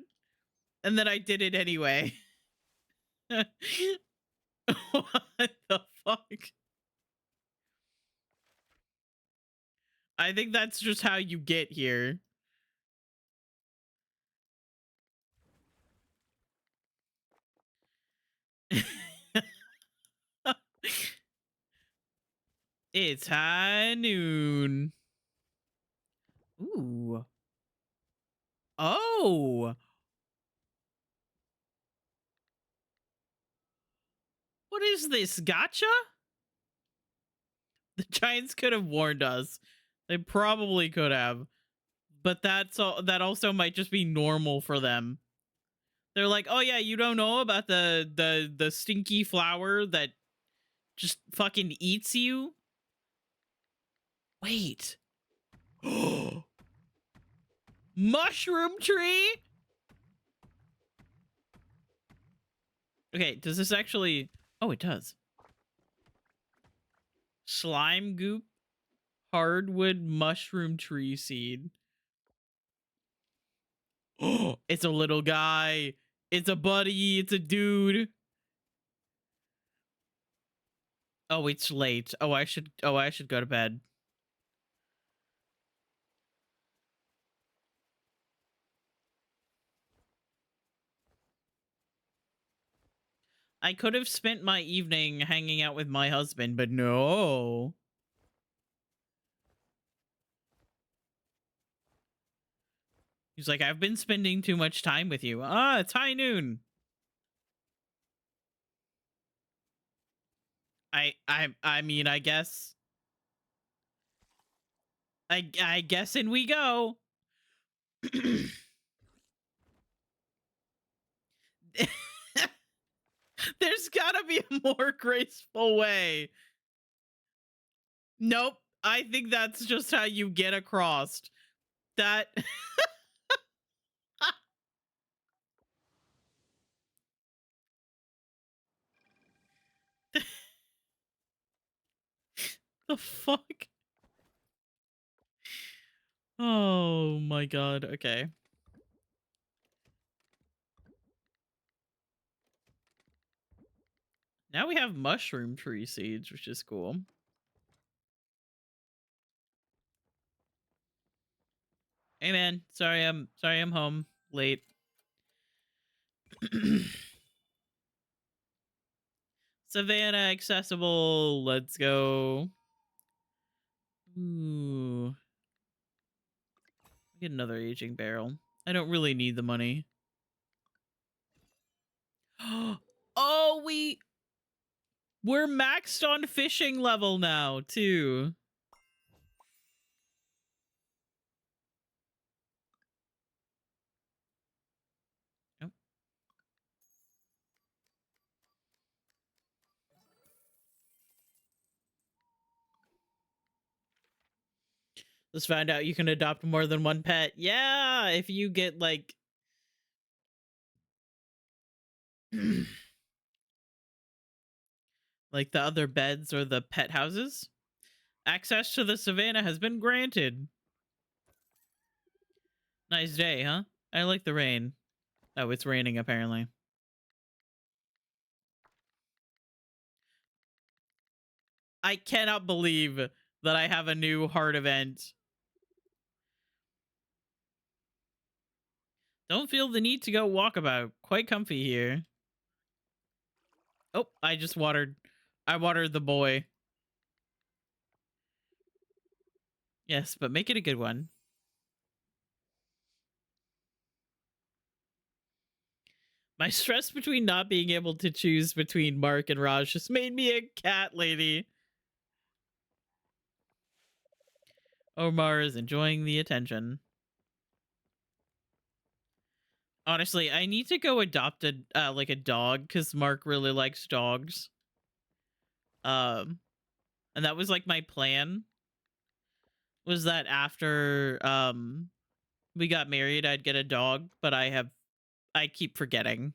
And then I did it anyway. What the fuck? I think that's just how you get here. It's high noon. Ooh. Oh. What is this? Gotcha? The Giants could have warned us. They probably could have. But that also might just be normal for them. They're like, "Oh yeah, you don't know about the stinky flower that just fucking eats you?" Wait. Mushroom tree? Okay, does this actually... Oh, it does. Slime goop, hardwood mushroom tree seed. Oh, it's a little guy. It's a buddy. It's a dude. Oh, it's late. I should go to bed. I could have spent my evening hanging out with my husband, but no. He's like, I've been spending too much time with you. Ah, it's high noon. I mean, I guess. I guess in we go. There's gotta be a more graceful way. Nope. I think that's just how you get across. That the fuck? Oh my god. Okay. Now we have mushroom tree seeds, which is cool. Hey man, sorry I'm home late. Savannah accessible. Let's go. Ooh. Get another aging barrel. I don't really need the money. Oh, we're maxed on fishing level now, too. Oh. Let's find out you can adopt more than one pet. Yeah, if you get like like the other beds or the pet houses. Access to the savannah has been granted. Nice day, huh? I like the rain. Oh, it's raining apparently. I cannot believe that I have a new heart event. Don't feel the need to go walkabout. Quite comfy here. Oh, I just watered. I watered the boy. Yes, but make it a good one. My stress between not being able to choose between Mark and Raj just made me a cat lady. Omar is enjoying the attention. Honestly, I need to go adopt a like a dog because Mark really likes dogs. And that was like my plan. Was that after we got married, I'd get a dog, but I keep forgetting.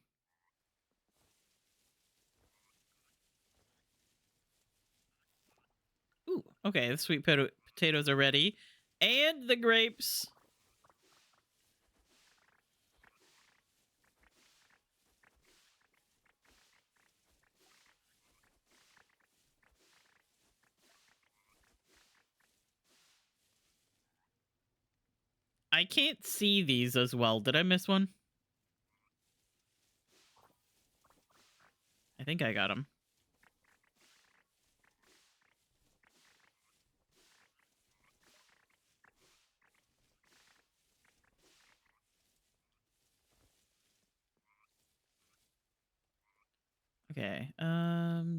Ooh, okay, the sweet potatoes are ready, and the grapes. I can't see these as well. Did I miss one? I think I got them. Okay.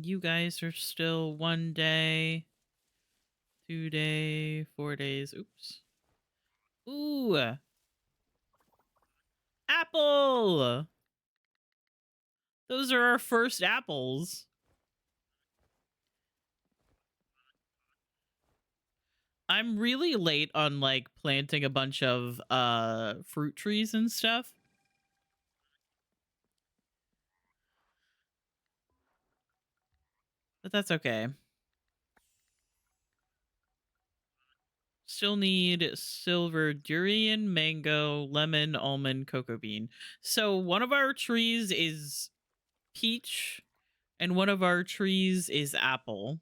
You guys are still 1 day, 2 day, 4 days. Oops. Ooh, apple. Those are our first apples. I'm really late on like planting a bunch of fruit trees and stuff. But that's okay. Still need silver durian, mango, lemon, almond, cocoa bean. So one of our trees is peach and one of our trees is apple.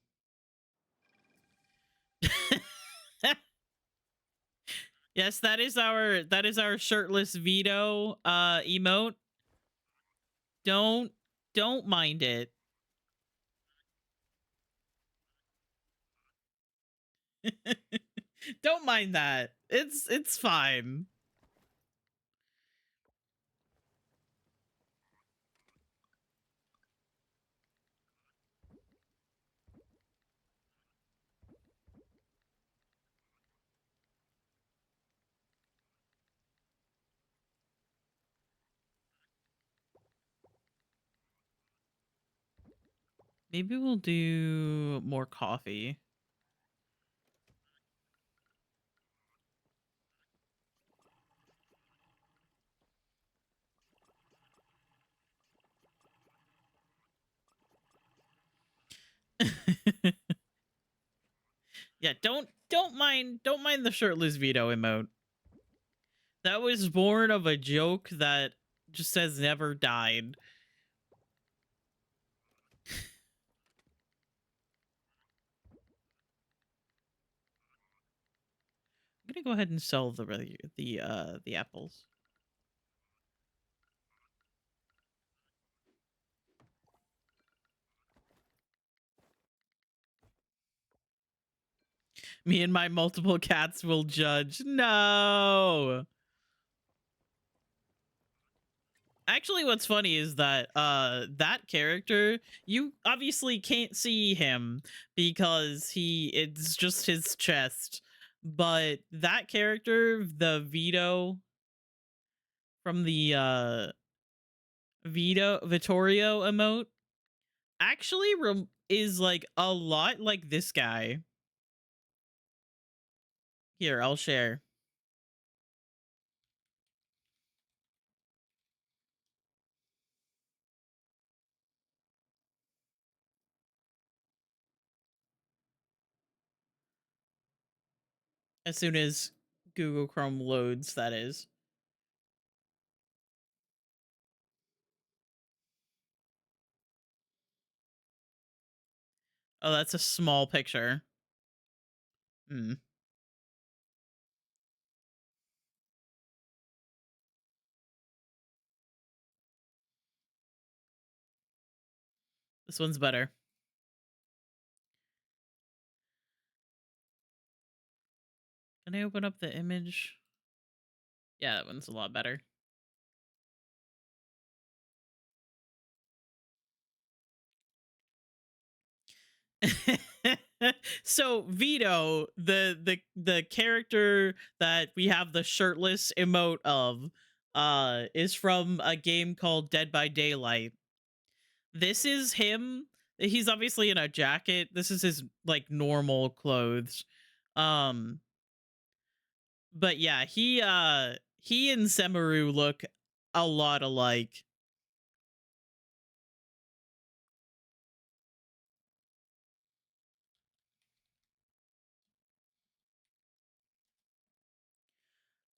Yes, that is our shirtless veto emote. Don't don't mind it. Don't mind that. It's fine. Maybe we'll do more coffee. Yeah, don't mind the shirtless veto emote. That was born of a joke that just has never died. I'm gonna go ahead and sell the apples. Me and my multiple cats will judge. No. Actually, what's funny is that that character, you obviously can't see him because it's just his chest. But that character, the Vito from the Vittorio emote, actually is like a lot like this guy. Here, I'll share. As soon as Google Chrome loads, that is. Oh, that's a small picture. Hmm. This one's better. Can I open up the image? Yeah, that one's a lot better. So Vito, the character that we have the shirtless emote of, is from a game called Dead by Daylight. This is him. He's obviously in a jacket. This is his like normal clothes. Um, but yeah, he and Semaru look a lot alike.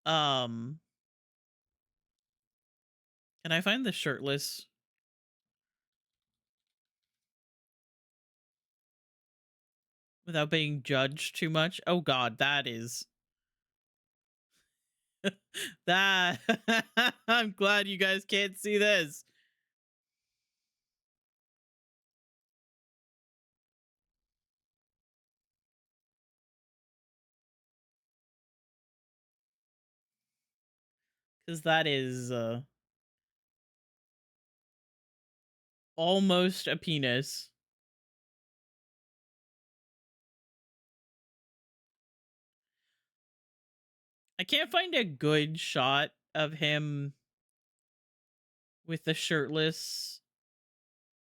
Um, can I find the shirtless without being judged too much? Oh god, that is that. I'm glad you guys can't see this. Because that is almost a penis. I can't find a good shot of him with the shirtless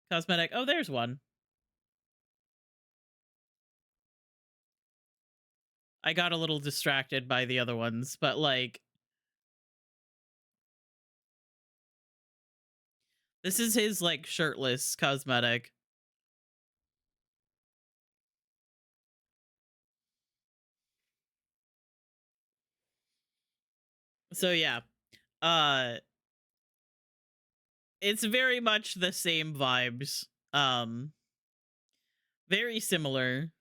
cosmetic. Oh, there's one. I got a little distracted by the other ones, but like this is his like shirtless cosmetic. So yeah. Uh it's very much the same vibes. Very similar.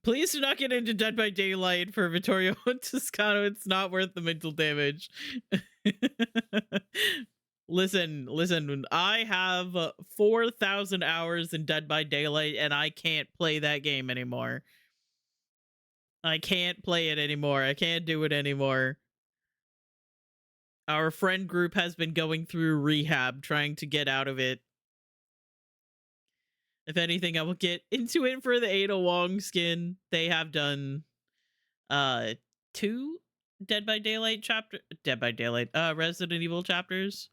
Please do not get into Dead by Daylight for Vittorio Toscano. It's not worth the mental damage. Listen, I have 4,000 hours in Dead by Daylight and I can't play that game anymore. I can't play it anymore. I can't do it anymore. Our friend group has been going through rehab trying to get out of it. If anything, I will get into it for the Ada Wong skin. They have done 2 Dead by Daylight Resident Evil chapters,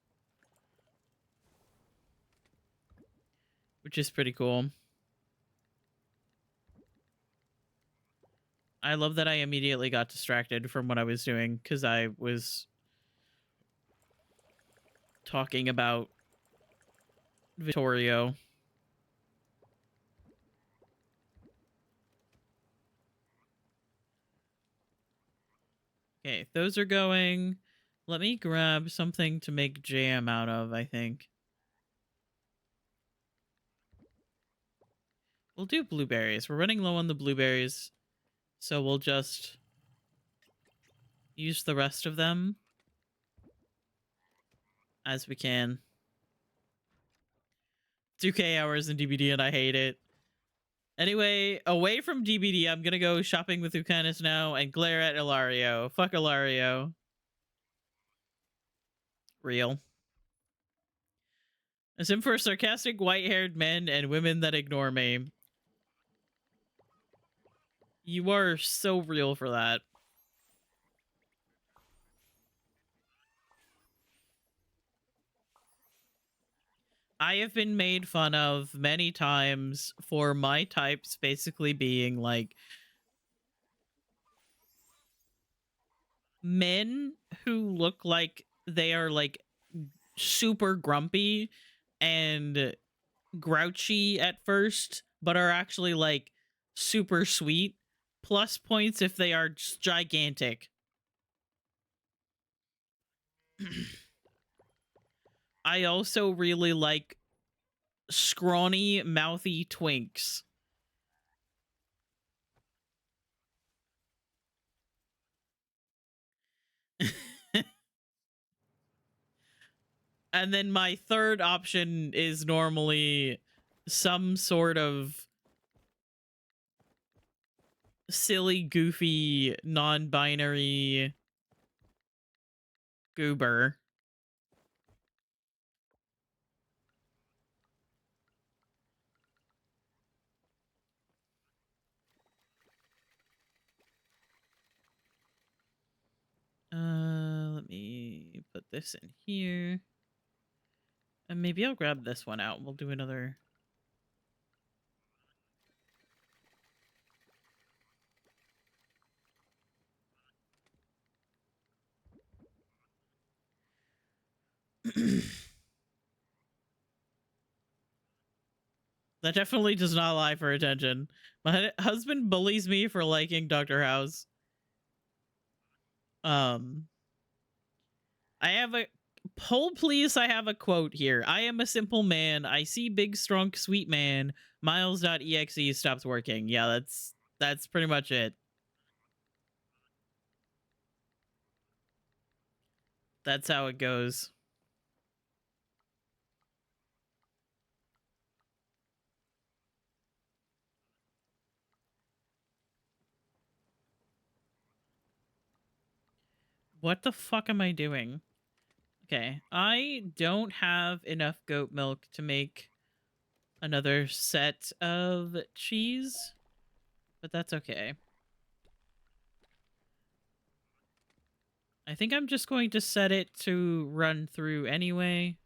which is pretty cool. I love that I immediately got distracted from what I was doing because I was talking about Vittorio. Okay, those are going. Let me grab something to make jam out of, I think. We'll do blueberries. We're running low on the blueberries, so we'll just use the rest of them as we can. 2K hours in DBD and I hate it. Anyway, away from DBD, I'm gonna go shopping with Ucanis now and glare at Ilario. Fuck Ilario. Real. A sim for sarcastic white-haired men and women that ignore me. You are so real for that. I have been made fun of many times for my types basically being like men who look like they are like super grumpy and grouchy at first, but are actually like super sweet. Plus points if they are just gigantic. I also really like scrawny, mouthy twinks. And then my third option is normally some sort of silly, goofy, non-binary goober. Let me put this in here. And maybe I'll grab this one out. We'll do another. That definitely does not lie for attention. My husband bullies me for liking Dr. House. I have a hold please. I have a quote here. I am a simple man. I see big, strong, sweet man. Miles.exe stops working. Yeah, that's pretty much it. That's how it goes. What the fuck am I doing? Okay, I don't have enough goat milk to make another set of cheese, but that's okay. I think I'm just going to set it to run through anyway.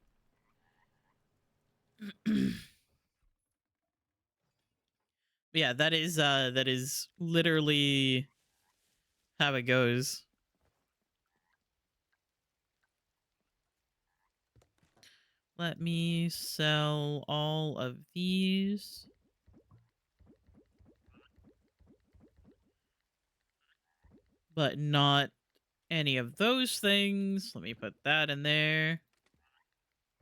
Yeah, that is literally how it goes. Let me sell all of these. But not any of those things. Let me put that in there.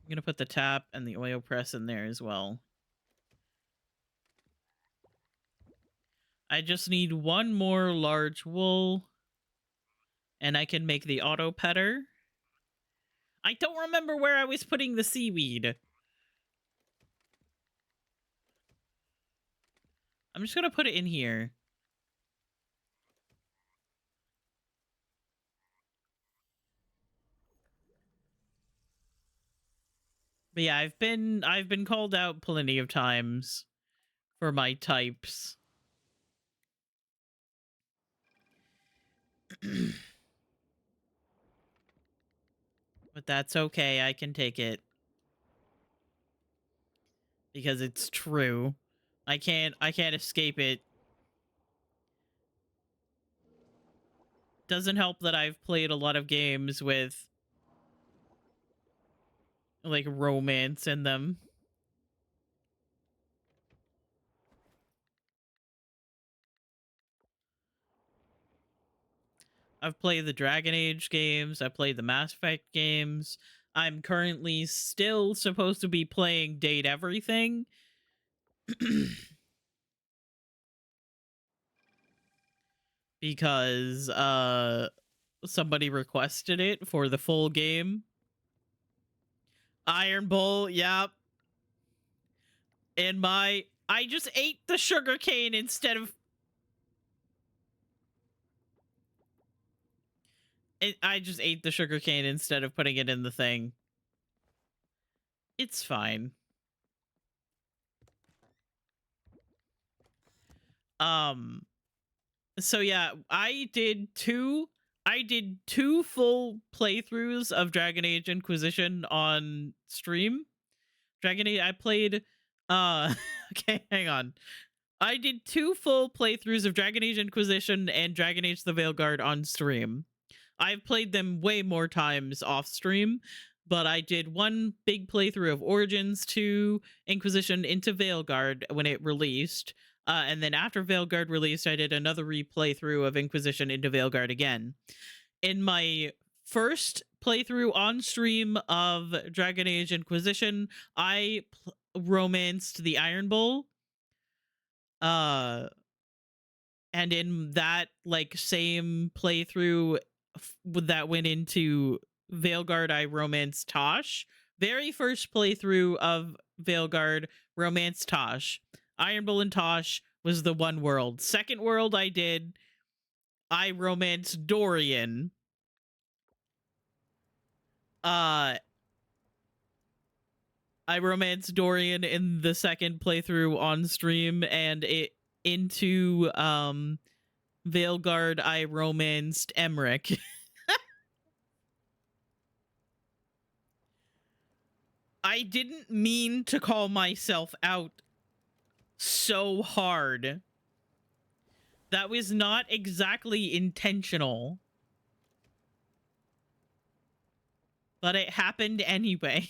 I'm going to put the tap and the oil press in there as well. I just need one more large wool, and I can make the auto petter. I don't remember where I was putting the seaweed. I'm just gonna put it in here. But yeah, I've been called out plenty of times for my types. But that's okay, I can take it. Because it's true. I can't escape it. Doesn't help that I've played a lot of games with like romance in them. I've played the Dragon Age games, I played the Mass Effect games. I'm currently still supposed to be playing Date Everything. Because somebody requested it for the full game. Iron Bull, yep. And I just ate the sugar cane instead of I just ate the sugar cane instead of putting it in the thing. It's fine. Um so yeah, I did two full playthroughs of Dragon Age Inquisition on stream. Dragon Age I played okay, hang on. I did two full playthroughs of Dragon Age Inquisition and Dragon Age the Veilguard on stream. I've played them way more times off stream, but I did one big playthrough of Origins to Inquisition into Veilguard when it released. And then after Veilguard released, I did another replaythrough of Inquisition into Veilguard again. In my first playthrough on stream of Dragon Age Inquisition, I romanced the Iron Bull. And in that like same playthrough that went into Veilguard, I romanced Tosh. Very first playthrough of Veilguard, romance Tosh. Iron Bull and Tosh was the one world. Second world I did, I romanced Dorian. Uh I romanced Dorian in the second playthrough on stream, and it into Veilguard I romanced Emmerich. I didn't mean to call myself out so hard. That was not exactly intentional. But it happened anyway.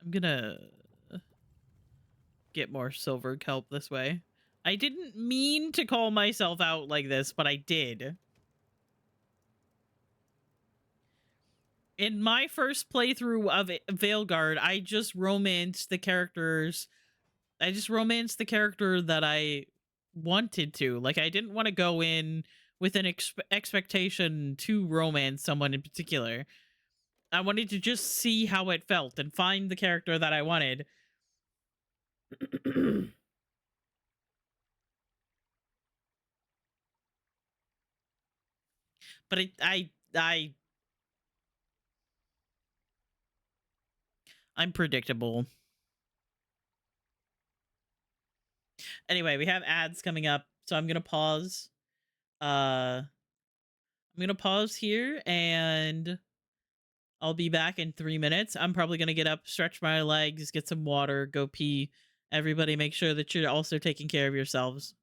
I'm gonna get more silver kelp this way. I didn't mean to call myself out like this, but I did. In my first playthrough of Veilguard, I just romanced the characters. I just romanced the character that I wanted to. Like, I didn't want to go in with an expectation to romance someone in particular. I wanted to just see how it felt and find the character that I wanted. But I'm predictable. Anyway, we have ads coming up, so I'm gonna pause. I'm gonna pause here, and I'll be back in 3 minutes. I'm probably gonna get up, stretch my legs, get some water, go pee. Everybody, make sure that you're also taking care of yourselves.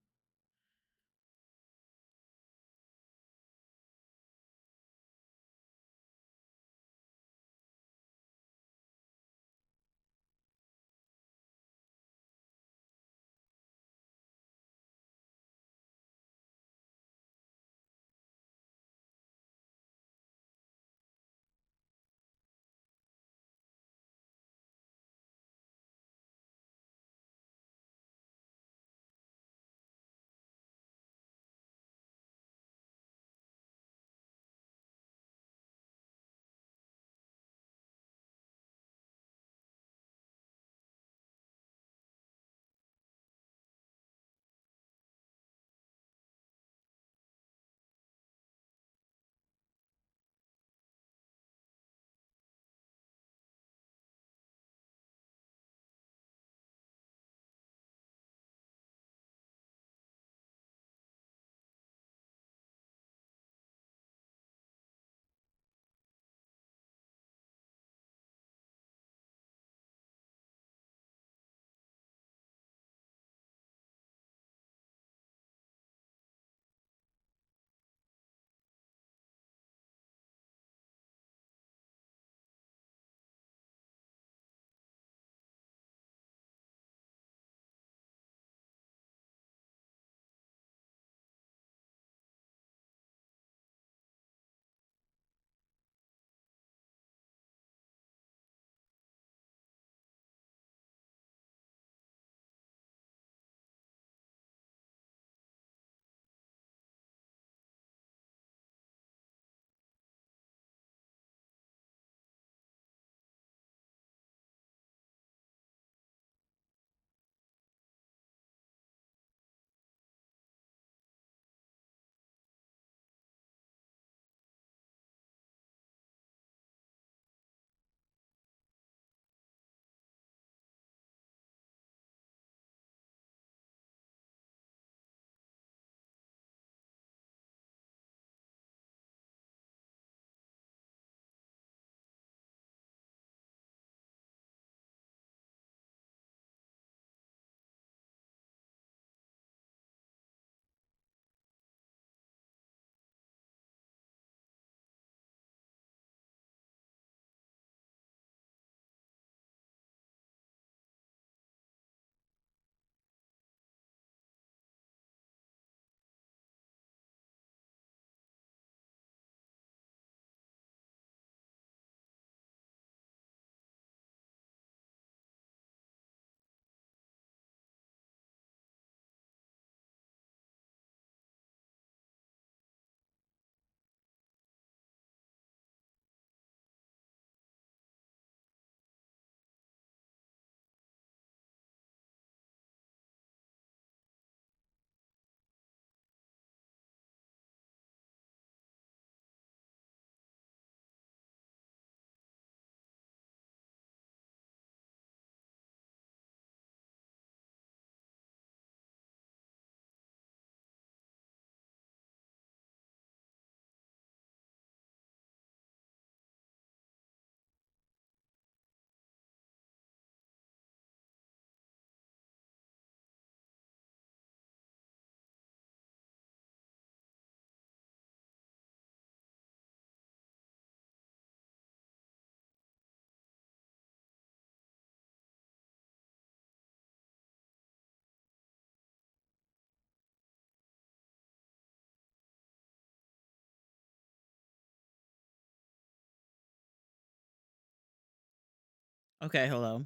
Okay, hello.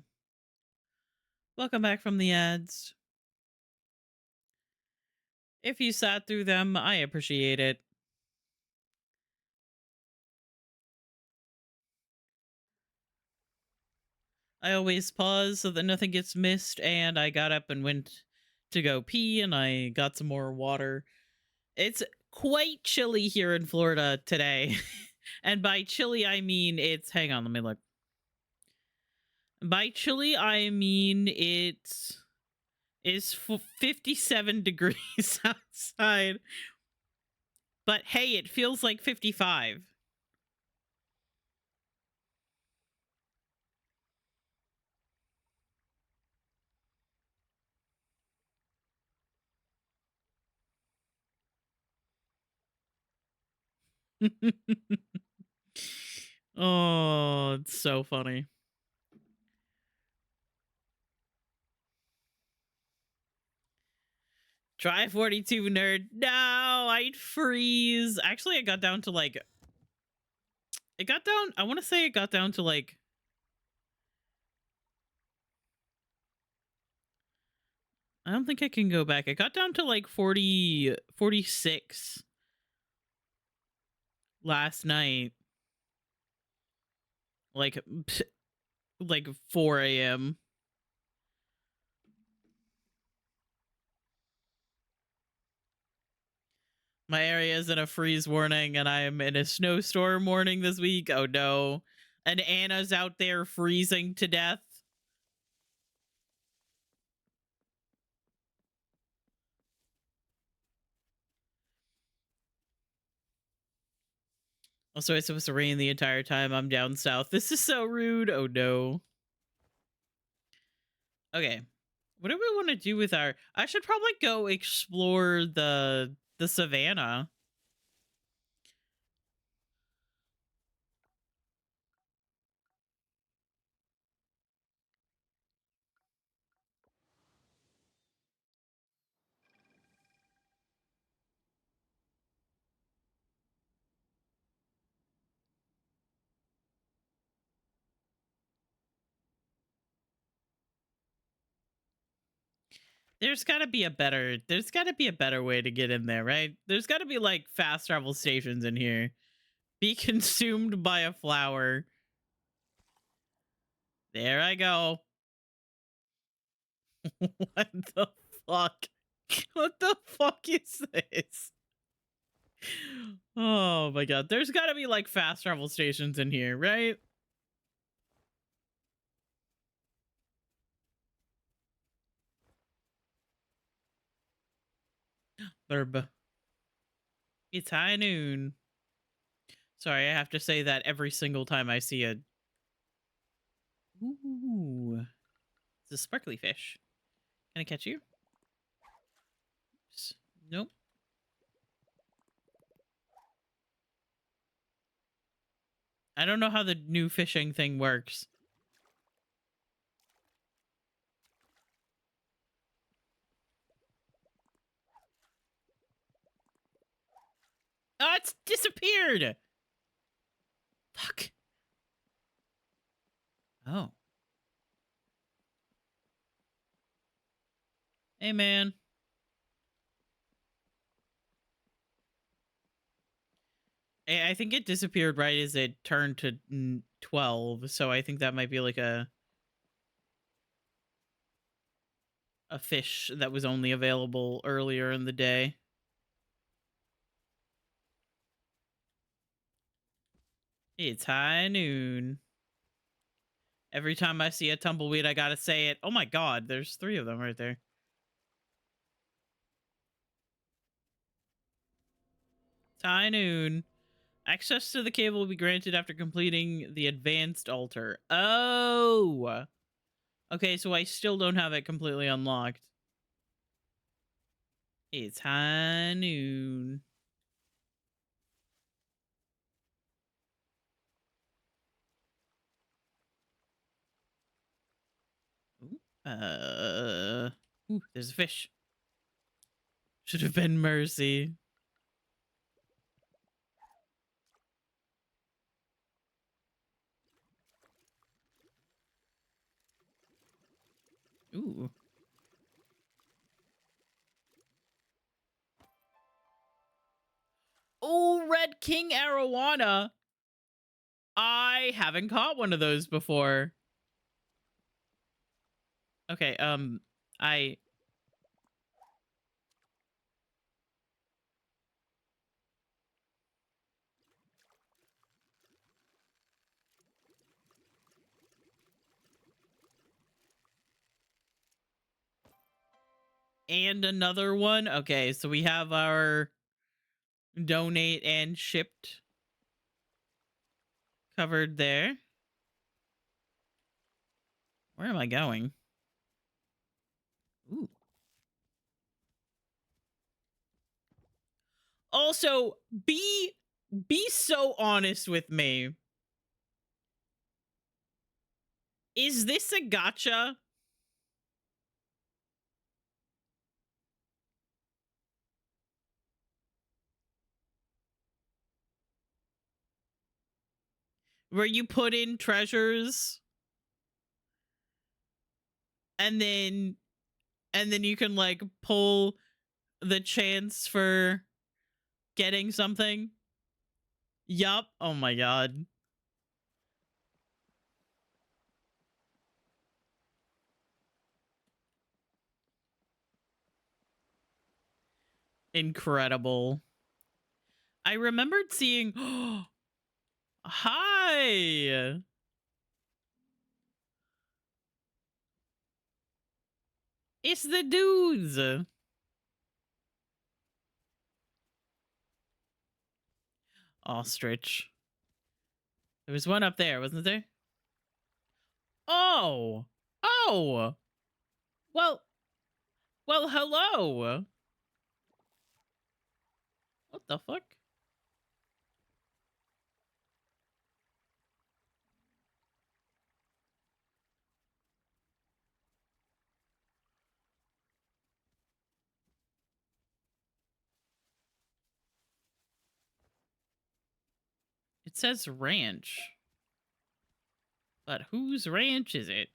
Welcome back from the ads. If you sat through them, I appreciate it. I always pause so that nothing gets missed, and I got up and went to go pee, and I got some more water. It's quite chilly here in Florida today. And by chilly, I mean it's. Hang on, let me look. By chilly, I mean it is 57 degrees outside. But hey, it feels like 55. Oh, it's so funny. Try 42, nerd. No, I'd freeze. Actually, it got down to like. It got down. I want to say it got down to like. I don't think I can go back. It got down to like 40, 46 last night. Like, like 4 a.m. My area is in a freeze warning, and I'm in a snowstorm warning this week. Oh no. And Anna's out there freezing to death. Also, it's supposed to rain the entire time I'm down south. This is so rude. Oh no. Okay. What do we want to do with our... I should probably go explore the savannah. There's got to be a better way to get in there, right? There's got to be like fast travel stations in here. Be consumed by a flower. There I go. What the fuck? What the fuck is this? Oh my god. There's got to be like fast travel stations in here, right? Burb. It's high noon. Sorry, I have to say that every single time I see a... Ooh. It's a sparkly fish. Can I catch you? Nope. I don't know how the new fishing thing works. Oh, it's disappeared! Fuck. Oh. Hey, man. I think it disappeared right as it turned to 12, so I think that might be like a fish that was only available earlier in the day. It's high noon. Every time I see a tumbleweed, I gotta say it. Oh my god, there's 3 of them right there. It's high noon. Access to the cave will be granted after completing the advanced altar. Oh! Okay, so I still don't have it completely unlocked. It's high noon. Ooh, ooh, there's a fish. Should have been mercy. Ooh. Oh, Red King Arowana. I haven't caught one of those before. Okay, I and another one. Okay, so we have our donate and shipped covered there. Where am I going? Ooh. Also, be so honest with me. Is this a gotcha? Where you put in treasures and then you can like pull the chance for getting something? Yup. Oh my god. Incredible. I remembered seeing hi. It's the dudes. Ostrich. There was one up there, wasn't there? Oh. Oh. Well, hello. What the fuck? It says ranch. But whose ranch is it?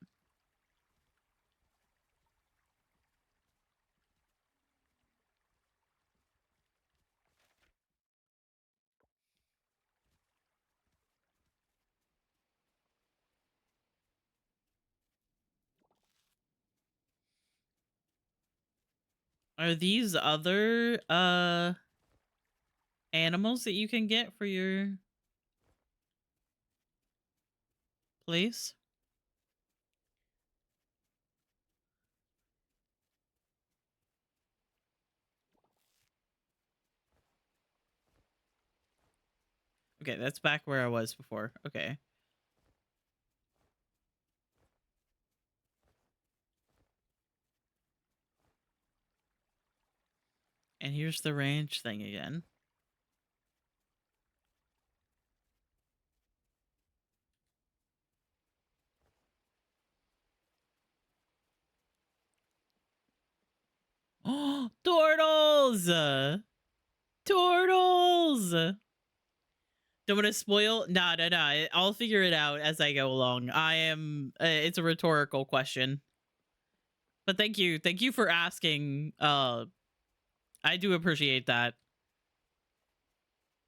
Are these other animals that you can get for your place? Okay, that's back where I was before. Okay. And here's the ranch thing again. Oh, turtles! Turtles! Don't want to spoil? Nah. I'll figure it out as I go along. I am. It's a rhetorical question. But thank you. Thank you for asking. I do appreciate that.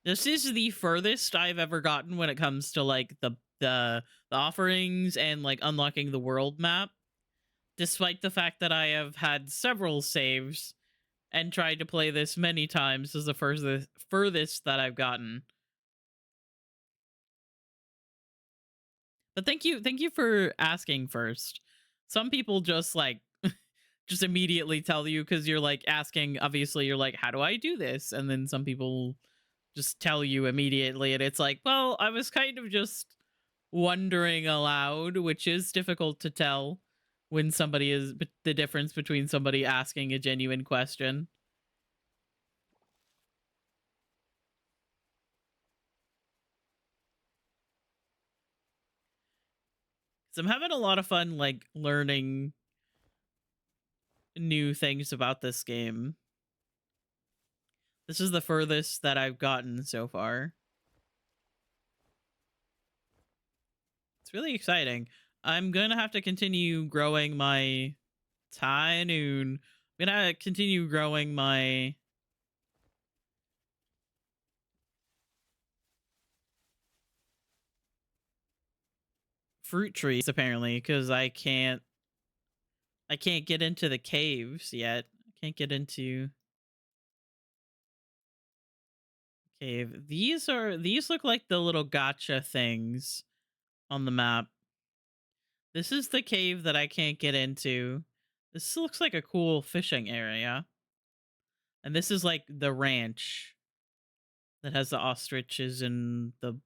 This is the furthest I've ever gotten when it comes to like the offerings and like unlocking the world map. Despite the fact that I have had several saves and tried to play this many times, is the furthest that I've gotten. But thank you for asking first. Some people just like just immediately tell you because you're like asking. Obviously, you're like, how do I do this? And then some people just tell you immediately, and it's like, well, I was kind of just wondering aloud, which is difficult to tell when somebody is the difference between somebody asking a genuine question. So I'm having a lot of fun like learning new things about this game. This is the furthest that I've gotten so far. It's really exciting. I'm gonna have to continue growing my It's high noon. I'm gonna continue growing my fruit trees apparently because I can't get into the caves yet. I can't get into cave. These look like the little gotcha things on the map. This is the cave that I can't get into. This looks like a cool fishing area. And this is like the ranch that has the ostriches and the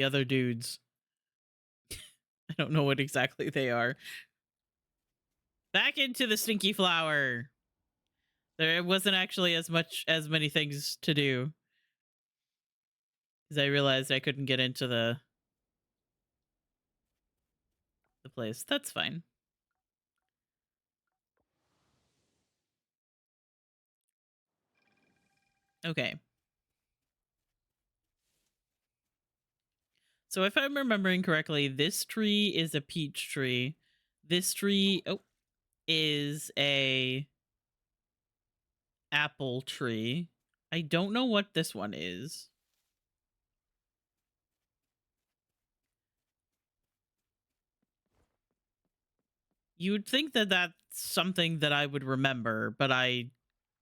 other dudes. I don't know what exactly they are. Back into the stinky flower. There wasn't actually as many things to do. Because I realized I couldn't get into the place. That's fine. Okay. So if I'm remembering correctly, this tree is a peach tree. This tree is a apple tree. I don't know what this one is. You'd think that that's something that I would remember, but I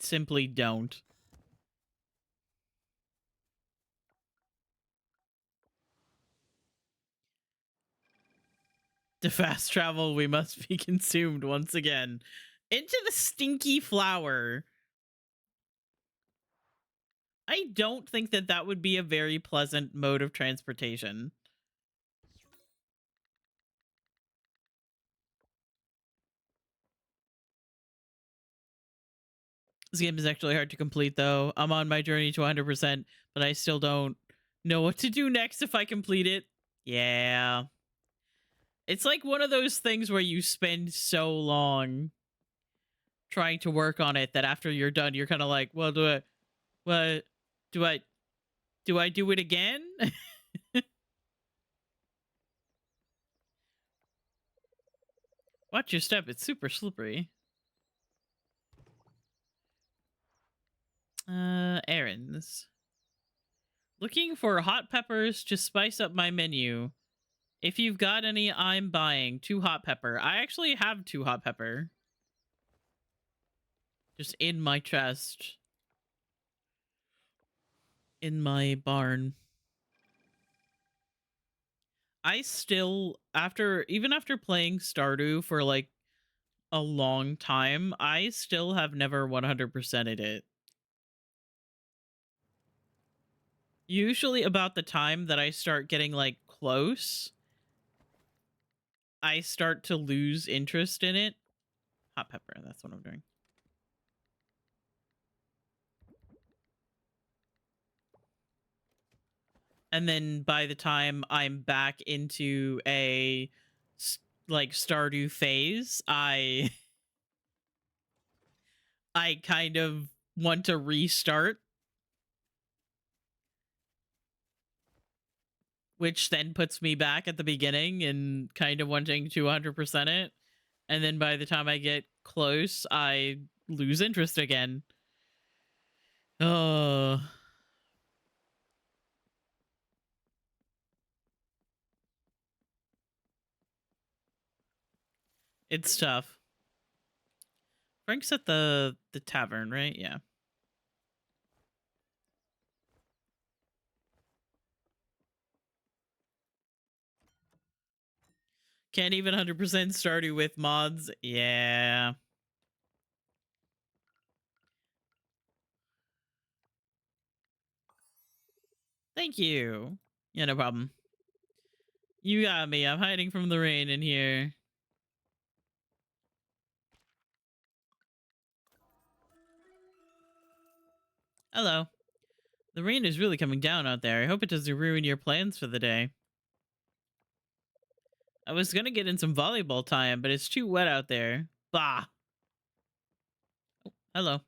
simply don't. To fast travel, we must be consumed once again. Into the stinky flower. I don't think that that would be a very pleasant mode of transportation. This game is actually hard to complete, though. I'm on my journey to 100%, but I still don't know what to do next if I complete it. Yeah. It's like one of those things where you spend so long trying to work on it that after you're done, you're kind of like, well, what, do I, do I do it again? Watch your step. It's super slippery. Errands. Looking for hot peppers to spice up my menu. If you've got any, I'm buying 2 hot pepper. I actually have 2 hot pepper. Just in my chest. In my barn. I still, even after playing Stardew for like a long time, I still have never 100%ed it. Usually about the time that I start getting like close, I start to lose interest in it. Hot pepper, that's what I'm doing. And then by the time I'm back into a like Stardew phase, I kind of want to restart, which then puts me back at the beginning and kind of wanting to 100% it. And then by the time I get close, I lose interest again. Oh. It's tough. Frank's at the tavern, right? Yeah. Can't even 100% Stardew with mods. Yeah. Thank you. Yeah, no problem. You got me. I'm hiding from the rain in here. Hello. The rain is really coming down out there. I hope it doesn't ruin your plans for the day. I was gonna get in some volleyball time, but it's too wet out there. Bah. Oh, hello.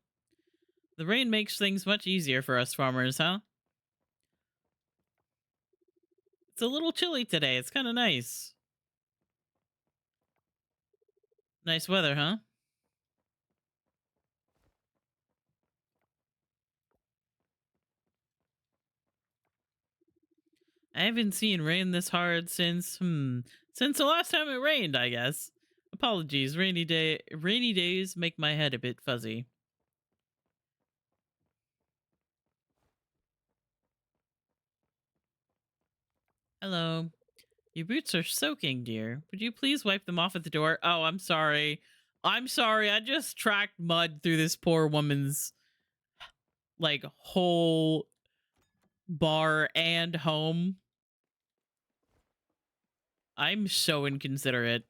The rain makes things much easier for us farmers, huh? It's a little chilly today. It's kind of nice. Nice weather, huh? I haven't seen rain this hard since the last time it rained, I guess. Apologies, rainy days make my head a bit fuzzy. Hello. Your boots are soaking, dear. Would you please wipe them off at the door? Oh, I'm sorry. I'm sorry. I just tracked mud through this poor woman's like whole bar and home. I'm so inconsiderate.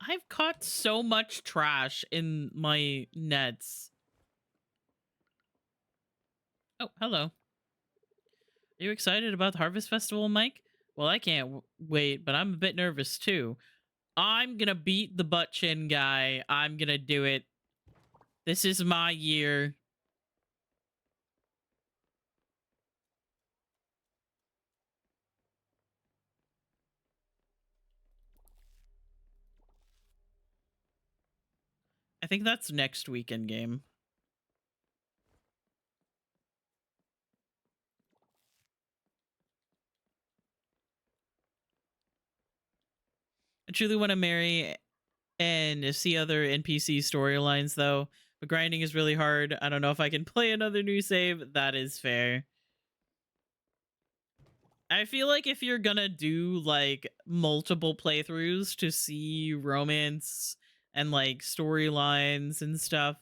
I've caught so much trash in my nets. Oh, hello. Are you excited about the Harvest Festival, Mike? Well, I can't wait, but I'm a bit nervous too. I'm gonna beat the butt chin guy. I'm gonna do it. This is my year. I think that's next weekend game. I truly want to marry and see other NPC storylines, though. But grinding is really hard. I don't know if I can play another new save. That is fair. I feel like if you're gonna do like multiple playthroughs to see romance and like storylines and stuff,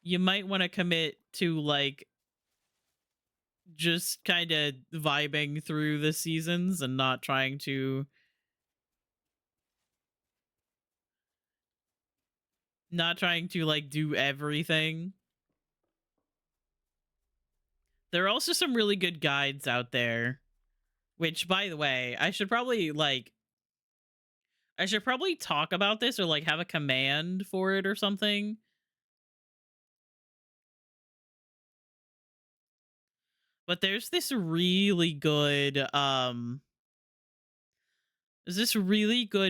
you might want to commit to like just kind of vibing through the seasons and not trying to like do everything. There are also some really good guides out there, which by the way, I should probably talk about this or like have a command for it or something. But there's this really good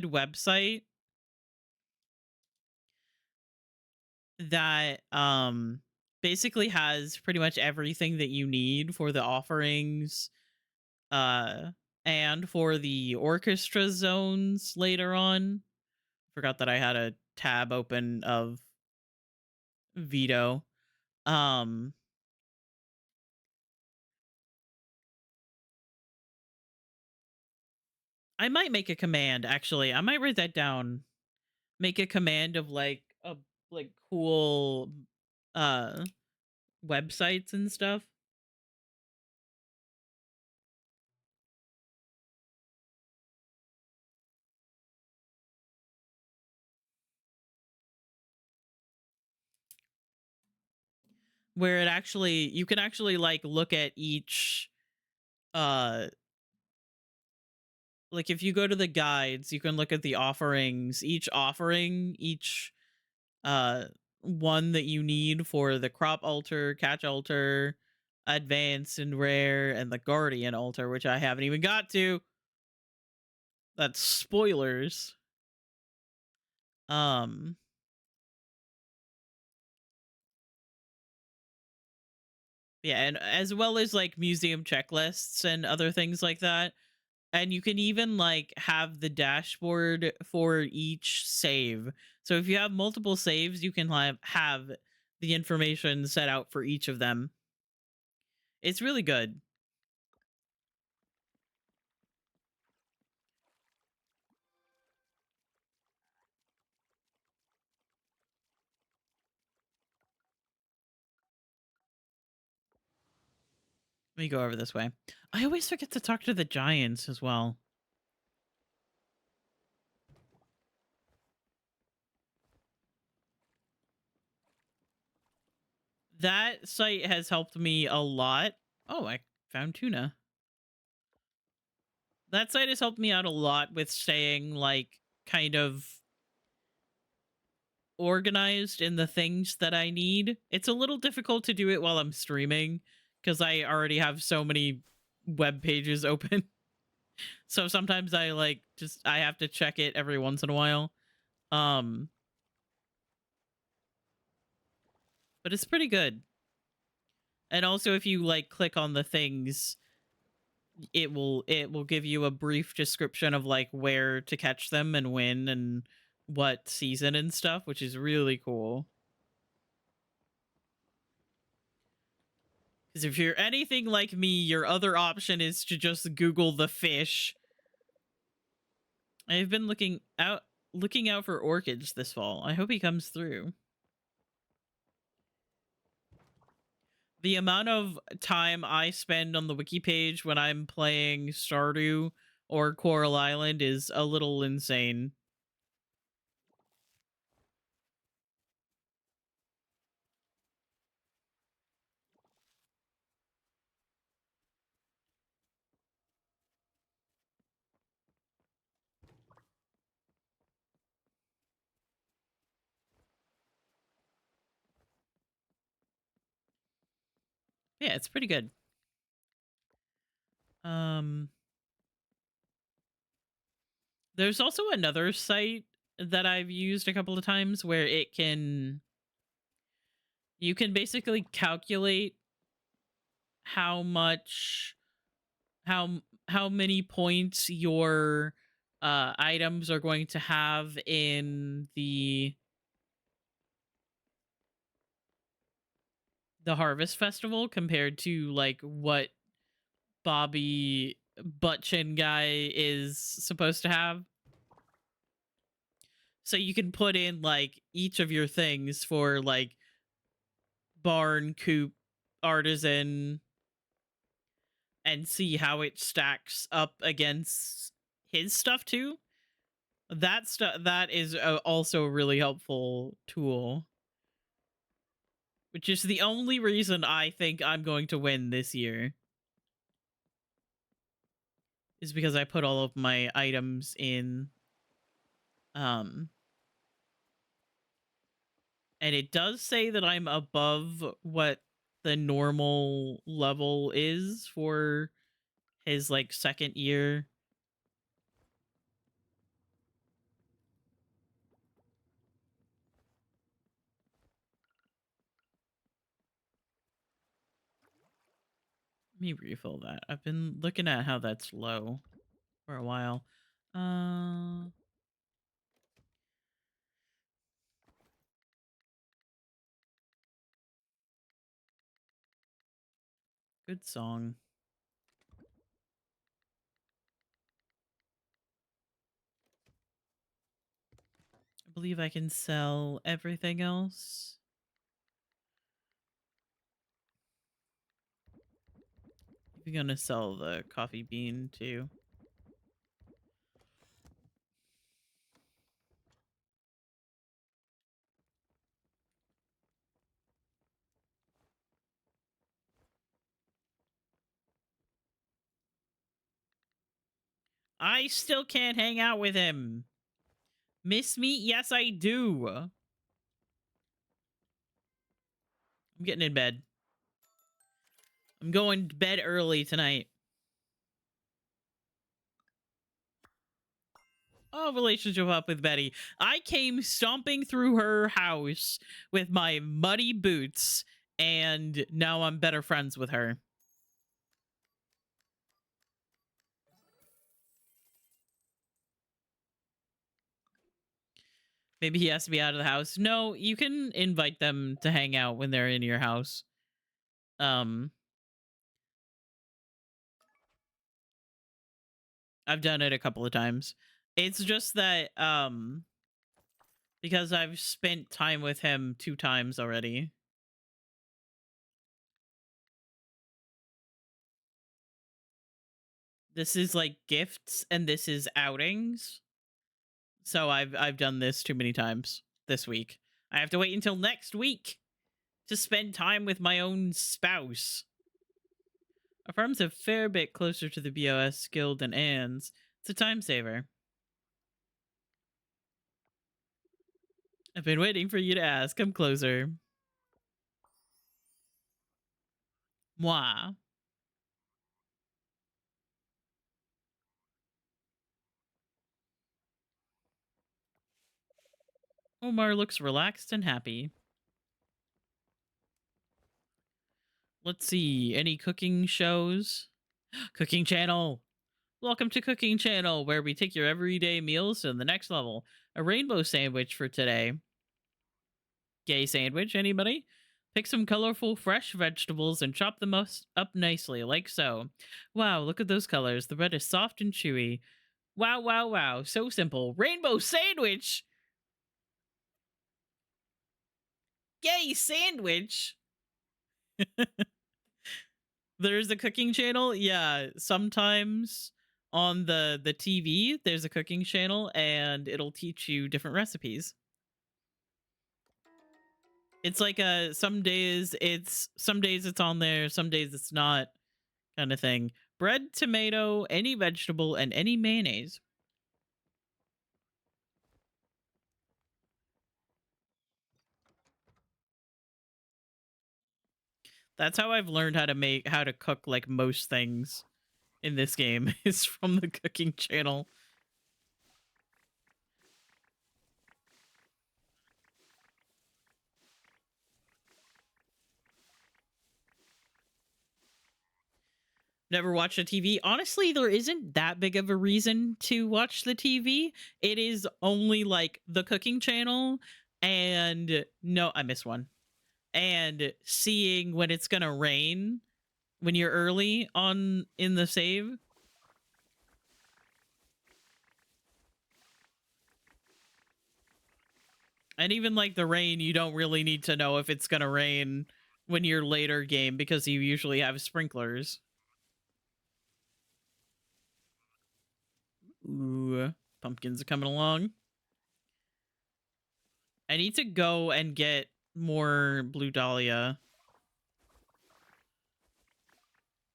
website that basically has pretty much everything that you need for the offerings uh and for the orchestra zones later on. Forgot that I had a tab open of Veto. Um I might make a command actually. I might write that down. Make a command of like cool uh websites and stuff where it actually you can actually like look at each uh like if you go to the guides, you can look at the offerings, each uh one that you need for the crop altar, catch altar, advanced and rare, and the guardian altar, which I haven't even got to. That's spoilers. Um yeah, and as well as like museum checklists and other things like that. And you can even like have the dashboard for each save. So if you have multiple saves, you can have the information set out for each of them. It's really good. Let me go over this way. I always forget to talk to the giants as well. That site has helped me a lot. Oh, I found tuna. That site has helped me out a lot with staying like kind of organized in the things that I need. It's a little difficult to do it while I'm streaming because I already have so many web pages open. So sometimes I like just I have to check it every once in a while. Um, but it's pretty good. And also if you like click on the things, it will give you a brief description of like where to catch them and when and what season and stuff, which is really cool. Because if you're anything like me, your other option is to just Google the fish. I've been looking out for orchids this fall. I hope he comes through. The amount of time I spend on the wiki page when I'm playing Stardew or Coral Island is a little insane. Yeah, it's pretty good. Um There's also another site that I've used a couple of times where you can basically calculate how much how many points your items are going to have in the harvest festival compared to like what Bobby Buttchin guy is supposed to have. So you can put in like each of your things for like barn, coop, artisan, and see how it stacks up against his stuff too. That is also a really helpful tool, which is the only reason I think I'm going to win this year. Is because I put all of my items in um and it does say that I'm above what the normal level is for his like second year. Let me refill that. I've been looking at how that's low for a while. Uh Good song. I believe I can sell everything else. You're gonna sell the coffee bean too. I still can't hang out with him. Miss me? Yes, I do. I'm getting in bed. I'm going to bed early tonight. Oh, relationship up with Betty. I came stomping through her house with my muddy boots, and now I'm better friends with her. Maybe he has to be out of the house. No, you can invite them to hang out when they're in your house. Um, I've done it a couple of times. It's just that because I've spent time with him 2 times already. This is like gifts and this is outings. So I've done this too many times this week. I have to wait until next week to spend time with my own spouse. Our farm's a fair bit closer to the BOS guild than Anne's. It's a time saver. I've been waiting for you to ask. Come closer. Moi. Omar looks relaxed and happy. Let's see, any cooking shows? Cooking Channel! Welcome to Cooking Channel, where we take your everyday meals to the next level. A rainbow sandwich for today. Gay sandwich, anybody? Pick some colorful, fresh vegetables and chop them up nicely, like so. Wow, look at those colors. The bread is soft and chewy. Wow, wow, wow. So simple. Rainbow sandwich! Gay sandwich! There's a cooking channel. Yeah, sometimes on the TV there's a cooking channel and it'll teach you different recipes. It's like some days it's on there, some days it's not, kind of thing. Bread, tomato, any vegetable, and any mayonnaise. That's how I've learned how to cook like most things in this game is from the cooking channel. Never watched the TV. Honestly, there isn't that big of a reason to watch the TV. It is only like the cooking channel and no, I missed one. And seeing when it's gonna rain when you're early on in the save. And even like the rain, you don't really need to know if it's gonna rain when you're later game because you usually have sprinklers. Ooh, pumpkins are coming along. I need to go and get more blue dahlia.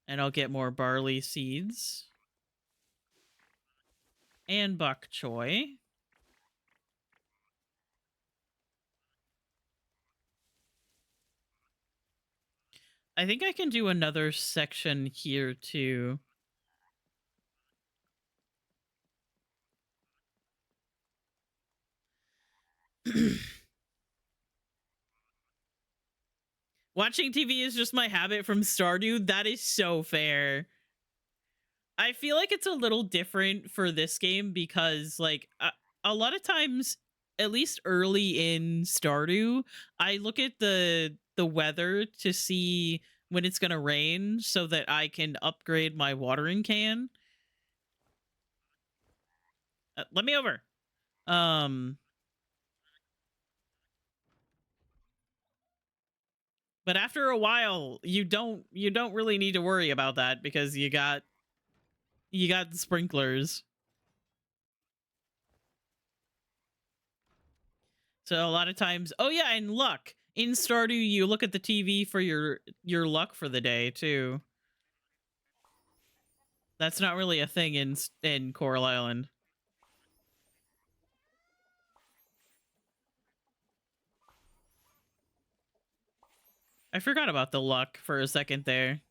And I'll get more barley seeds. And bok choy. I think I can do another section here too. Watching TV is just my habit from Stardew. That is so fair. I feel like it's a little different for this game because, like, a lot of times, at least early in Stardew, I look at the weather to see when it's gonna rain so that I can upgrade my watering can. Let me over. Um, but after a while, you don't really need to worry about that because you got the sprinklers. So a lot of times, oh yeah, and luck. In Stardew, you look at the TV for your luck for the day too. That's not really a thing in Coral Island. I forgot about the luck for a second there.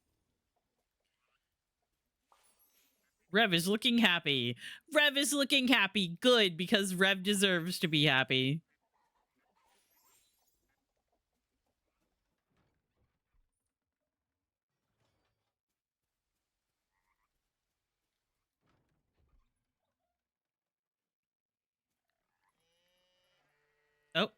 Rev is looking happy. Rev is looking happy. Good, because Rev deserves to be happy. Oh,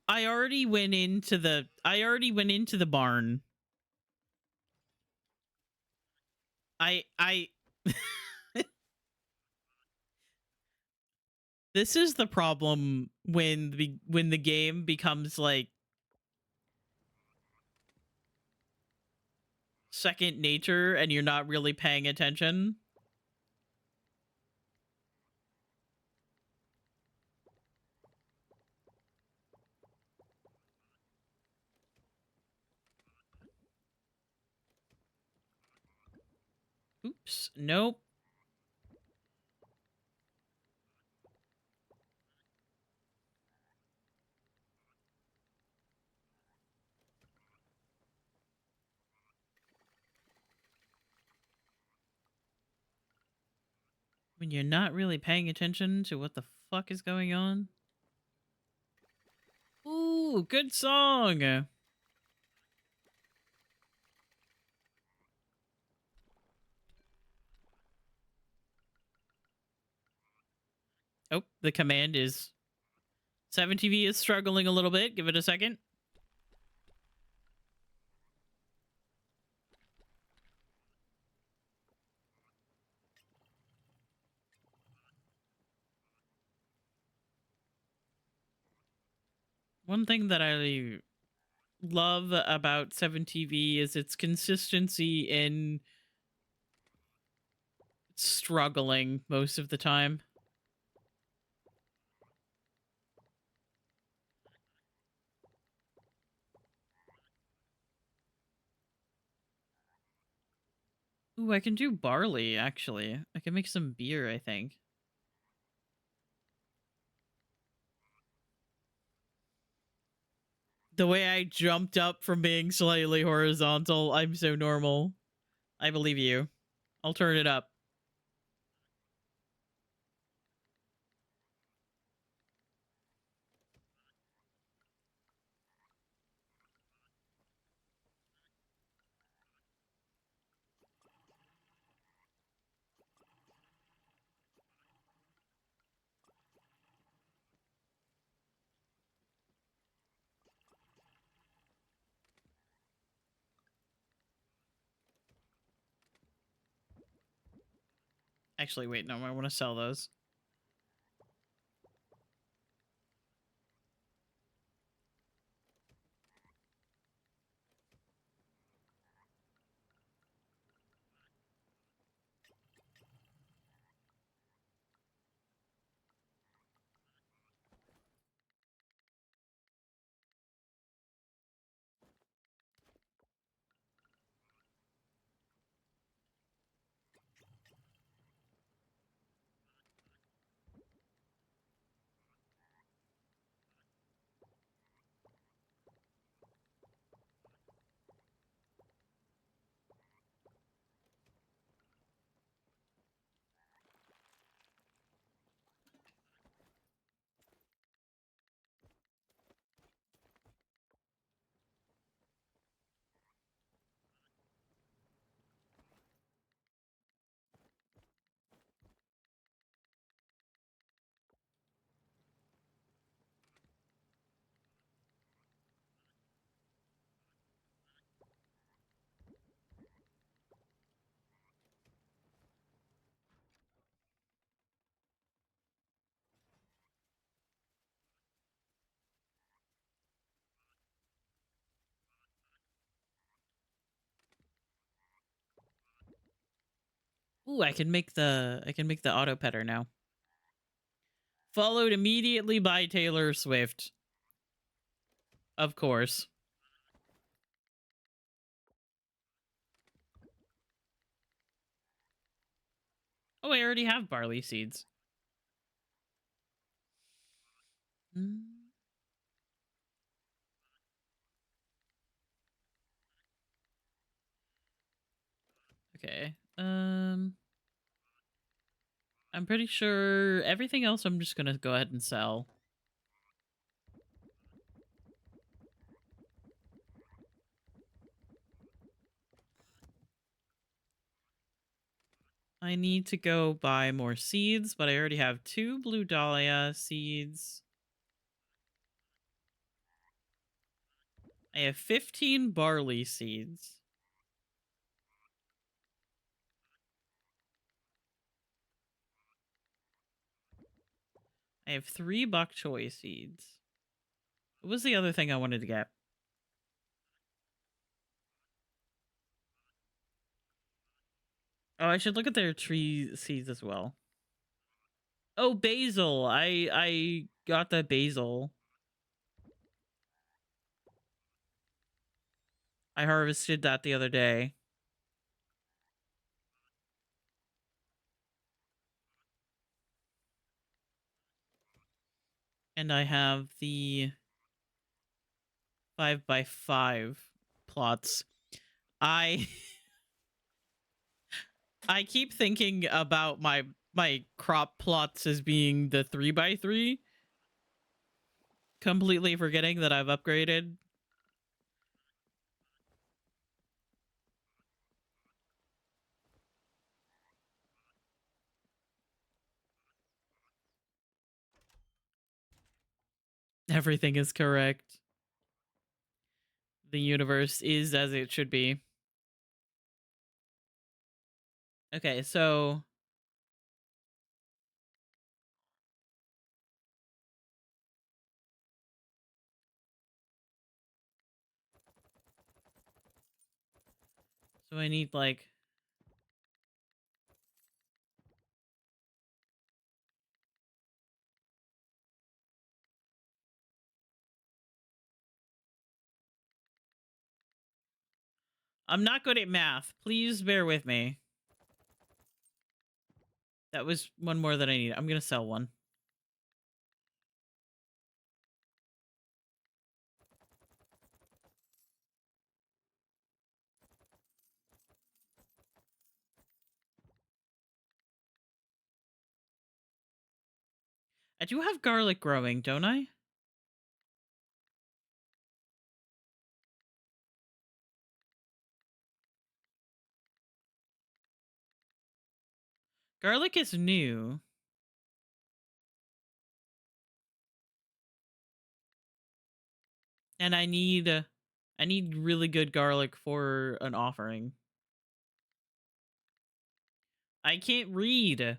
I already went into the barn. I This is the problem when the game becomes like second nature and you're not really paying attention. Oops. Nope. When you're not really paying attention to what the fuck is going on. Ooh, good song. Oh, the command is 7TV is struggling a little bit. Give it a second. One thing that I love about 7TV is its consistency in struggling most of the time. Ooh, I can do barley, actually. I can make some beer, I think. The way I jumped up from being slightly horizontal, I'm so normal. I believe you. I'll turn it up. Actually, wait, no, I want to sell those. Ooh, I can make the auto petter now. Followed immediately by Taylor Swift. Of course. Oh, I already have barley seeds. Mm. Okay. I'm pretty sure everything else I'm just gonna go ahead and sell. I need to go buy more seeds, but I already have 2 blue dahlia seeds. I have 15 barley seeds. I have 3 bok choy seeds. What was the other thing I wanted to get? Oh, I should look at their tree seeds as well. Oh, basil. I got the basil. I harvested that the other day. And I have the 5x5 plots. I I keep thinking about my my crop plots as being the 3x3. Completely forgetting that I've upgraded. Everything is correct. The universe is as it should be. Okay, so I need like I'm not good at math. Please bear with me. That was one more than I need. I'm gonna sell one. I do have garlic growing, don't I? Garlic is new. And I need really good garlic for an offering. I can't read. There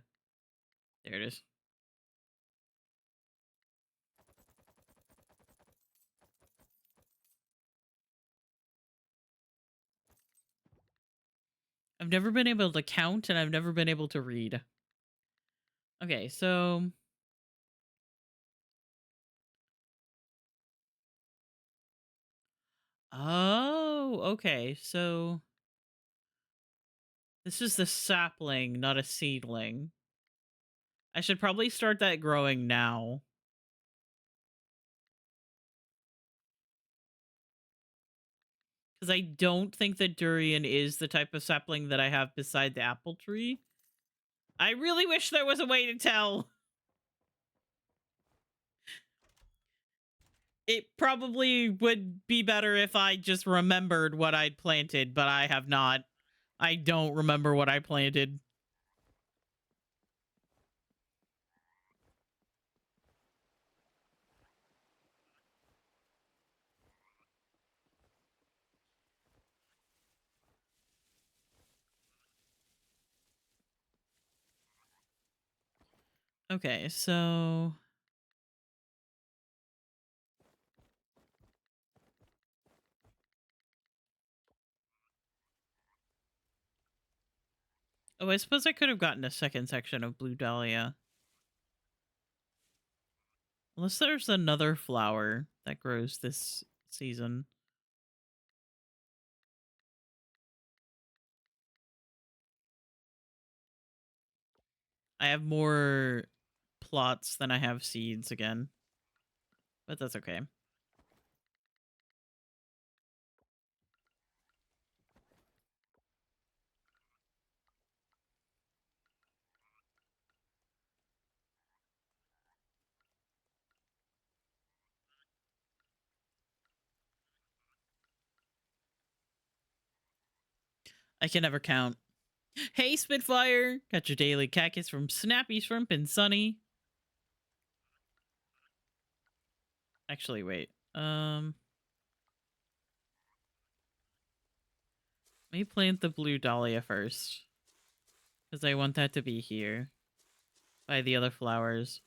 it is. I've never been able to count and I've never been able to read. Okay, so oh, okay. So this is the sapling, not a seedling. I should probably start that growing now. Because I don't think that durian is the type of sapling that I have beside the apple tree. I really wish there was a way to tell. It probably would be better if I just remembered what I'd planted, but I have not. I don't remember what I planted. Okay, so oh, I suppose I could have gotten a second section of blue dahlia. Unless there's another flower that grows this season. I have more plots than I have seeds again. But that's okay. I can never count. Hey, Spitfire! Got your daily cactus from Snappy Shrimp and Sunny. Actually, wait. Let me plant the blue dahlia first. Because I want that to be here. By the other flowers.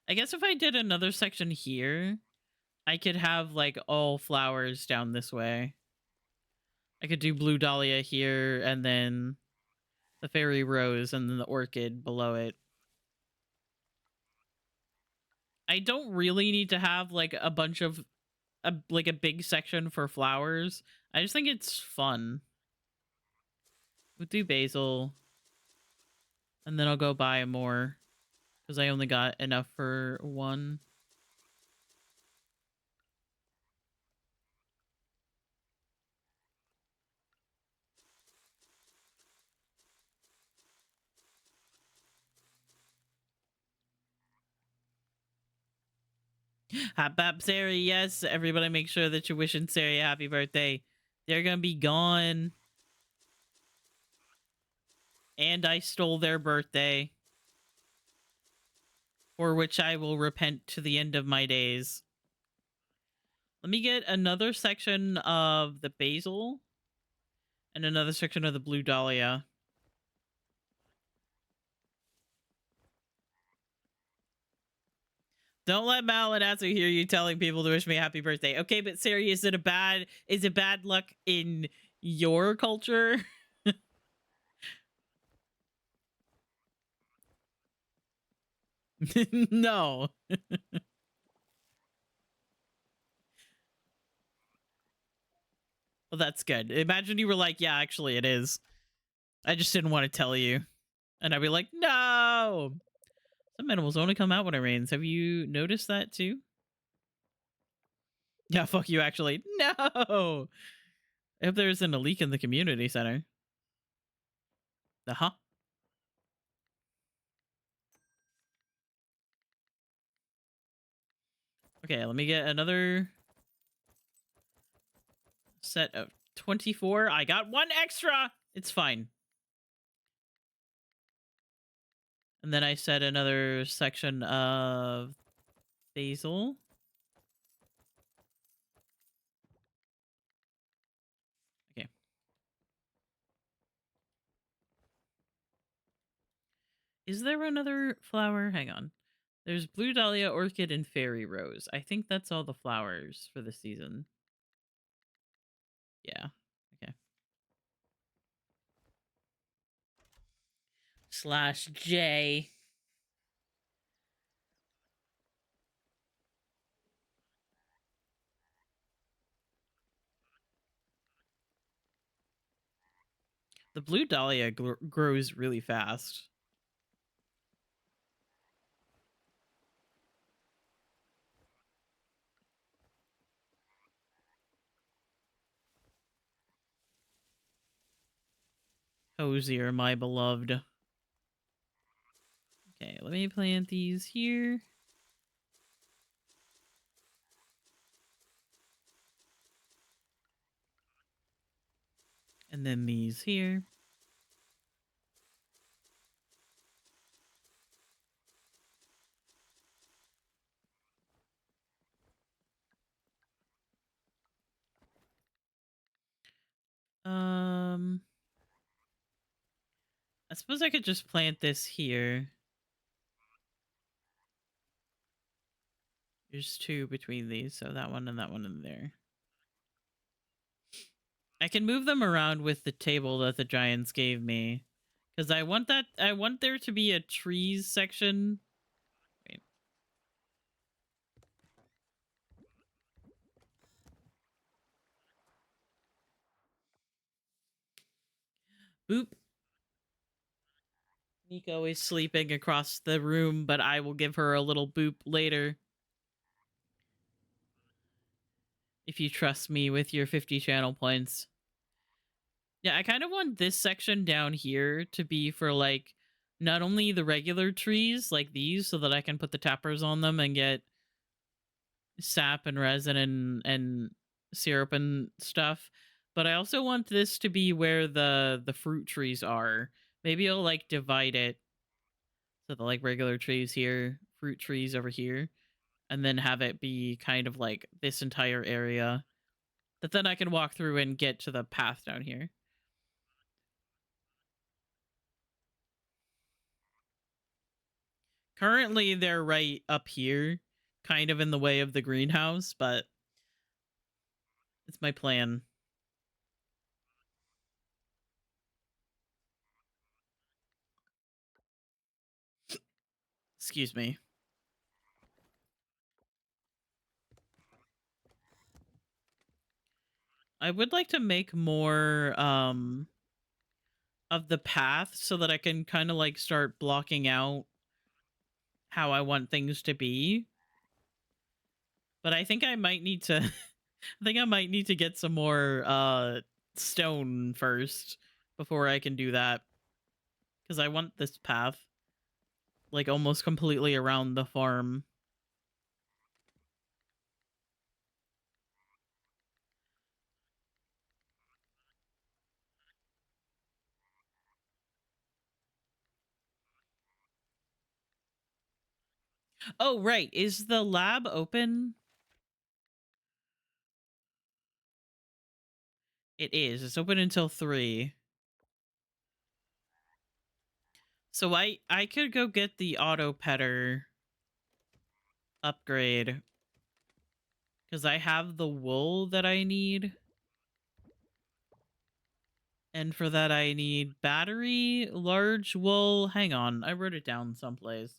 I guess if I did another section here, I could have, like, all flowers down this way. I could do blue dahlia here, and then the fairy rose, and then the orchid below it. I don't really need to have, like, a bunch of like a big section for flowers. I just think it's fun. We'll do basil. And then I'll go buy more. Because I only got enough for one. Hap hap Sari, yes. Everybody make sure that you're wishing Sari a happy birthday. They're gonna be gone. And I stole their birthday. For which I will repent to the end of my days. Let me get another section of the basil. And another section of the blue dahlia. Don't let Mal and Atsu hear you telling people to wish me a happy birthday. Okay, but Sari, is it bad luck in your culture? No. Well, that's good. Imagine you were like, yeah, actually it is. I just didn't want to tell you. And I'd be like, no. Some animals only come out when it rains. Have you noticed that too? Yeah, fuck you, actually. No. I hope there isn't a leak in the community center. Uh-huh. Okay, let me get another set of 24. I got one extra. It's fine. And then I set another section of basil. Okay. Is there another flower? Hang on. There's blue dahlia, orchid, and fairy rose. I think that's all the flowers for the season. Yeah. Okay. /J. The blue dahlia grows really fast. Hosier, my beloved. Okay, let me plant these here. And then these here. I suppose I could just plant this here. There's two between these, so that one and that one in there. I can move them around with the table that the giants gave me. Because I want there to be a trees section. Wait. Boop. Nico is sleeping across the room, but I will give her a little boop later. If you trust me with your 50 channel points. Yeah, I kind of want this section down here to be for, like, not only the regular trees, like these, so that I can put the tappers on them and get sap and resin and syrup and stuff, but I also want this to be where the fruit trees are. Maybe I'll, like, divide it so the, like, regular trees here, fruit trees over here, and then have it be kind of like this entire area that then I can walk through and get to the path down here. Currently, they're right up here, kind of in the way of the greenhouse, but it's my plan. Excuse me. I would like to make more of the path so that I can kind of, like, start blocking out how I want things to be. But I think I might need to I think I might need to get some more stone first before I can do that. Cuz I want this path, like, almost completely around the farm. Oh, right. Is the lab open? It is. It's open until 3. So I could go get the auto petter upgrade because I have the wool that I need. And for that I need battery, large wool. Hang on, I wrote it down someplace.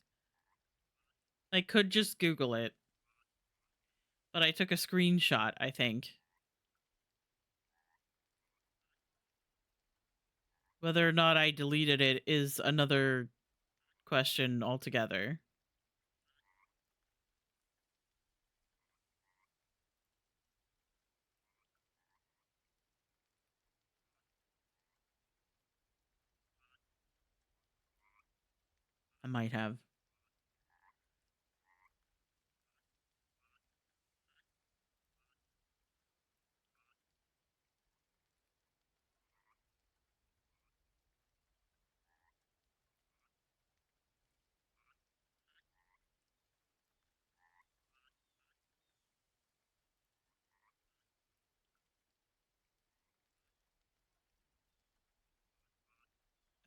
I could just Google it. But I took a screenshot, I think. Whether or not I deleted it is another question altogether. I might have.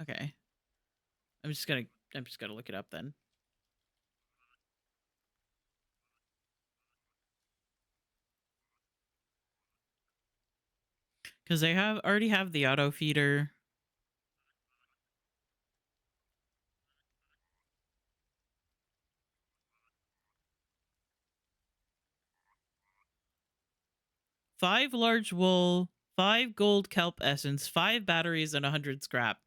Okay. I'm just gonna look it up then. Because they already have the auto feeder. Five large wool, 5 gold kelp essence, 5 batteries, and 100 scrap.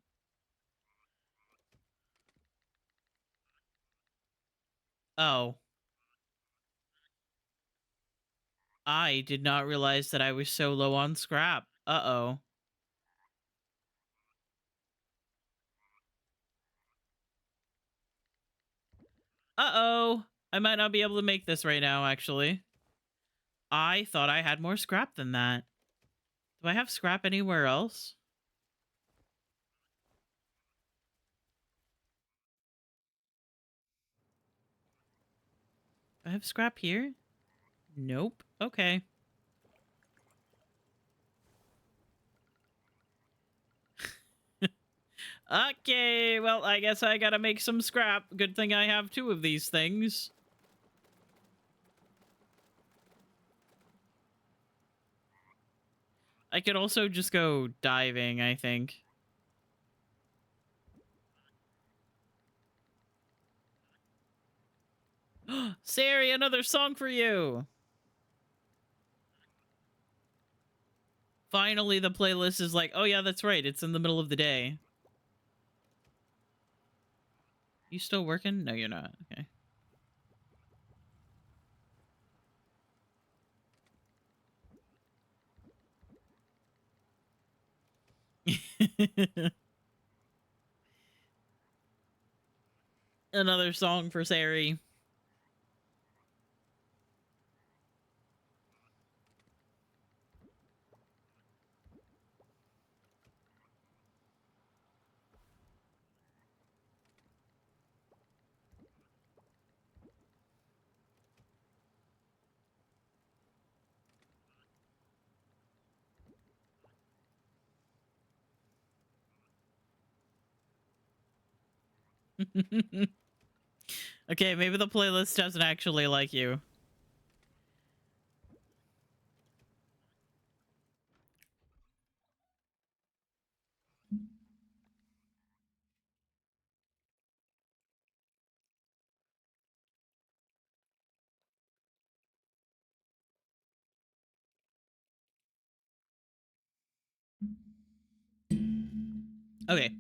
Oh. I did not realize that I was so low on scrap. Uh-oh. Uh-oh. I might not be able to make this right now, actually. I thought I had more scrap than that. Do I have scrap anywhere else? Do I have scrap here? Nope. Okay. Okay, well, I guess I gotta make some scrap. Good thing I have 2 of these things. I could also just go diving, I think. Sari, another song for you! Finally, the playlist is like, oh yeah, that's right, it's in the middle of the day. You still working? No, you're not. Okay. Another song for Sari. Okay, maybe the playlist doesn't actually like you. Okay.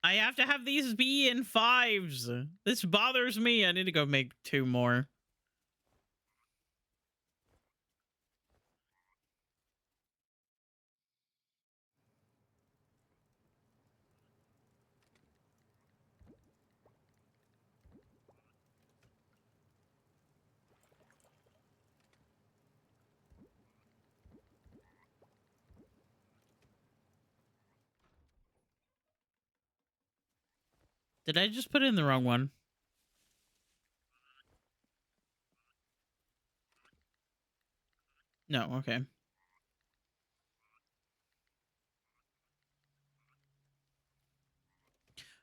I have to have these be in 5s. This bothers me. I need to go make 2 more. Did I just put in the wrong one? No, okay.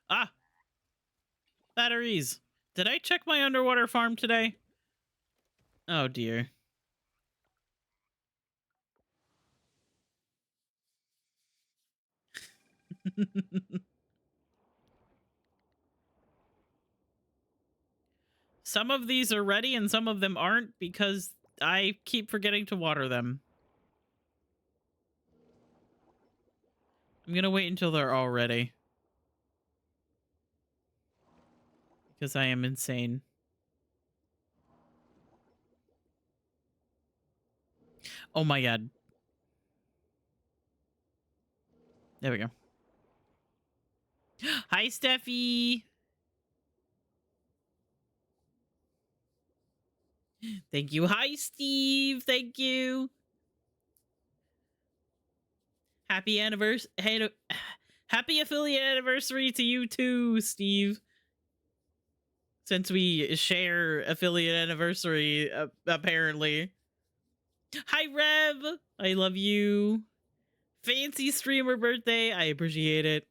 Ah, batteries. Did I check my underwater farm today? Oh dear. Some of these are ready and some of them aren't because I keep forgetting to water them. I'm gonna wait until they're all ready. Because I am insane. Oh my god. There we go. Hi, Steffi. Thank you. Hi, Steve. Thank you. Happy anniversary. Happy affiliate anniversary to you too, Steve. Since we share affiliate anniversary, apparently. Hi, Rev. I love you. Fancy streamer birthday. I appreciate it.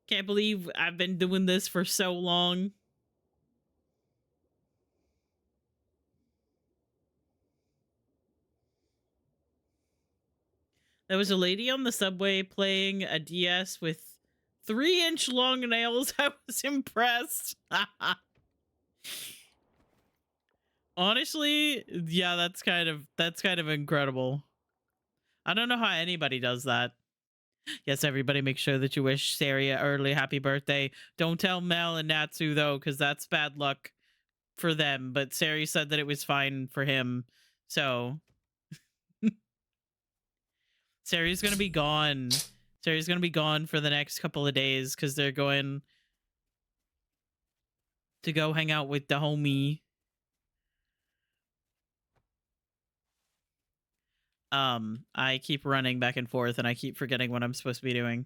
Can't believe I've been doing this for so long. There was a lady on the subway playing a DS with 3-inch long nails. I was impressed. Honestly, yeah, that's kind of incredible. I don't know how anybody does that. Yes, everybody make sure that you wish Sari a early happy birthday. Don't tell Mel and Natsu though, because that's bad luck for them. But Sari said that it was fine for him. So Sari's gonna be gone. Sari's gonna be gone for the next couple of days because they're going to go hang out with the homie. I keep running back and forth and I keep forgetting what I'm supposed to be doing.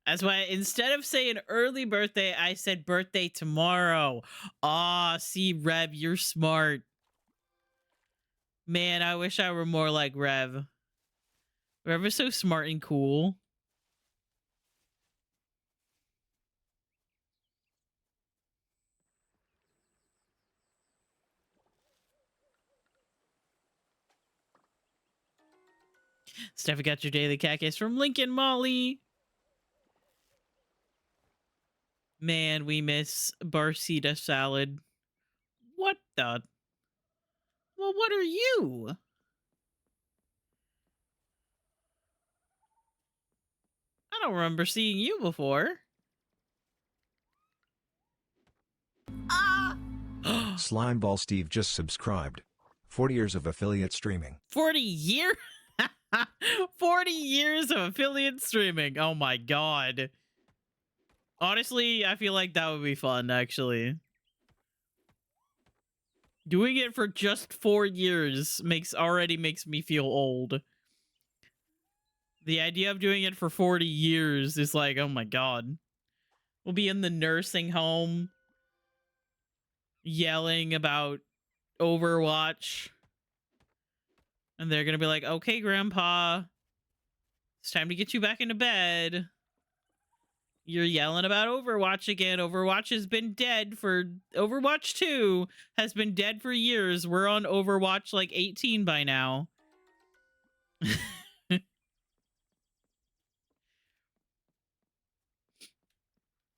That's why instead of saying early birthday, I said birthday tomorrow. Ah, see, Rev, you're smart. Man, I wish I were more like Rev. Rev is so smart and cool. Steffi got your daily cactus from Lincoln Molly. Man, we miss Barcita salad. What the? Well, what are you? I don't remember seeing you before. Ah! Slimeball Steve just subscribed. 40 years of affiliate streaming. 40 years? 40 years of affiliate streaming. Oh my god. Honestly, I feel like that would be fun, actually. Doing it for just 4 years already makes me feel old. The idea of doing it for 40 years is like, oh my god. We'll be in the nursing home yelling about Overwatch. And they're gonna be like, okay, Grandpa, it's time to get you back into bed. You're yelling about Overwatch again. Overwatch 2 has been dead for years. We're on Overwatch like 18 by now.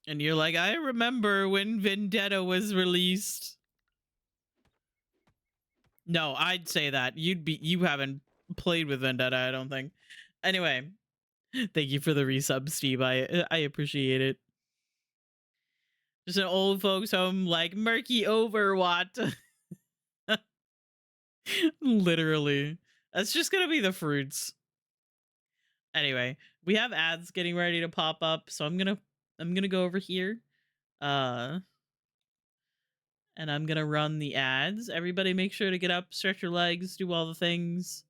And you're like, I remember when Vendetta was released. No, I'd say that. You haven't played with Vendetta, I don't think. Anyway, thank you for the resub, Steve. I appreciate it. Just an old folks home like murky Overwatch. Literally. That's just gonna be the fruits. Anyway, we have ads getting ready to pop up, so I'm gonna go over here. And I'm gonna run the ads. Everybody make sure to get up, stretch your legs, do all the things.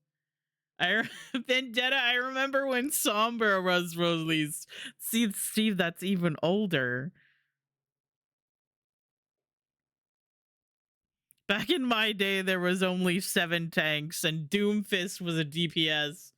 Vendetta. I remember when Sombra was released. See, Steve, that's even older. Back in my day, there was only 7 tanks, and Doomfist was a DPS.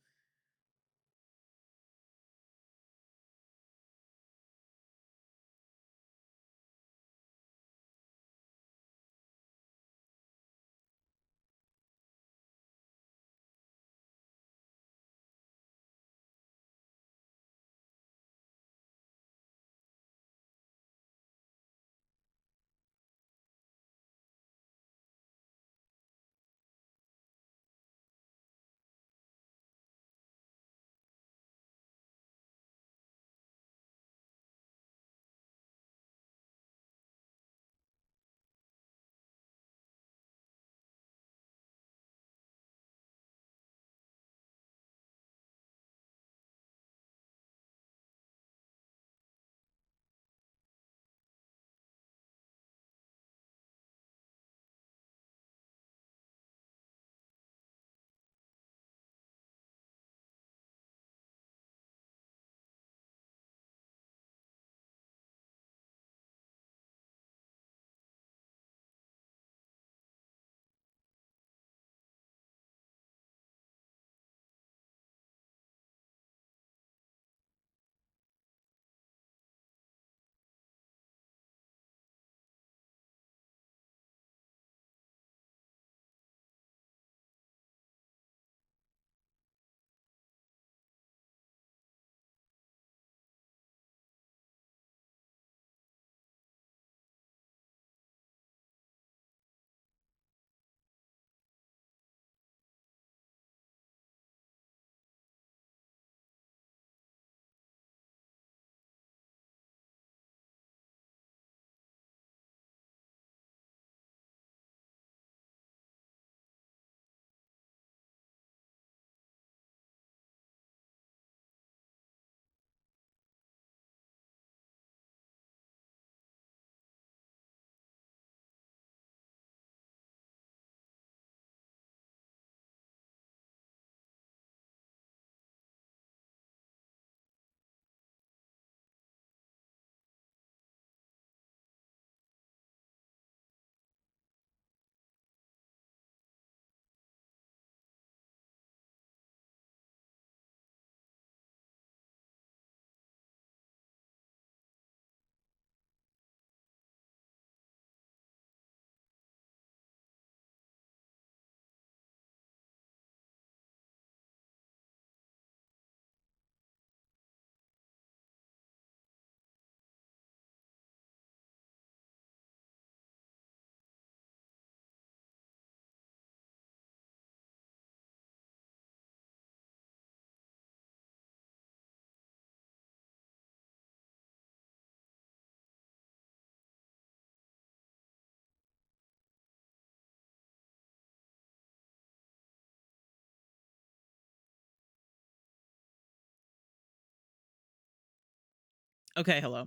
Okay, hello.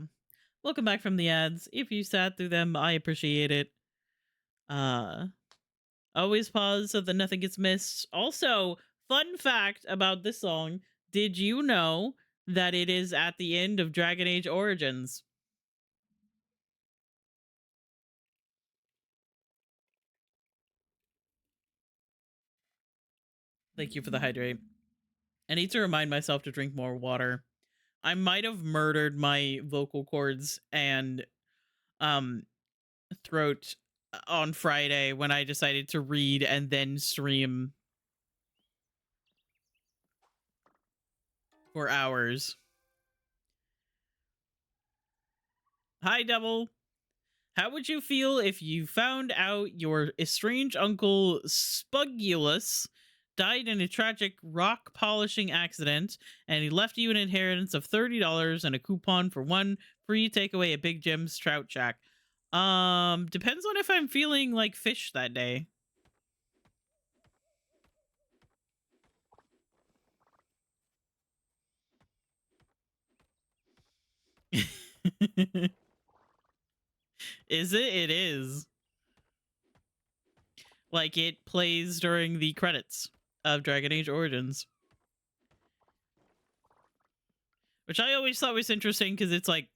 Welcome back from the ads. If you sat through them, I appreciate it. Uh Always pause so that nothing gets missed. Also, fun fact about this song, did you know that it is at the end of Dragon Age Origins? Thank you for the hydrate. I need to remind myself to drink more water. I might have murdered my vocal cords and um throat on Friday when I decided to read and then stream for hours. Hi, Double. How would you feel if you found out your estranged uncle Spugulus died in a tragic rock polishing accident and he left you an inheritance of $30 and a coupon for one free takeaway at Big Jim's Trout Shack? Depends on if I'm feeling like fish that day. Is it? It is. Like it plays during the credits. of Dragon Age Origins. Which I always thought was interesting because it's like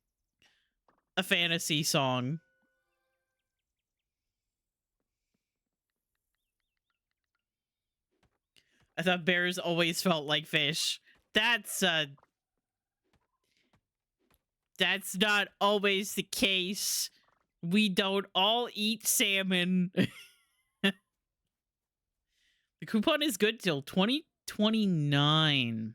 a fantasy song. I thought bears always felt like fish. That's not always the case. We don't all eat salmon. The coupon is good till 2029.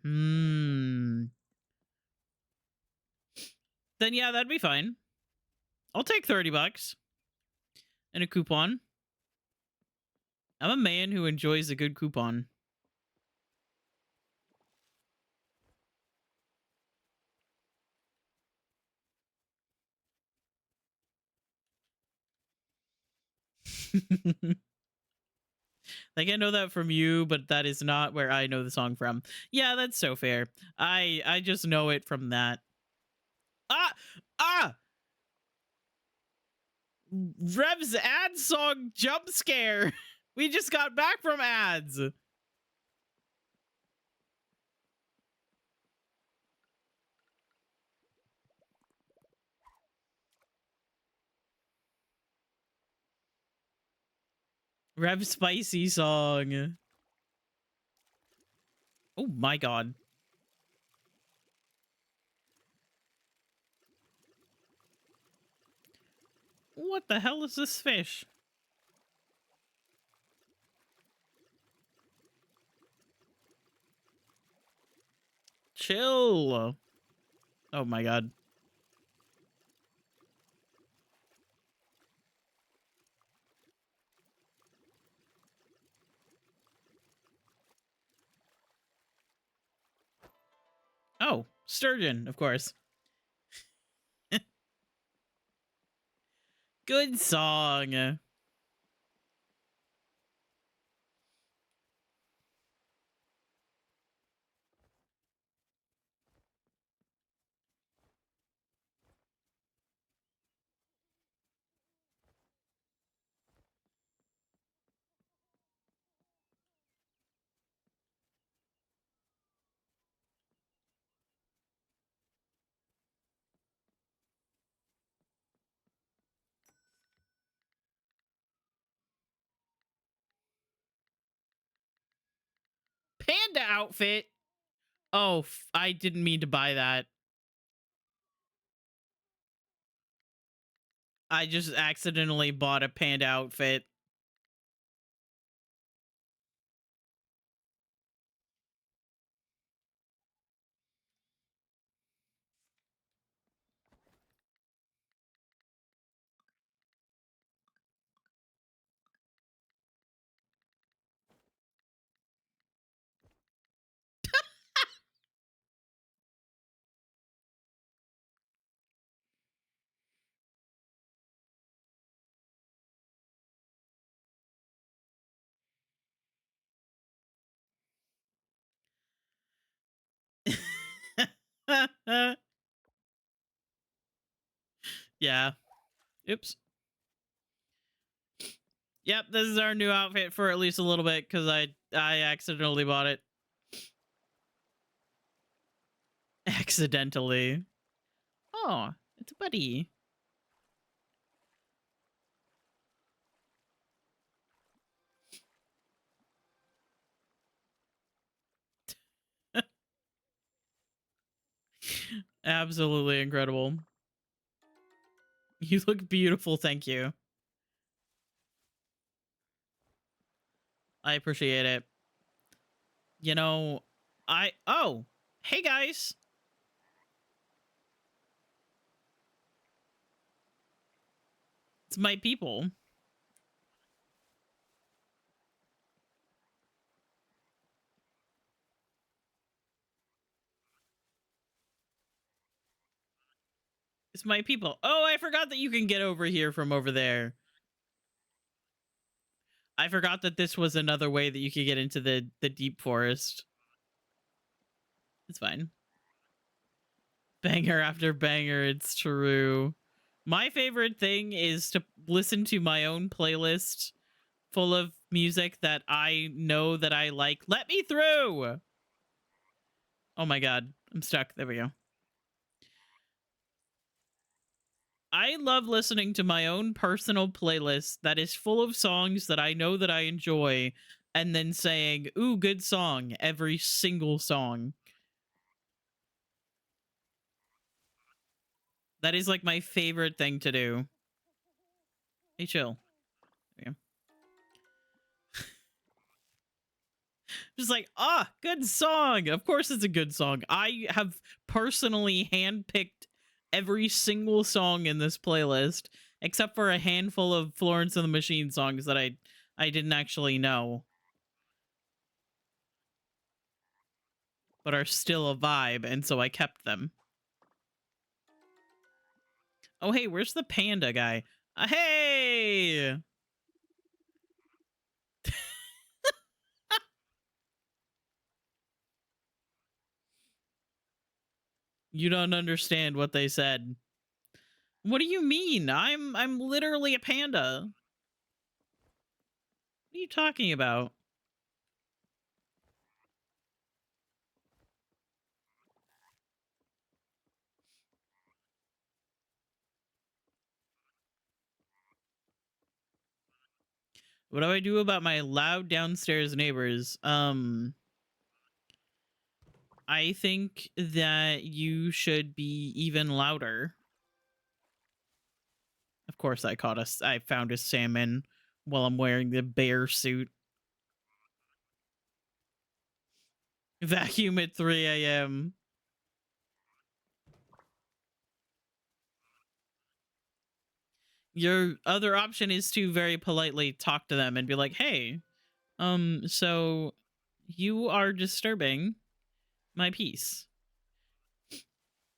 Then yeah, that'd be fine. I'll take $30 and a coupon. I'm a man who enjoys a good coupon. Like, I know that from you, but that is not where I know the song from. Yeah, that's so fair. I just know it from that. Ah! Rev's ad song jump scare. We just got back from ads. Rev spicy song. Oh my god. What the hell is this fish? Chill. Oh my god. Oh, sturgeon, of course. Good song. Panda outfit. Oh, I didn't mean to buy that. I just accidentally bought a panda outfit. Yeah. Oops. Yep, this is our new outfit for at least a little bit because I accidentally bought it. Accidentally. Oh, it's a buddy. Absolutely incredible. You look beautiful, thank you. I appreciate it. You know, oh, hey guys. It's my people. It's my people. Oh, I forgot that you can get over here from over there. I forgot that this was another way that you could get into the deep forest. It's fine. Banger after banger, it's true. My favorite thing is to listen to my own playlist full of music that I know that I like. Let me through. Oh my god, I'm stuck. There we go. I love listening to my own personal playlist that is full of songs that I know that I enjoy and then saying, "Ooh, good song," every single song. That is like my favorite thing to do. Hey, chill. Yeah. Just like, good song. Of course it's a good song. I have personally handpicked every single song in this playlist, except for a handful of Florence and the Machine songs that I didn't actually know, but are still a vibe, and so I kept them. Oh, hey, where's the panda guy? Hey! You don't understand what they said. What do you mean? I'm literally a panda. What are you talking about? What do I do about my loud downstairs neighbors? I think that you should be even louder. Of course, I found a salmon while I'm wearing the bear suit. Vacuum at 3 a.m. Your other option is to very politely talk to them and be like, "Hey, so you are disturbing my peace."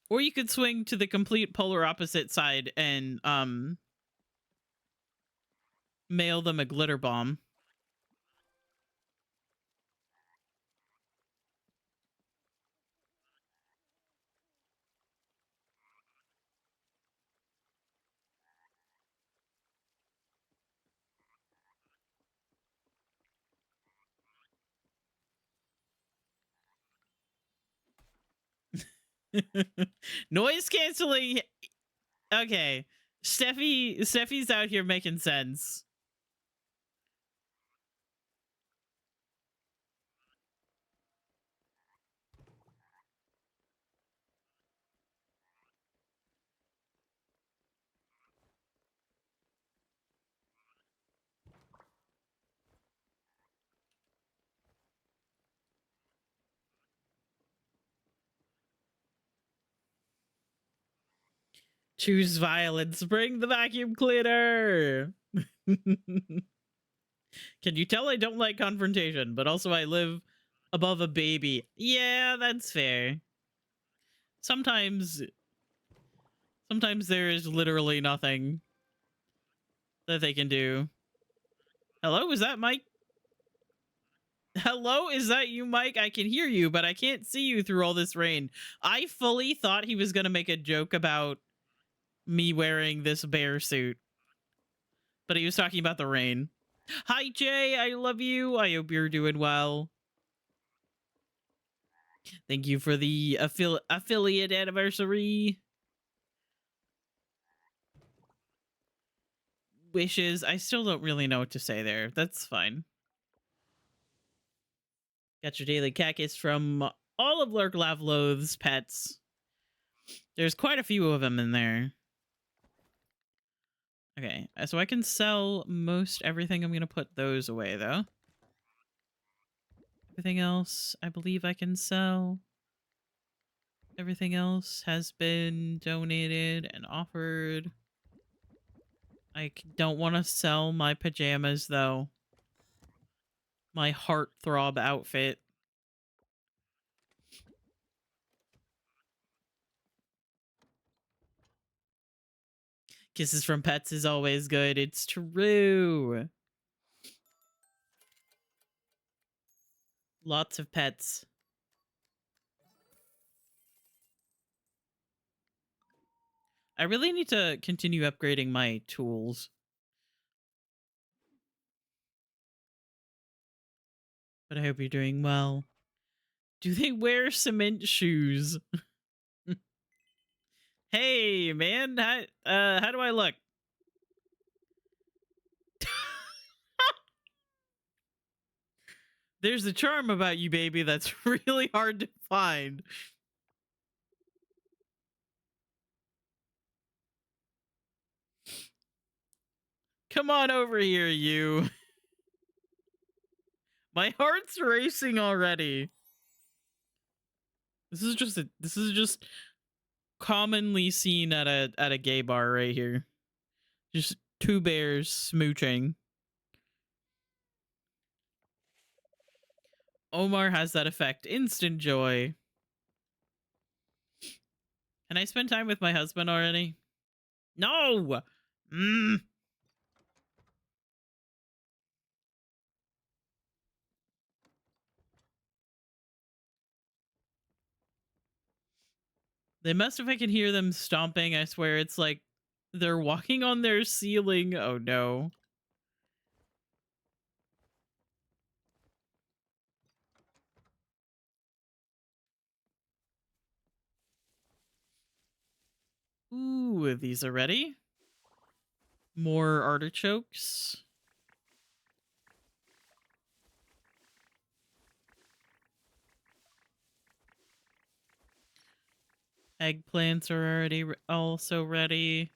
Or you could swing to the complete polar opposite side and mail them a glitter bomb. Noise canceling. Okay. Steffi's out here making sense. Choose violence. Bring the vacuum cleaner. Can you tell I don't like confrontation, but also I live above a baby? Yeah, that's fair. Sometimes there is literally nothing that they can do. Hello, is that Mike? Hello, is that you, Mike? I can hear you, but I can't see you through all this rain. I fully thought he was going to make a joke about me wearing this bear suit, but he was talking about the rain. Hi, Jay. I love you. I hope you're doing well. Thank you for the affiliate anniversary wishes. I still don't really know what to say there. That's fine. Got your daily cactus from all of Lurk Lavloath's pets. There's quite a few of them in there. Okay, so I can sell most everything. I'm going to put those away, though. Everything else, I believe I can sell. Everything else has been donated and offered. I don't want to sell my pajamas, though. My heartthrob outfit. Kisses from pets is always good. It's true. Lots of pets. I really need to continue upgrading my tools. but I hope you're doing well. Do they wear cement shoes? Hey, man, how do I look? There's a charm about you, baby, that's really hard to find. Come on over here, you. My heart's racing already. This is just commonly seen at a gay bar right here. Just two bears smooching. Omar has that effect. Instant joy. Can I spend time with my husband already? No! They must if I can hear them stomping. I swear it's like they're walking on their ceiling. Oh no. Ooh, these are ready. More artichokes. Eggplants are already also ready.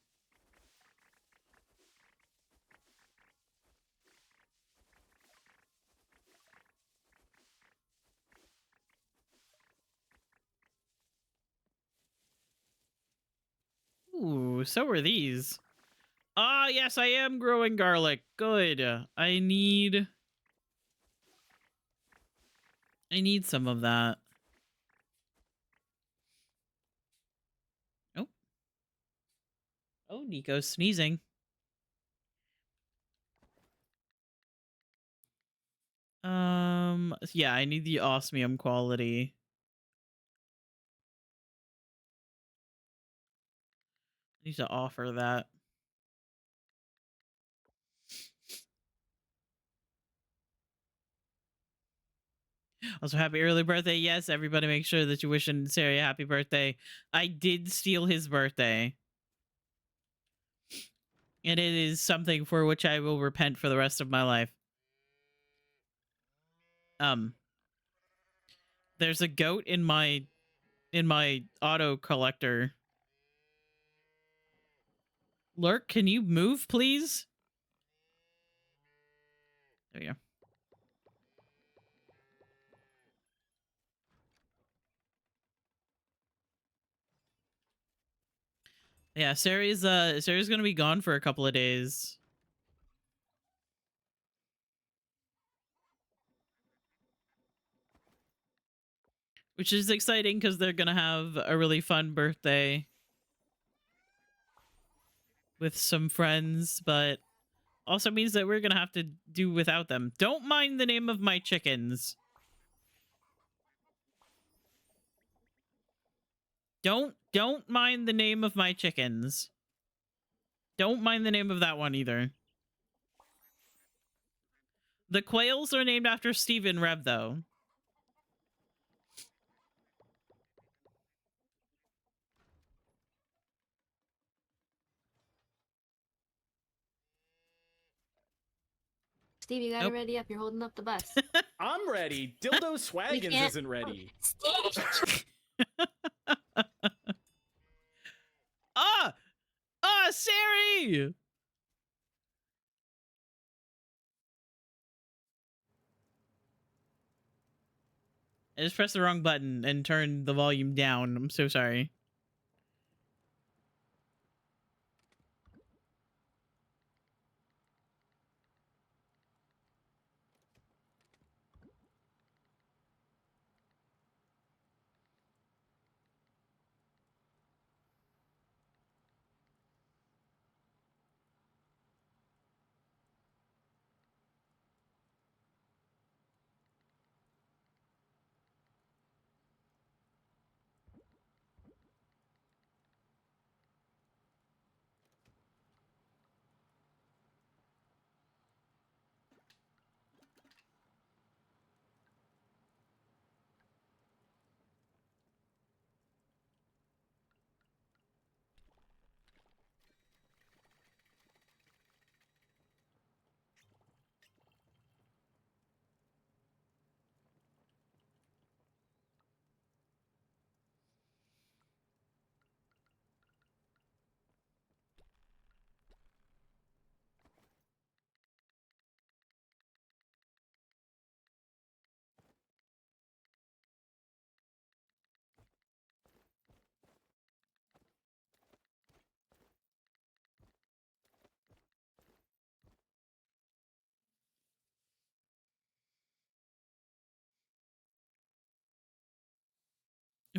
Ooh, so are these. Ah, yes, I am growing garlic. Good. I need some of that. Oh. Oh, Nico's sneezing. Yeah, I need the osmium quality. I need to offer that. Also, happy early birthday. Yes, everybody make sure that you wish Sarah a happy birthday. I did steal his birthday. And it is something for which I will repent for the rest of my life. There's a goat in my auto collector. Lurk, can you move, please? There you go. Yeah, Sari's gonna be gone for a couple of days. Which is exciting because they're gonna have a really fun birthday with some friends, but also means that we're gonna have to do without them. Don't mind the name of my chickens. Don't mind the name of my chickens. Don't mind the name of that one either. The quails are named after Stephen Reb, though. Steve, you got it ready up. You're holding up the bus. I'm ready. Dildo Swaggins isn't ready. Sari! I just pressed the wrong button and turned the volume down. I'm so sorry.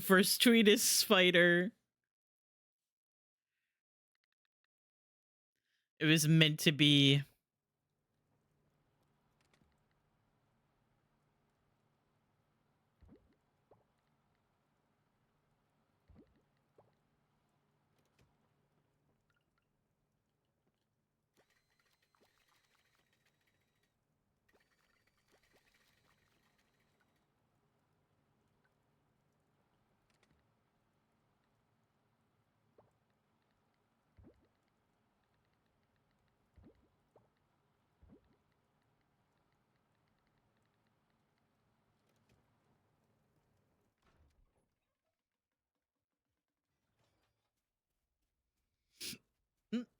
First tweet is Spider. It was meant to be.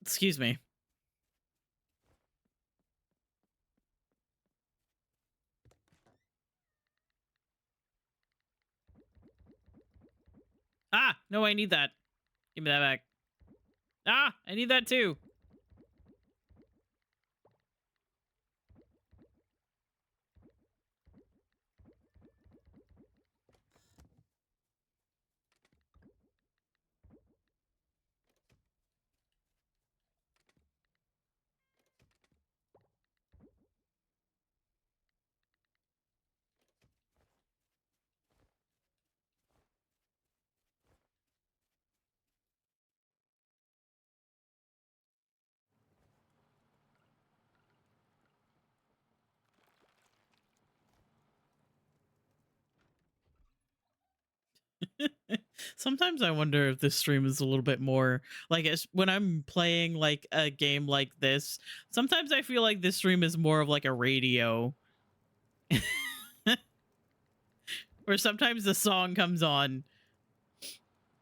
Excuse me. Ah, no, I need that. Give me that back. Ah, I need that too. Sometimes I wonder if this stream is a little bit more like when I'm playing like a game like this. Sometimes I feel like this stream is more of like a radio, where sometimes the song comes on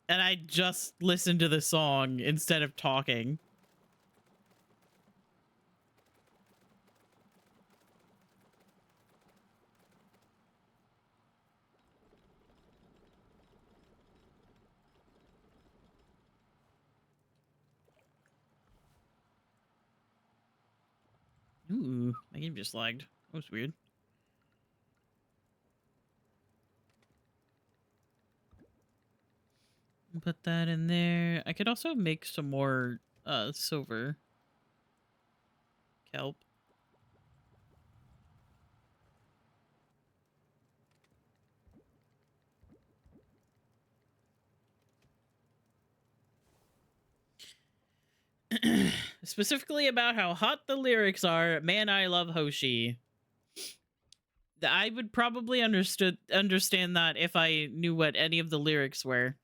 and I just listen to the song instead of talking. Ooh, my game just lagged. That was weird. Put that in there. I could also make some more silver kelp. Specifically about how hot the lyrics are. Man, I love Hoshi. I would probably understand that if I knew what any of the lyrics were.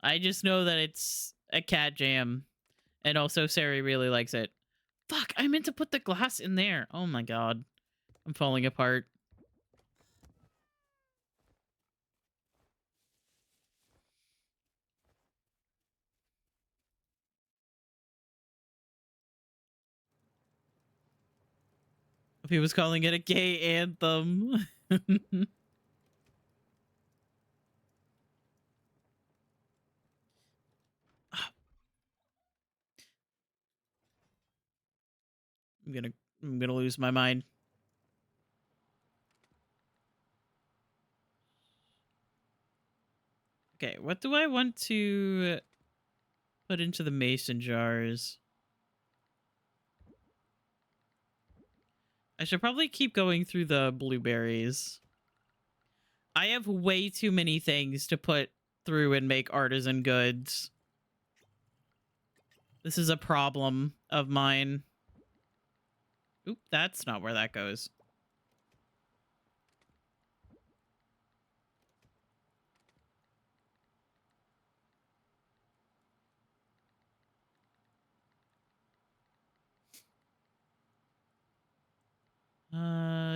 I just know that it's a cat jam. And also Sari really likes it. Fuck, I meant to put the glass in there. Oh my god. I'm falling apart. If he was calling it a gay anthem. I'm gonna lose my mind. Okay, what do I want to put into the mason jars? I should probably keep going through the blueberries. I have way too many things to put through and make artisan goods. This is a problem of mine. Oop, that's not where that goes.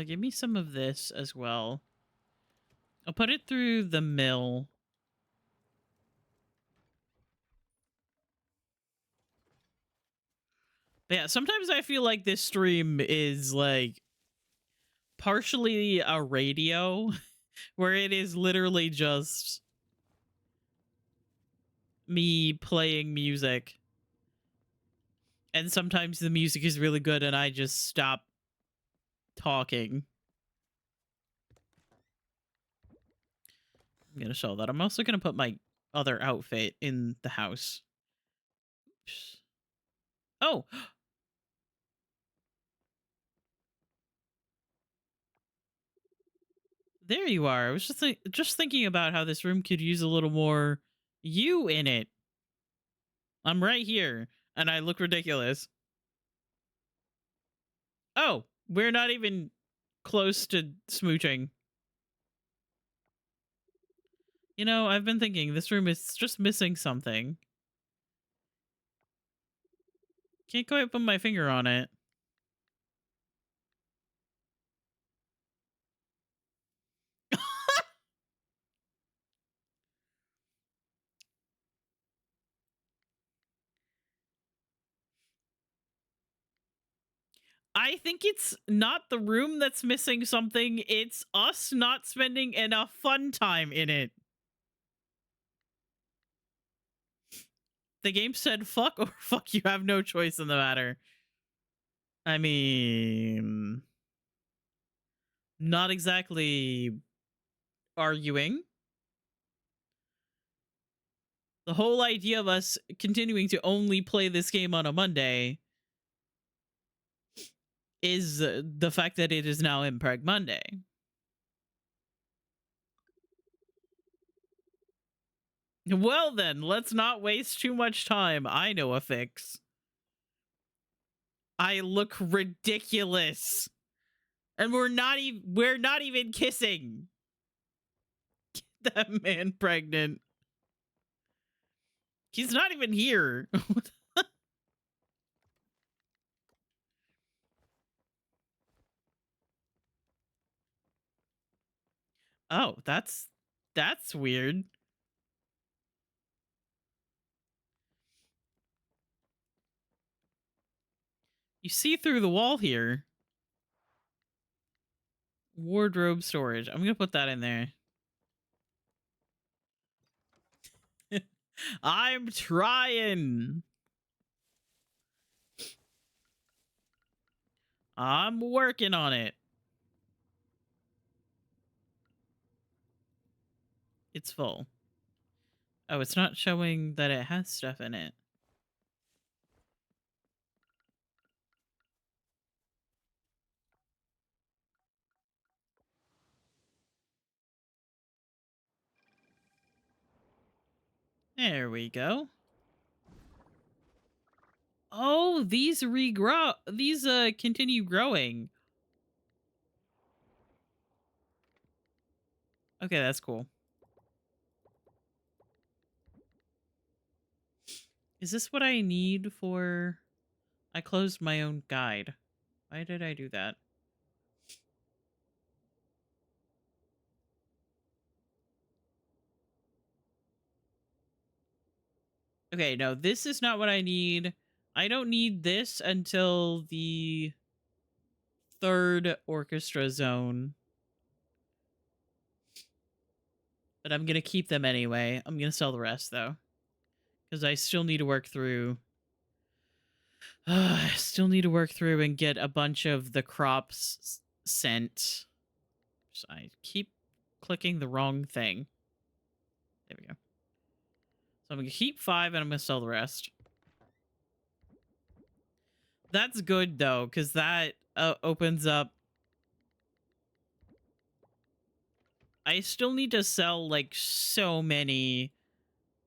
Give me some of this as well. I'll put it through the mill. But yeah, sometimes I feel like this stream is like partially a radio where it is literally just me playing music. And sometimes the music is really good and I just stop talking. I'm gonna sell that. I'm also gonna put my other outfit in the house. Oops. Oh, there you are. I was just thinking about how this room could use a little more you in it. I'm right here, and I look ridiculous. Oh, we're not even close to smooching. You know, I've been thinking this room is just missing something. Can't quite put my finger on it. I think it's not the room that's missing something, it's us not spending enough fun time in it. The game said fuck or fuck you have no choice in the matter. I mean, not exactly arguing. The whole idea of us continuing to only play this game on a Monday is the fact that it is now Impreg Monday. Well then, let's not waste too much time. I know a fix. I look ridiculous. And we're not even kissing. Get that man pregnant. He's not even here. Oh, that's weird. You see through the wall here. Wardrobe storage. I'm gonna put that in there. I'm trying. I'm working on it. It's full. Oh, it's not showing that it has stuff in it. There we go. Oh, these regrow. These continue growing. Okay, that's cool. Is this what I need for... I closed my own guide. Why did I do that? Okay, no, this is not what I need. I don't need this until the third orchestra zone. But I'm going to keep them anyway. I'm going to sell the rest, though. Because I still need to work through... I still need to work through and get a bunch of the crops sent. So I keep clicking the wrong thing. There we go. So I'm going to keep 5 and I'm going to sell the rest. That's good, though, because that opens up... I still need to sell, like, so many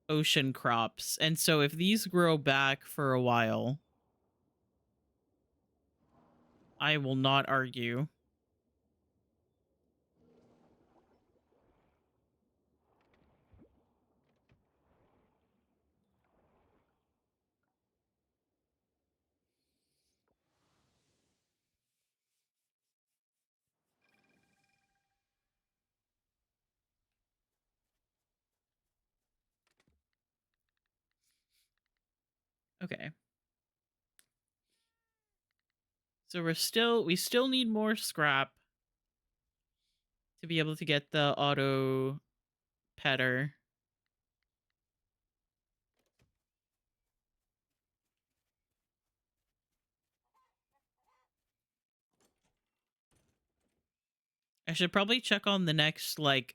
ocean crops. And so if these grow back for a while, I will not argue. Okay. So we still need more scrap to be able to get the auto petter. I should probably check on the next, like,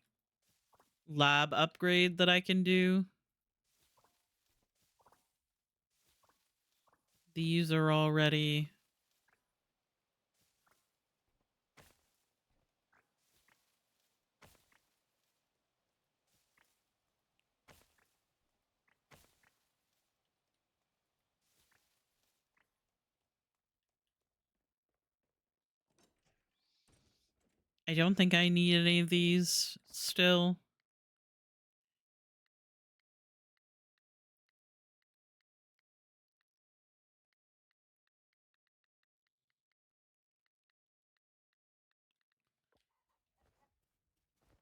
lab upgrade that I can do. These are all ready. I don't think I need any of these still.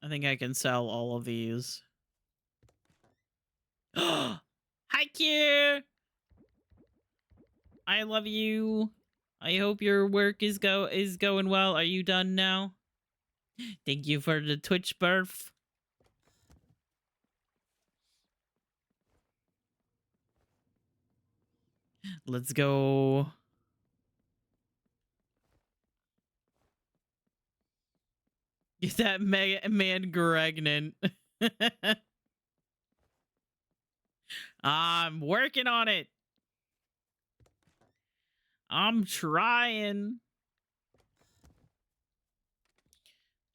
I think I can sell all of these. Hi, Q! I love you. I hope your work is going well. Are you done now? Thank you for the Twitch birth. Let's go. Get that man pregnant. I'm working on it. I'm trying.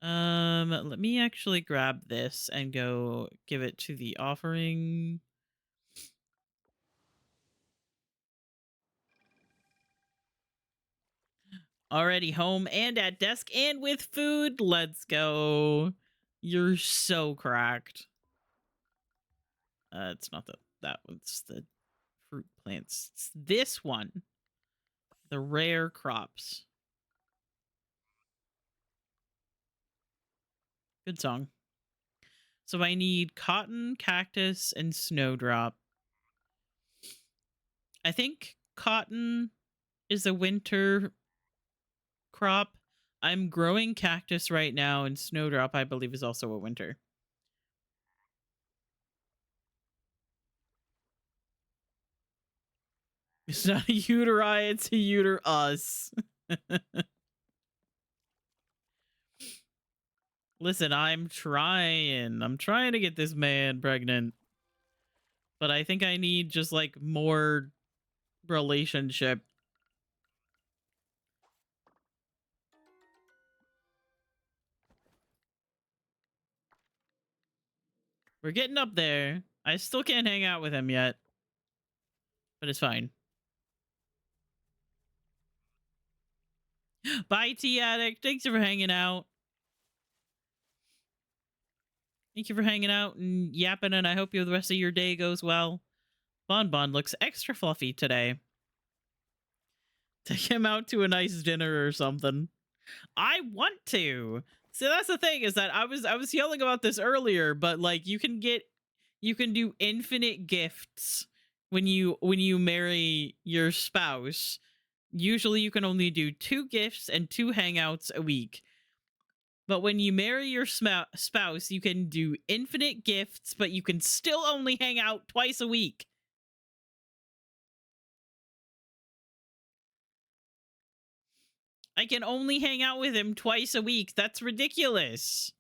Let me actually grab this and go give it to the offering. Already home and at desk and with food. Let's go. You're so cracked. It's not that one's the fruit plants. It's this one. The rare crops. Good song. So I need cotton, cactus, and snowdrop. I think cotton is a winter crop. I'm growing cactus right now, and snowdrop, I believe, is also a winter. It's not a uteri, it's a uterus. Listen, I'm trying. I'm trying to get this man pregnant. But I think I need just like more relationship. We're getting up there. I still can't hang out with him yet. But it's fine. Bye, Tea Addict. Thanks for hanging out. Thank you for hanging out and yapping, and I hope the rest of your day goes well. Bon looks extra fluffy today. Take him out to a nice dinner or something. I want to. So that's the thing, is that I was yelling about this earlier, but like you can do infinite gifts when you marry your spouse. Usually you can only do 2 gifts and 2 hangouts a week. But when you marry your spouse, you can do infinite gifts, but you can still only hang out twice a week. I can only hang out with him twice a week. That's ridiculous.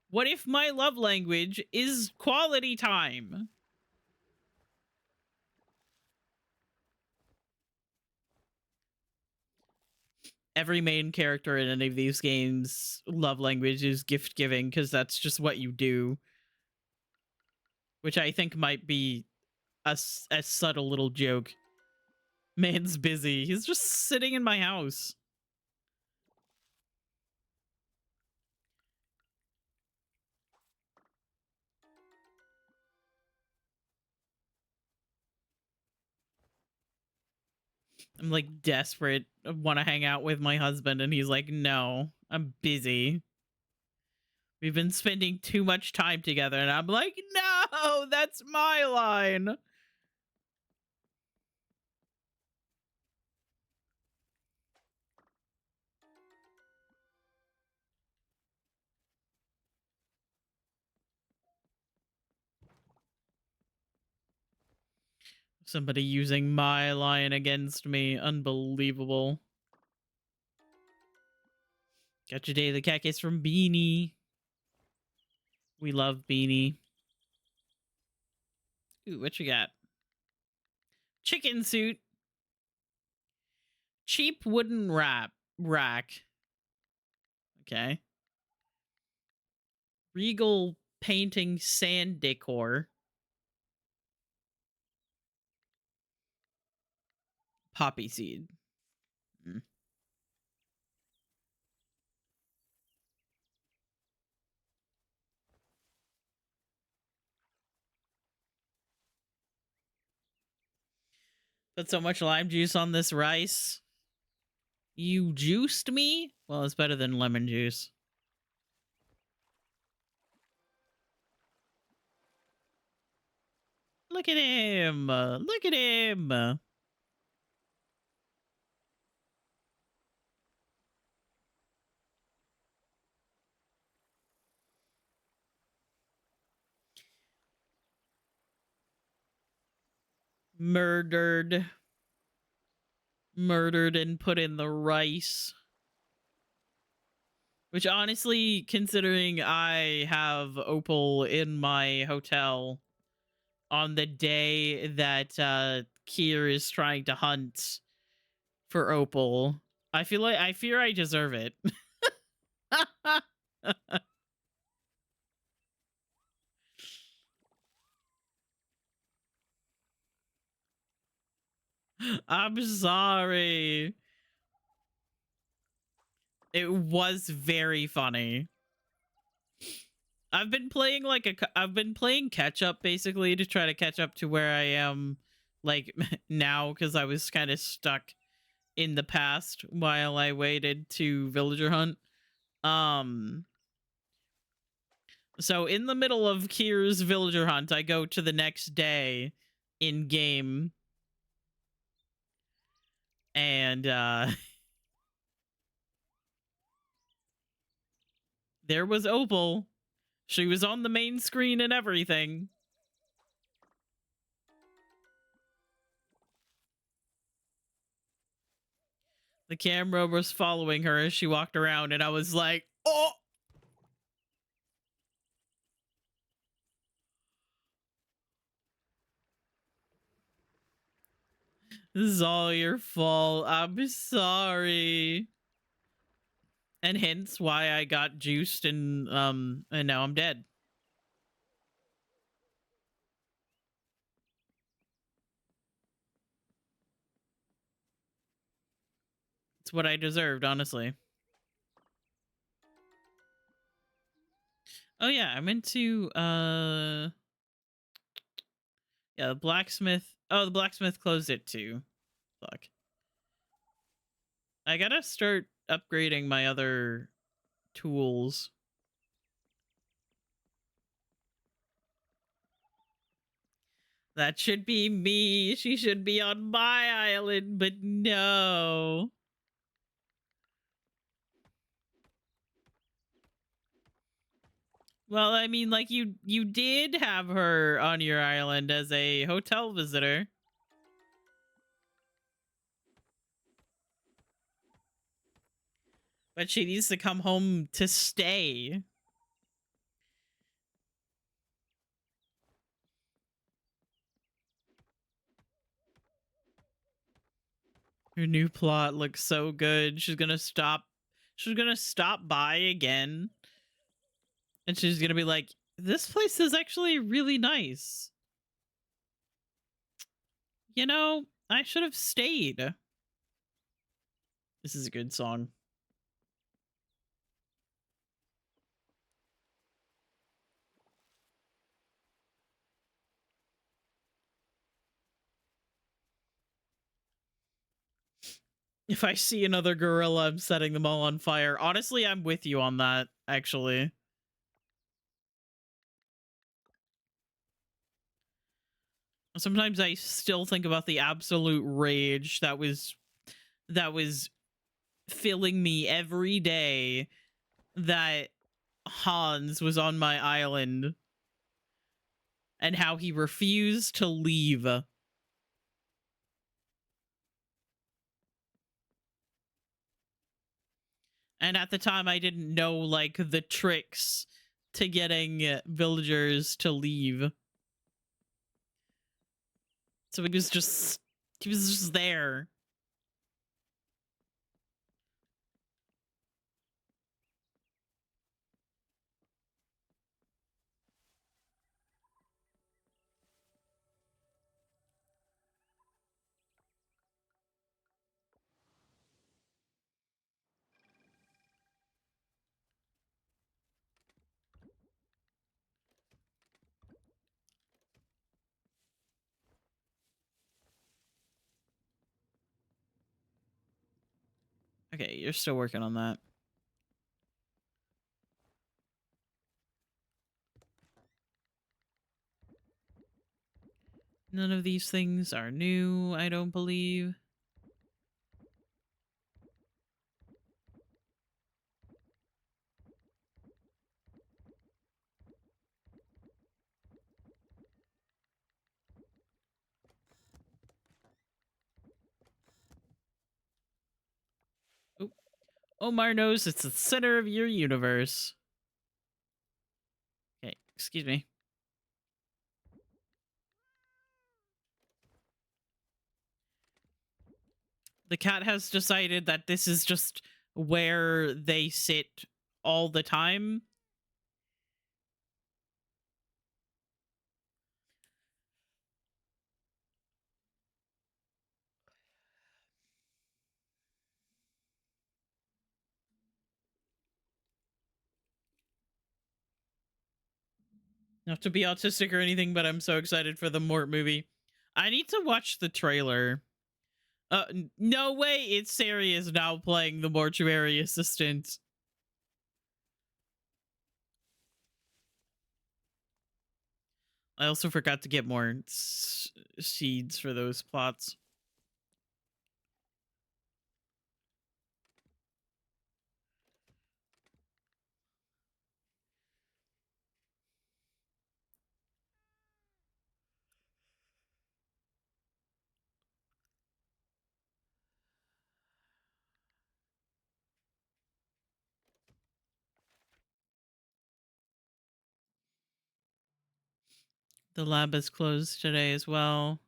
What if my love language is quality time? Every main character in any of these games' love language is gift giving, because that's just what you do. Which I think might be a subtle little joke. Man's busy. He's just sitting in my house. I'm like desperate. I want to hang out with my husband, and he's like, no, I'm busy. We've been spending too much time together, and I'm like, no, that's my line. Somebody using my line against me. Unbelievable. Got your daily cactus from Beanie. We love Beanie. Ooh, what you got? Chicken suit. Cheap wooden rack. Okay. Regal painting sand decor. Poppy seed. Mm. Put so much lime juice on this rice. You juiced me? Well, it's better than lemon juice. Look at him. Look at him. Murdered and put in the rice. Which honestly, considering I have Opal in my hotel on the day that Kier is trying to hunt for Opal, I fear I deserve it. I'm sorry. It was very funny. I've been playing I've been playing catch up basically to try to catch up to where I am like now, because I was kind of stuck in the past while I waited to villager hunt. So in the middle of Kier's villager hunt, I go to the next day in game, and there was Opal. She was on the main screen and everything. The camera was following her as she walked around, and I was like, oh! This is all your fault. I'm sorry. And hence why I got juiced and now I'm dead. It's what I deserved, honestly. Oh yeah, I'm into yeah, the blacksmith. Oh, the blacksmith closed it too. Fuck. I gotta start upgrading my other tools. That should be me. She should be on my island, but no. Well, I mean, like you did have her on your island as a hotel visitor. But she needs to come home to stay. Her new plot looks so good. She's gonna stop by again. And she's gonna be like, this place is actually really nice. You know, I should have stayed. This is a good song. If I see another gorilla, I'm setting them all on fire. Honestly, I'm with you on that, actually. Sometimes I still think about the absolute rage that was filling me every day that Hans was on my island and how he refused to leave. And at the time I didn't know like the tricks to getting villagers to leave. So he was just there. Okay, you're still working on that. None of these things are new, I don't believe. Oh, Omar knows it's the center of your universe. Okay, excuse me. The cat has decided that this is just where they sit all the time. Not to be autistic or anything, but I'm so excited for the Mort movie. I need to watch the trailer. No way it's serious now playing the mortuary assistant. I also forgot to get more seeds for those plots. The lab is closed today as well.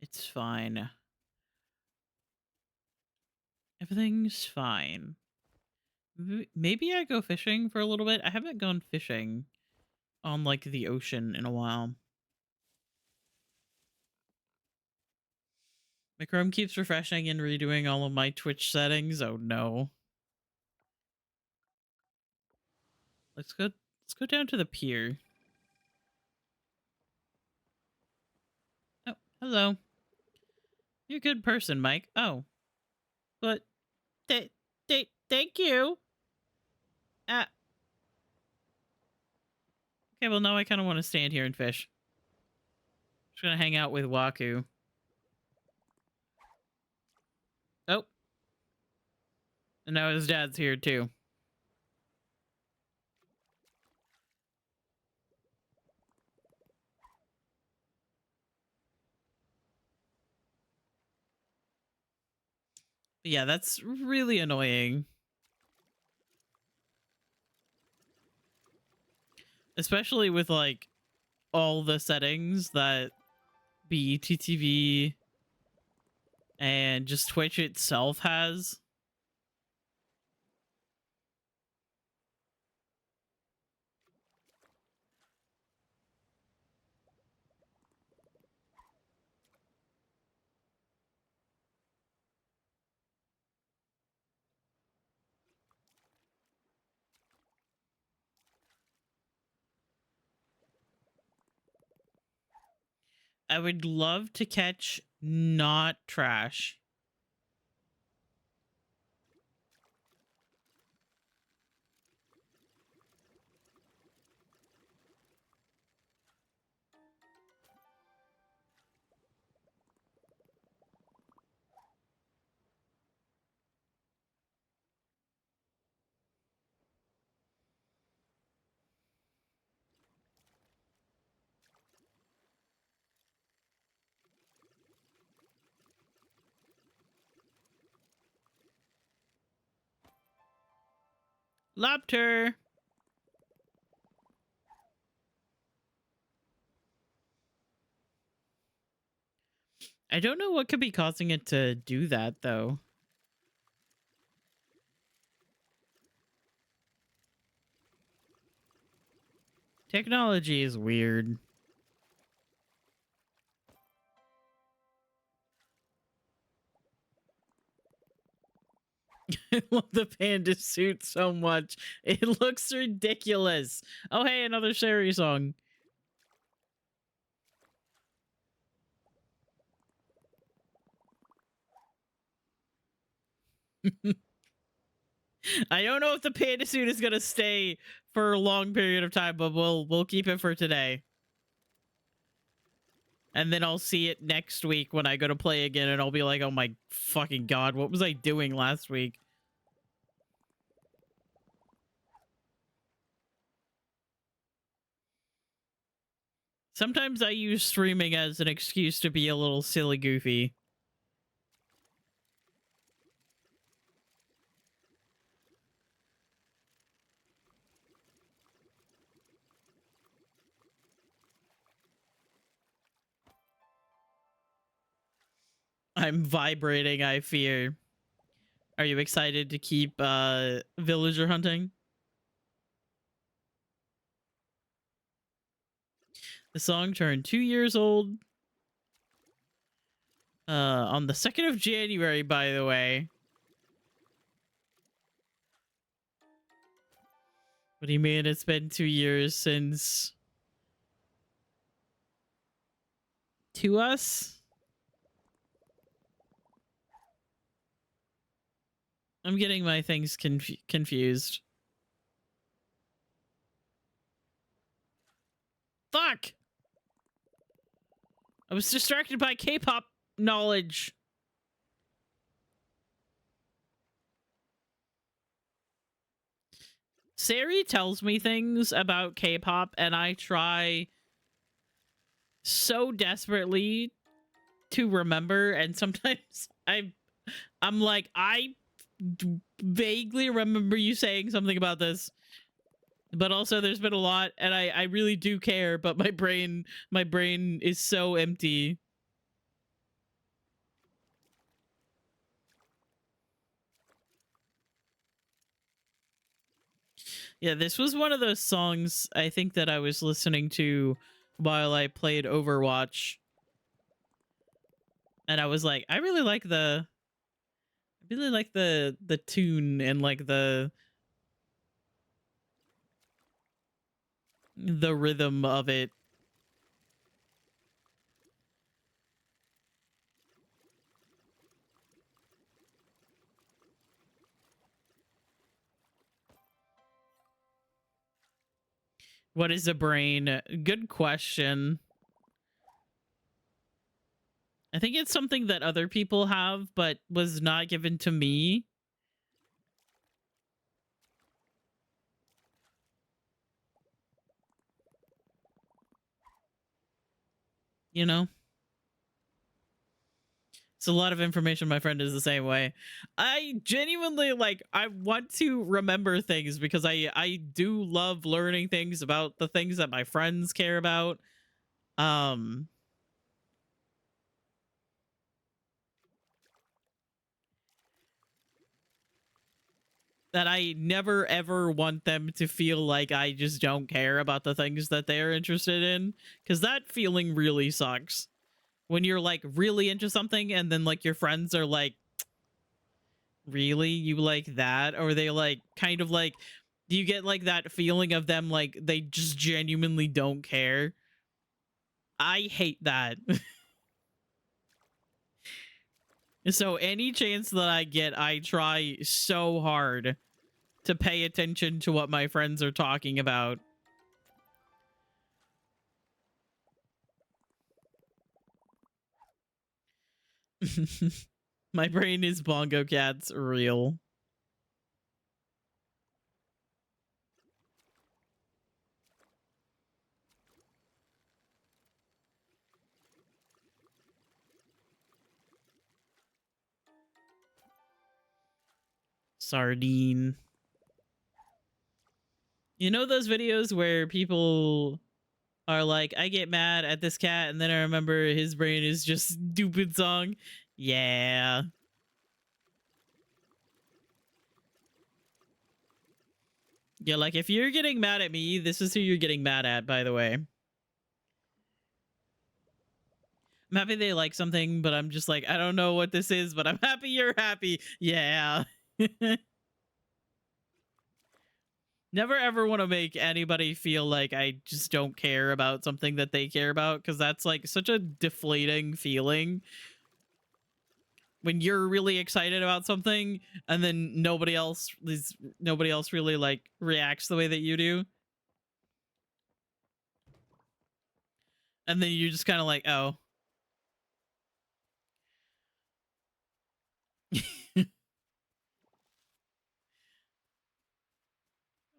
It's fine. Everything's fine. Maybe I go fishing for a little bit. I haven't gone fishing on like the ocean in a while. My Chrome keeps refreshing and redoing all of my Twitch settings. Oh no. Let's go down to the pier. Oh, hello. You're a good person, Mike. Oh. But thank you. Okay, well now I kind of want to stand here and fish. Just gonna hang out with Waku. Oh. And now his dad's here too. But yeah, that's really annoying. Especially with like all the settings that BETTV and just Twitch itself has. I would love to catch not trash. Lobster. I don't know what could be causing it to do that, though. Technology is weird. I love the panda suit so much. It looks ridiculous. Oh, hey, another Sherry song. I don't know if the panda suit is gonna stay for a long period of time, but we'll keep it for today. And then I'll see it next week when I go to play again, and I'll be like, oh my fucking god, what was I doing last week? Sometimes I use streaming as an excuse to be a little silly goofy. I'm vibrating, I fear. Are you excited to keep villager hunting? The song turned 2 years old on the 2nd of January, by the way. What do you mean it's been 2 years since To Us? I'm getting my things confused. Fuck! I was distracted by K-pop knowledge. Sari tells me things about K-pop, and I try so desperately to remember, and sometimes I'm like, I vaguely remember you saying something about this, but also there's been a lot, and I really do care, but my brain is so empty. Yeah, this was one of those songs I think that I was listening to while I played Overwatch, and I was like, I really like the tune and like the rhythm of it. What is a brain? Good question. I think it's something that other people have, but was not given to me. You know? It's a lot of information. My friend is the same way. I genuinely, like, I want to remember things because I do love learning things about the things that my friends care about. That I never ever want them to feel like I just don't care about the things that they're interested in, because that feeling really sucks. When you're like really into something and then like your friends are like, really, you like that? Or they like kind of like, do you get like that feeling of them like they just genuinely don't care? I hate that. So any chance that I get, I try so hard to pay attention to what my friends are talking about. My brain is Bongo Cat's real. Sardine. You know those videos where people are like, I get mad at this cat and then I remember his brain is just stupid song? Yeah. Yeah, like if you're getting mad at me, this is who you're getting mad at, by the way. I'm happy they like something, but I'm just like, I don't know what this is, but I'm happy you're happy. Yeah. Never ever want to make anybody feel like I just don't care about something that they care about, because that's like such a deflating feeling when you're really excited about something and then nobody else really like reacts the way that you do. And then you're just kind of like, oh.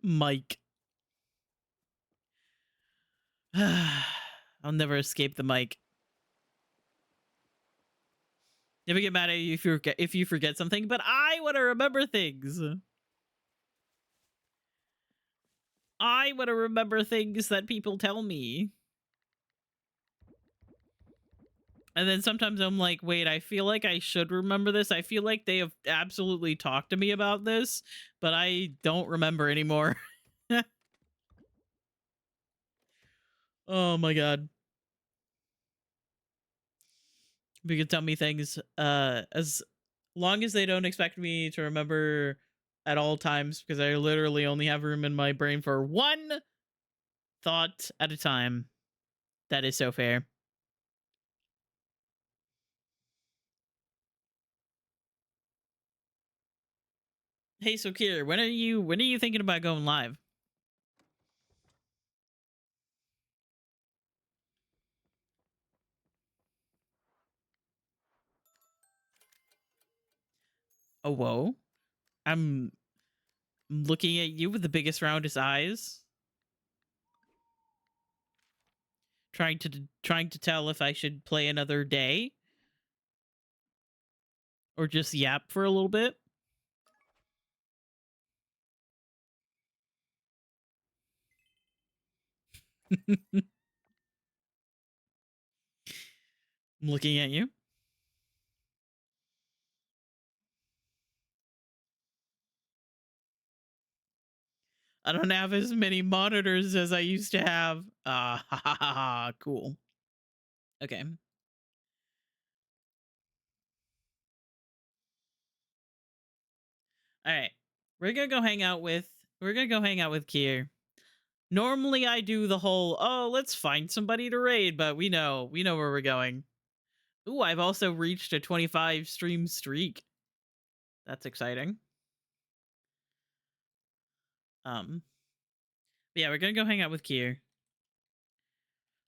Mike. I'll never escape the mic. Never get mad at you if you forget something, but I want to remember things. I want to remember things that people tell me. And then sometimes I'm like, wait, I feel like I should remember this. I feel like they have absolutely talked to me about this, but I don't remember anymore. Oh my god. You can tell me things as long as they don't expect me to remember at all times, because I literally only have room in my brain for one thought at a time. That is so fair. Hey, so Kier, when are you thinking about going live? Oh, whoa. I'm looking at you with the biggest roundest eyes, trying to tell if I should play another day or just yap for a little bit. I'm looking at you. I don't have as many monitors as I used to have. Ha ha ha ha. Cool. Okay. All right. We're gonna go hang out with Kier. Normally I do the whole, oh, let's find somebody to raid, but we know where we're going. Ooh, I've also reached a 25 stream streak. That's exciting. Yeah, we're gonna go hang out with Kier.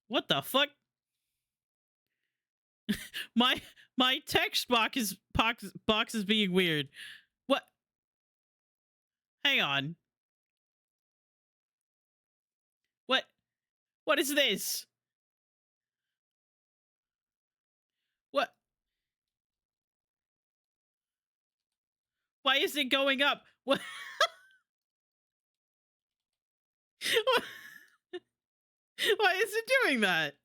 What the fuck? my text box is being weird. What? Hang on. What is this? What? Why is it going up? What? Why is it doing that?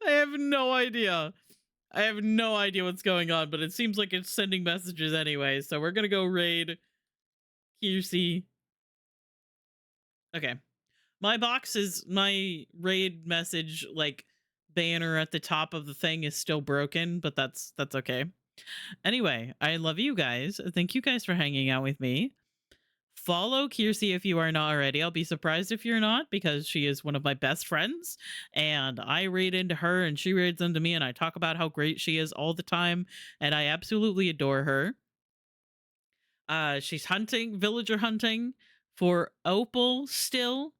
I have no idea. I have no idea what's going on, but it seems like it's sending messages anyway. So we're gonna go raid QC. Okay. My raid message like banner at the top of the thing is still broken, but that's okay. Anyway, I love you guys. Thank you guys for hanging out with me. Follow Kiersey if you are not already. I'll be surprised if you're not, because she is one of my best friends and I raid into her and she raids into me and I talk about how great she is all the time and I absolutely adore her. She's villager hunting for Opal still.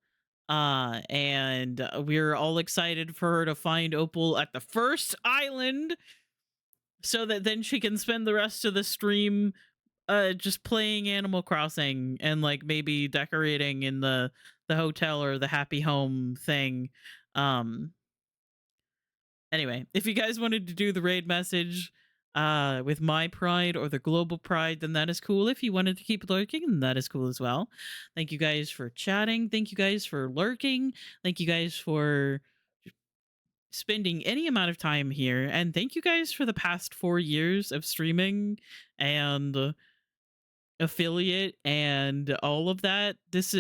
And we're all excited for her to find Opal at the first island so that then she can spend the rest of the stream just playing Animal Crossing and like maybe decorating in the hotel or the happy home thing. Anyway, if you guys wanted to do the raid message, with my pride or the global pride, then that is cool. If you wanted to keep lurking, then that is cool as well. Thank you guys for chatting. Thank you guys for lurking. Thank you guys for spending any amount of time here. And thank you guys for the past 4 years of streaming and affiliate and all of that.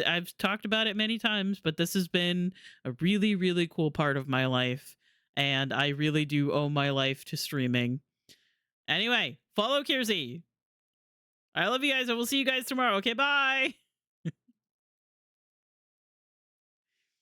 I've talked about it many times, but this has been a really, really cool part of my life. And I really do owe my life to streaming. Anyway, follow Kiersey. I love you guys, and we'll see you guys tomorrow. Okay, bye.